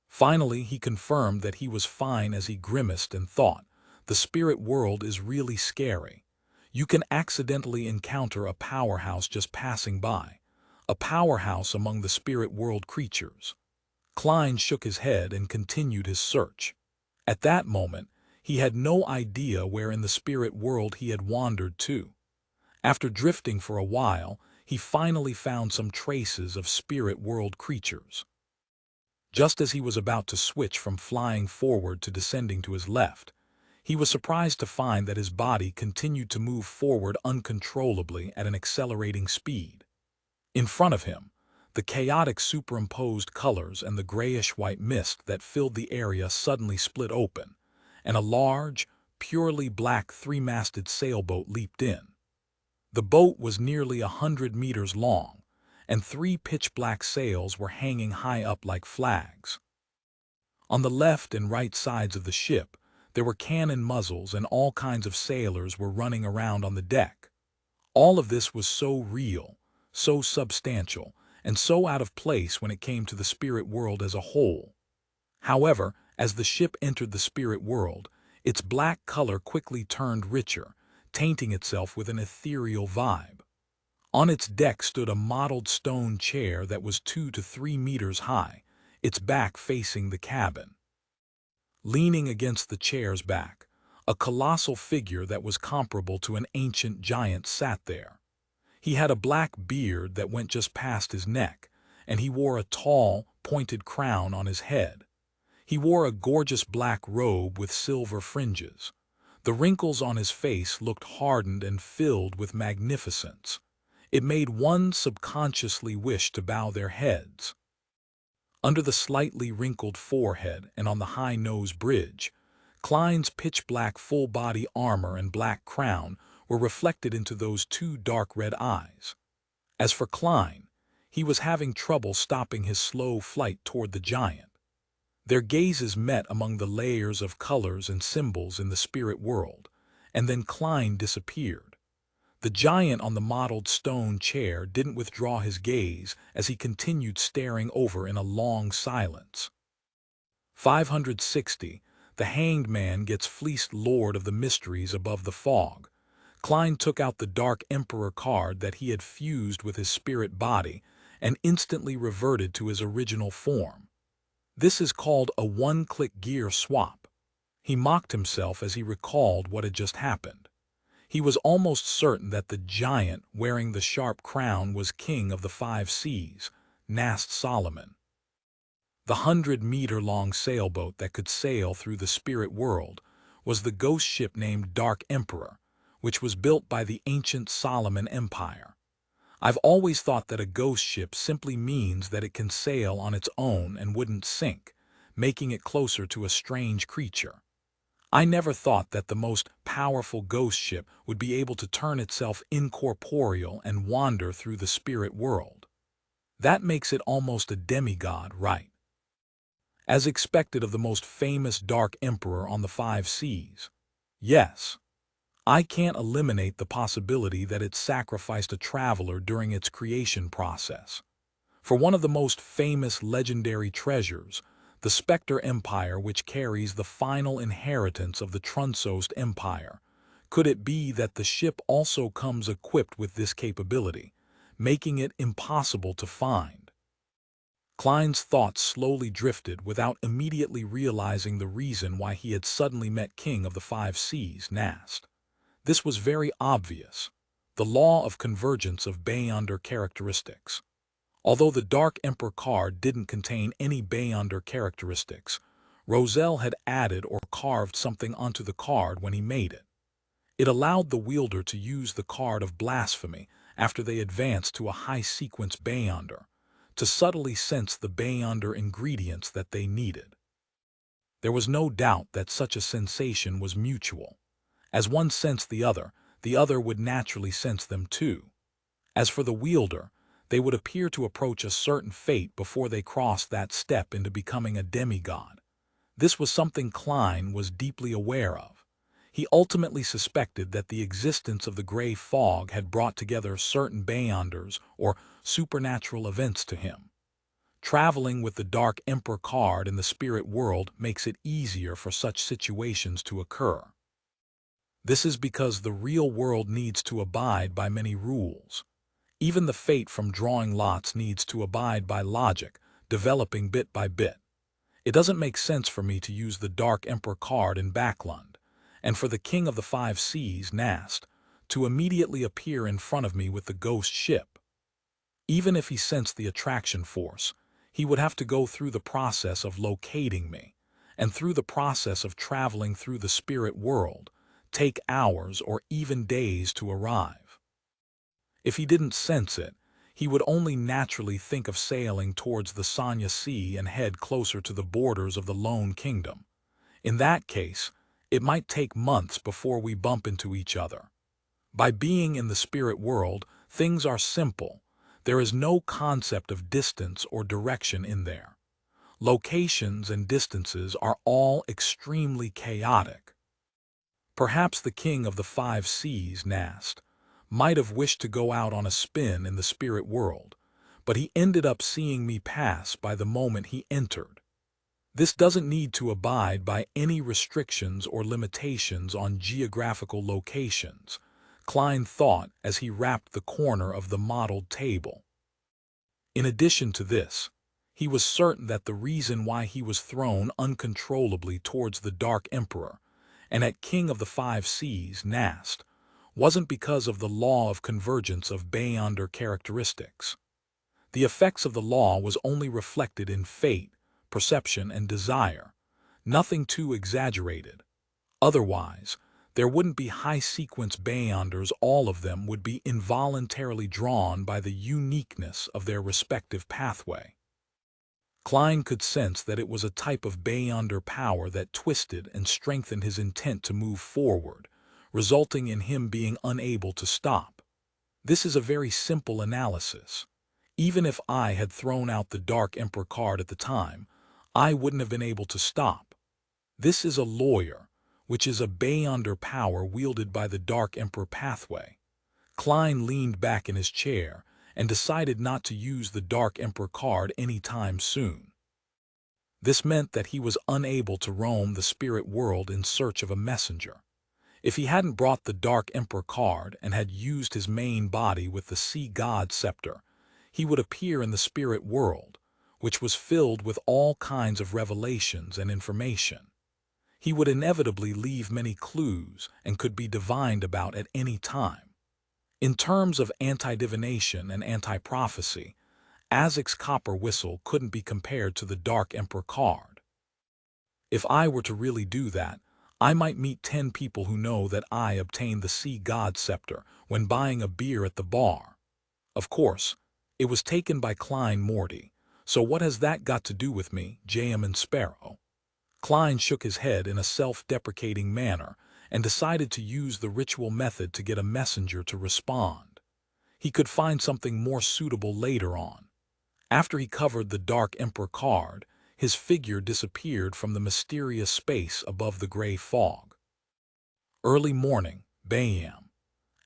Finally, he confirmed that he was fine as he grimaced and thought, "The spirit world is really scary. You can accidentally encounter a powerhouse just passing by, a powerhouse among the spirit world creatures." Klein shook his head and continued his search. At that moment, he had no idea where in the spirit world he had wandered to. After drifting for a while, he finally found some traces of spirit world creatures. Just as he was about to switch from flying forward to descending to his left, he was surprised to find that his body continued to move forward uncontrollably at an accelerating speed. In front of him, the chaotic superimposed colors and the grayish-white mist that filled the area suddenly split open, and a large, purely black three-masted sailboat leaped in. The boat was nearly 100 meters long, and 3 pitch-black sails were hanging high up like flags. On the left and right sides of the ship, there were cannon muzzles and all kinds of sailors were running around on the deck. All of this was so real, so substantial, and so out of place when it came to the spirit world as a whole. However, as the ship entered the spirit world, its black color quickly turned richer, tainting itself with an ethereal vibe. On its deck stood a mottled stone chair that was 2 to 3 meters high, its back facing the cabin. Leaning against the chair's back, a colossal figure that was comparable to an ancient giant sat there. He had a black beard that went just past his neck, and he wore a tall, pointed crown on his head. He wore a gorgeous black robe with silver fringes. The wrinkles on his face looked hardened and filled with magnificence. It made one subconsciously wish to bow their heads. Under the slightly wrinkled forehead and on the high nose bridge, Klein's pitch-black full-body armor and black crown were reflected into those 2 dark red eyes. As for Klein, he was having trouble stopping his slow flight toward the giant. Their gazes met among the layers of colors and symbols in the spirit world, and then Klein disappeared. The giant on the mottled stone chair didn't withdraw his gaze as he continued staring over in a long silence. 560. The Hanged Man Gets Fleeced. Lord of the Mysteries above the fog. Klein took out the Dark Emperor card that he had fused with his spirit body and instantly reverted to his original form. This is called a one-click gear swap. He mocked himself as he recalled what had just happened. He was almost certain that the giant wearing the sharp crown was king of the 5 seas, Nast Solomon. The 100-meter-long sailboat that could sail through the spirit world was the ghost ship named Dark Emperor, which was built by the ancient Solomon Empire. I've always thought that a ghost ship simply means that it can sail on its own and wouldn't sink, making it closer to a strange creature. I never thought that the most powerful ghost ship would be able to turn itself incorporeal and wander through the spirit world. That makes it almost a demigod, right? As expected of the most famous Dark Emperor on the 5 seas. Yes. I can't eliminate the possibility that it sacrificed a traveler during its creation process. For one of the most famous legendary treasures, the Spectre Empire, which carries the final inheritance of the Trunsost Empire. Could it be that the ship also comes equipped with this capability, making it impossible to find? Klein's thoughts slowly drifted without immediately realizing the reason why he had suddenly met King of the Five Seas, Nast. This was very obvious: the law of convergence of Beyonder characteristics. Although the Dark Emperor card didn't contain any Beyonder characteristics, Roselle had added or carved something onto the card when he made it. It allowed the wielder to use the card of blasphemy after they advanced to a high-sequence Beyonder, to subtly sense the Beyonder ingredients that they needed. There was no doubt that such a sensation was mutual. As one sensed the other would naturally sense them too. As for the wielder, they would appear to approach a certain fate before they crossed that step into becoming a demigod. This was something Klein was deeply aware of. He ultimately suspected that the existence of the gray fog had brought together certain Beyonders or supernatural events to him. Traveling with the Dark Emperor card in the spirit world makes it easier for such situations to occur. This is because the real world needs to abide by many rules. Even the fate from drawing lots needs to abide by logic, developing bit by bit. It doesn't make sense for me to use the Dark Emperor card in Backlund, and for the King of the Five Seas, Nast, to immediately appear in front of me with the ghost ship. Even if he sensed the attraction force, he would have to go through the process of locating me, and through the process of traveling through the spirit world, take hours or even days to arrive. If he didn't sense it, he would only naturally think of sailing towards the Sanya Sea and head closer to the borders of the Lone Kingdom. In that case, it might take months before we bump into each other. By being in the spirit world, things are simple. There is no concept of distance or direction in there. Locations and distances are all extremely chaotic. Perhaps the King of the Five Seas, Nast, might have wished to go out on a spin in the spirit world, but he ended up seeing me pass by the moment he entered. This doesn't need to abide by any restrictions or limitations on geographical locations, Klein thought as he wrapped the corner of the modeled table. In addition to this, he was certain that the reason why he was thrown uncontrollably towards the Dark Emperor and at King of the Five Seas, Nast, wasn't because of the law of convergence of Beyonder characteristics. The effects of the law was only reflected in fate, perception, and desire, nothing too exaggerated. Otherwise, there wouldn't be high-sequence Beyonders. All of them would be involuntarily drawn by the uniqueness of their respective pathway. Klein could sense that it was a type of Beyonder power that twisted and strengthened his intent to move forward, resulting in him being unable to stop. This is a very simple analysis. Even if I had thrown out the Dark Emperor card at the time, I wouldn't have been able to stop. This is a lawyer, which is a Beyonder power wielded by the Dark Emperor pathway. Klein leaned back in his chair and decided not to use the Dark Emperor card anytime soon. This meant that he was unable to roam the spirit world in search of a messenger. If he hadn't brought the Dark Emperor card and had used his main body with the Sea God Scepter, he would appear in the spirit world, which was filled with all kinds of revelations and information. He would inevitably leave many clues and could be divined about at any time. In terms of anti-divination and anti-prophecy, Azek's copper whistle couldn't be compared to the Dark Emperor card. If I were to really do that, I might meet 10 people who know that I obtained the Sea God Scepter when buying a beer at the bar. Of course, it was taken by Klein Morty, so what has that got to do with me, J.M. and Sparrow? Klein shook his head in a self-deprecating manner and decided to use the ritual method to get a messenger to respond. He could find something more suitable later on. After he covered the Dark Emperor card, his figure disappeared from the mysterious space above the gray fog. Early morning, Bayam.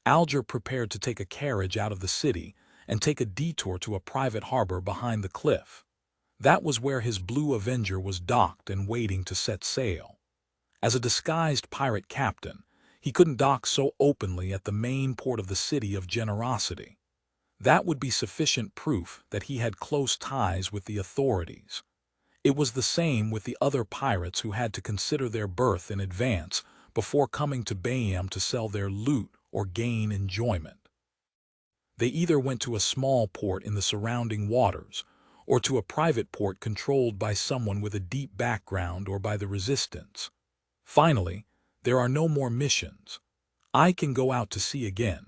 Alger prepared to take a carriage out of the city and take a detour to a private harbor behind the cliff. That was where his blue Avenger was docked and waiting to set sail. As a disguised pirate captain, he couldn't dock so openly at the main port of the City of Generosity. That would be sufficient proof that he had close ties with the authorities. It was the same with the other pirates who had to consider their berth in advance before coming to Bayam to sell their loot or gain enjoyment. They either went to a small port in the surrounding waters, or to a private port controlled by someone with a deep background or by the resistance. Finally, there are no more missions. I can go out to sea again.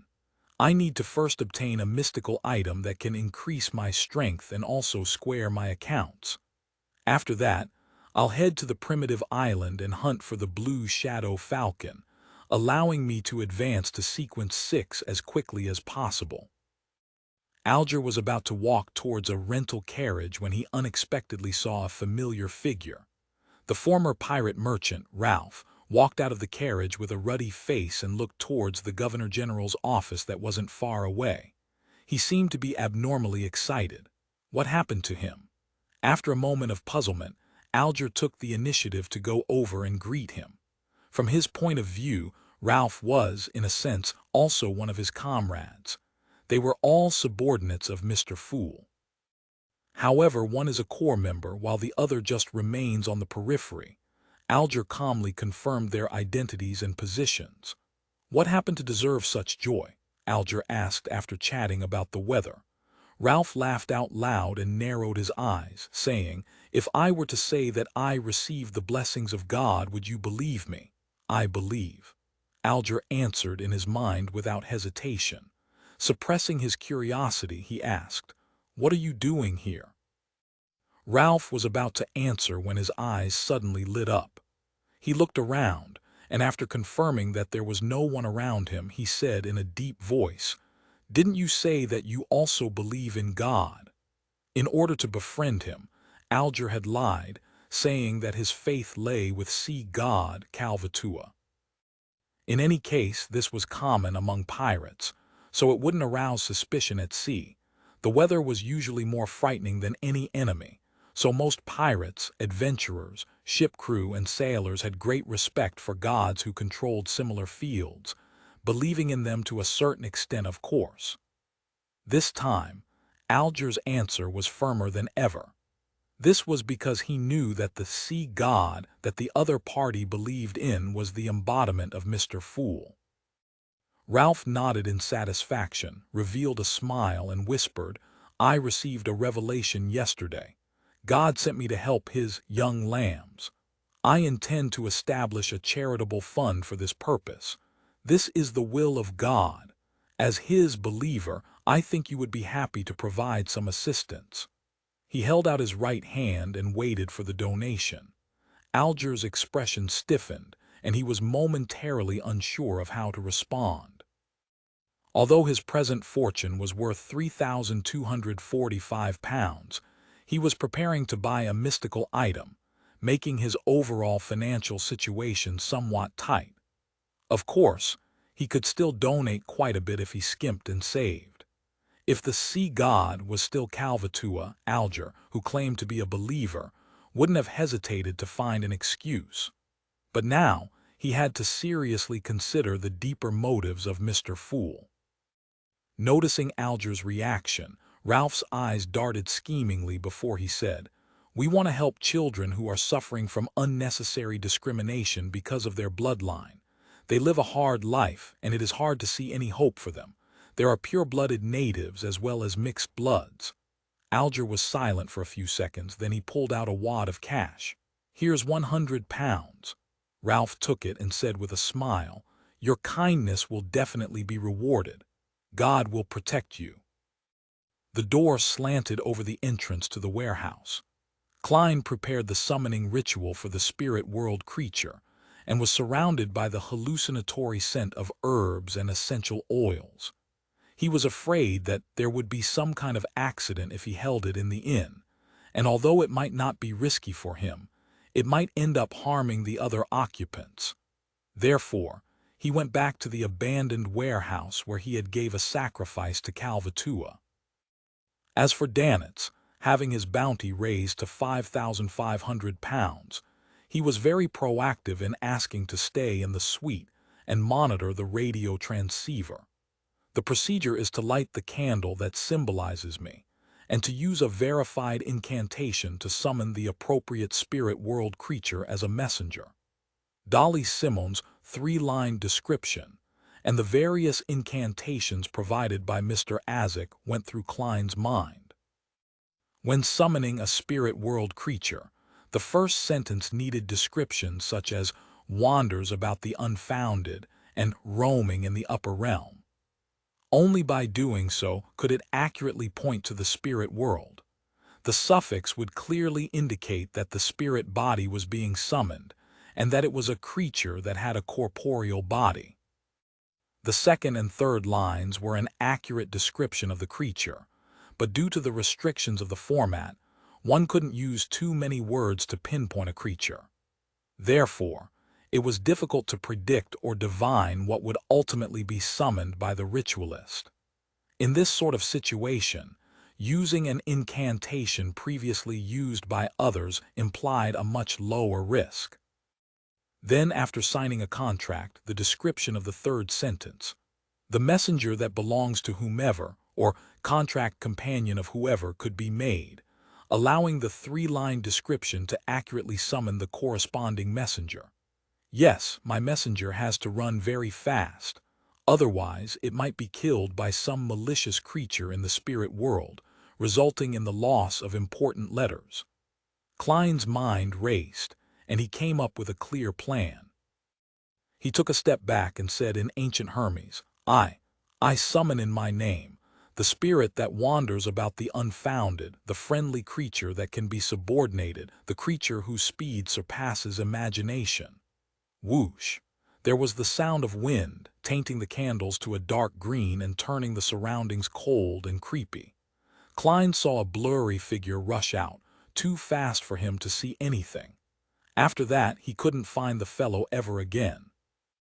I need to first obtain a mystical item that can increase my strength and also square my accounts. After that, I'll head to the primitive island and hunt for the blue shadow falcon, allowing me to advance to sequence 6 as quickly as possible. Alger was about to walk towards a rental carriage when he unexpectedly saw a familiar figure. The former pirate merchant, Ralph, walked out of the carriage with a ruddy face and looked towards the Governor-General's office that wasn't far away. He seemed to be abnormally excited. What happened to him? After a moment of puzzlement, Alger took the initiative to go over and greet him. From his point of view, Ralph was, in a sense, also one of his comrades. They were all subordinates of Mr. Fool. However, one is a core member while the other just remains on the periphery. Alger calmly confirmed their identities and positions. "What happened to deserve such joy?" Alger asked after chatting about the weather. Ralph laughed out loud and narrowed his eyes, saying, "If I were to say that I received the blessings of God, would you believe me?" "I believe," Alger answered in his mind without hesitation. Suppressing his curiosity, he asked, "What are you doing here?" Ralph was about to answer when his eyes suddenly lit up. He looked around, and after confirming that there was no one around him, he said in a deep voice, "Didn't you say that you also believe in God?" In order to befriend him, Alger had lied, saying that his faith lay with sea god Calvatua. In any case, this was common among pirates, so it wouldn't arouse suspicion at sea. The weather was usually more frightening than any enemy, so most pirates, adventurers, ship crew, and sailors had great respect for gods who controlled similar fields, believing in them to a certain extent, of course. This time, Alger's answer was firmer than ever. This was because he knew that the sea god that the other party believed in was the embodiment of Mr. Fool. Ralph nodded in satisfaction, revealed a smile, and whispered, "I received a revelation yesterday. God sent me to help his young lambs. I intend to establish a charitable fund for this purpose. This is the will of God. As his believer, I think you would be happy to provide some assistance." He held out his right hand and waited for the donation. Alger's expression stiffened, and he was momentarily unsure of how to respond. Although his present fortune was worth £3,245, he was preparing to buy a mystical item, making his overall financial situation somewhat tight. Of course, he could still donate quite a bit if he skimped and saved. If the sea god was still Calvatua, Alger, who claimed to be a believer, wouldn't have hesitated to find an excuse. But now he had to seriously consider the deeper motives of Mr. Fool. Noticing Alger's reaction, Ralph's eyes darted schemingly before he said, "We want to help children who are suffering from unnecessary discrimination because of their bloodline. They live a hard life, and it is hard to see any hope for them. There are pure-blooded natives as well as mixed bloods." Alger was silent for a few seconds, then he pulled out a wad of cash. "Here's £100. Ralph took it and said with a smile, "Your kindness will definitely be rewarded. God will protect you." The door slanted over the entrance to the warehouse. Klein prepared the summoning ritual for the spirit world creature, and was surrounded by the hallucinatory scent of herbs and essential oils. He was afraid that there would be some kind of accident if he held it in the inn, and although it might not be risky for him, it might end up harming the other occupants. Therefore, he went back to the abandoned warehouse where he had gave a sacrifice to Calvatua. As for Danitz, having his bounty raised to £5,500, he was very proactive in asking to stay in the suite and monitor the radio transceiver. The procedure is to light the candle that symbolizes me, and to use a verified incantation to summon the appropriate spirit world creature as a messenger. Dolly Simon's three-line description and the various incantations provided by Mr. Azek went through Klein's mind. When summoning a spirit world creature, the first sentence needed descriptions such as wanders about the unfounded and roaming in the upper realm. Only by doing so could it accurately point to the spirit world. The suffix would clearly indicate that the spirit body was being summoned, and that it was a creature that had a corporeal body. The second and third lines were an accurate description of the creature, but due to the restrictions of the format, one couldn't use too many words to pinpoint a creature. Therefore, it was difficult to predict or divine what would ultimately be summoned by the ritualist. In this sort of situation, using an incantation previously used by others implied a much lower risk. Then, after signing a contract, the description of the third sentence, the messenger that belongs to whomever, or contract companion of whoever, could be made, allowing the three-line description to accurately summon the corresponding messenger. Yes, my messenger has to run very fast, otherwise it might be killed by some malicious creature in the spirit world, resulting in the loss of important letters. Klein's mind raced, and he came up with a clear plan. He took a step back and said in ancient Hermes, I summon in my name the spirit that wanders about the unfounded, the friendly creature that can be subordinated, the creature whose speed surpasses imagination. Whoosh! There was the sound of wind, tainting the candles to a dark green and turning the surroundings cold and creepy. Klein saw a blurry figure rush out, too fast for him to see anything. After that, he couldn't find the fellow ever again.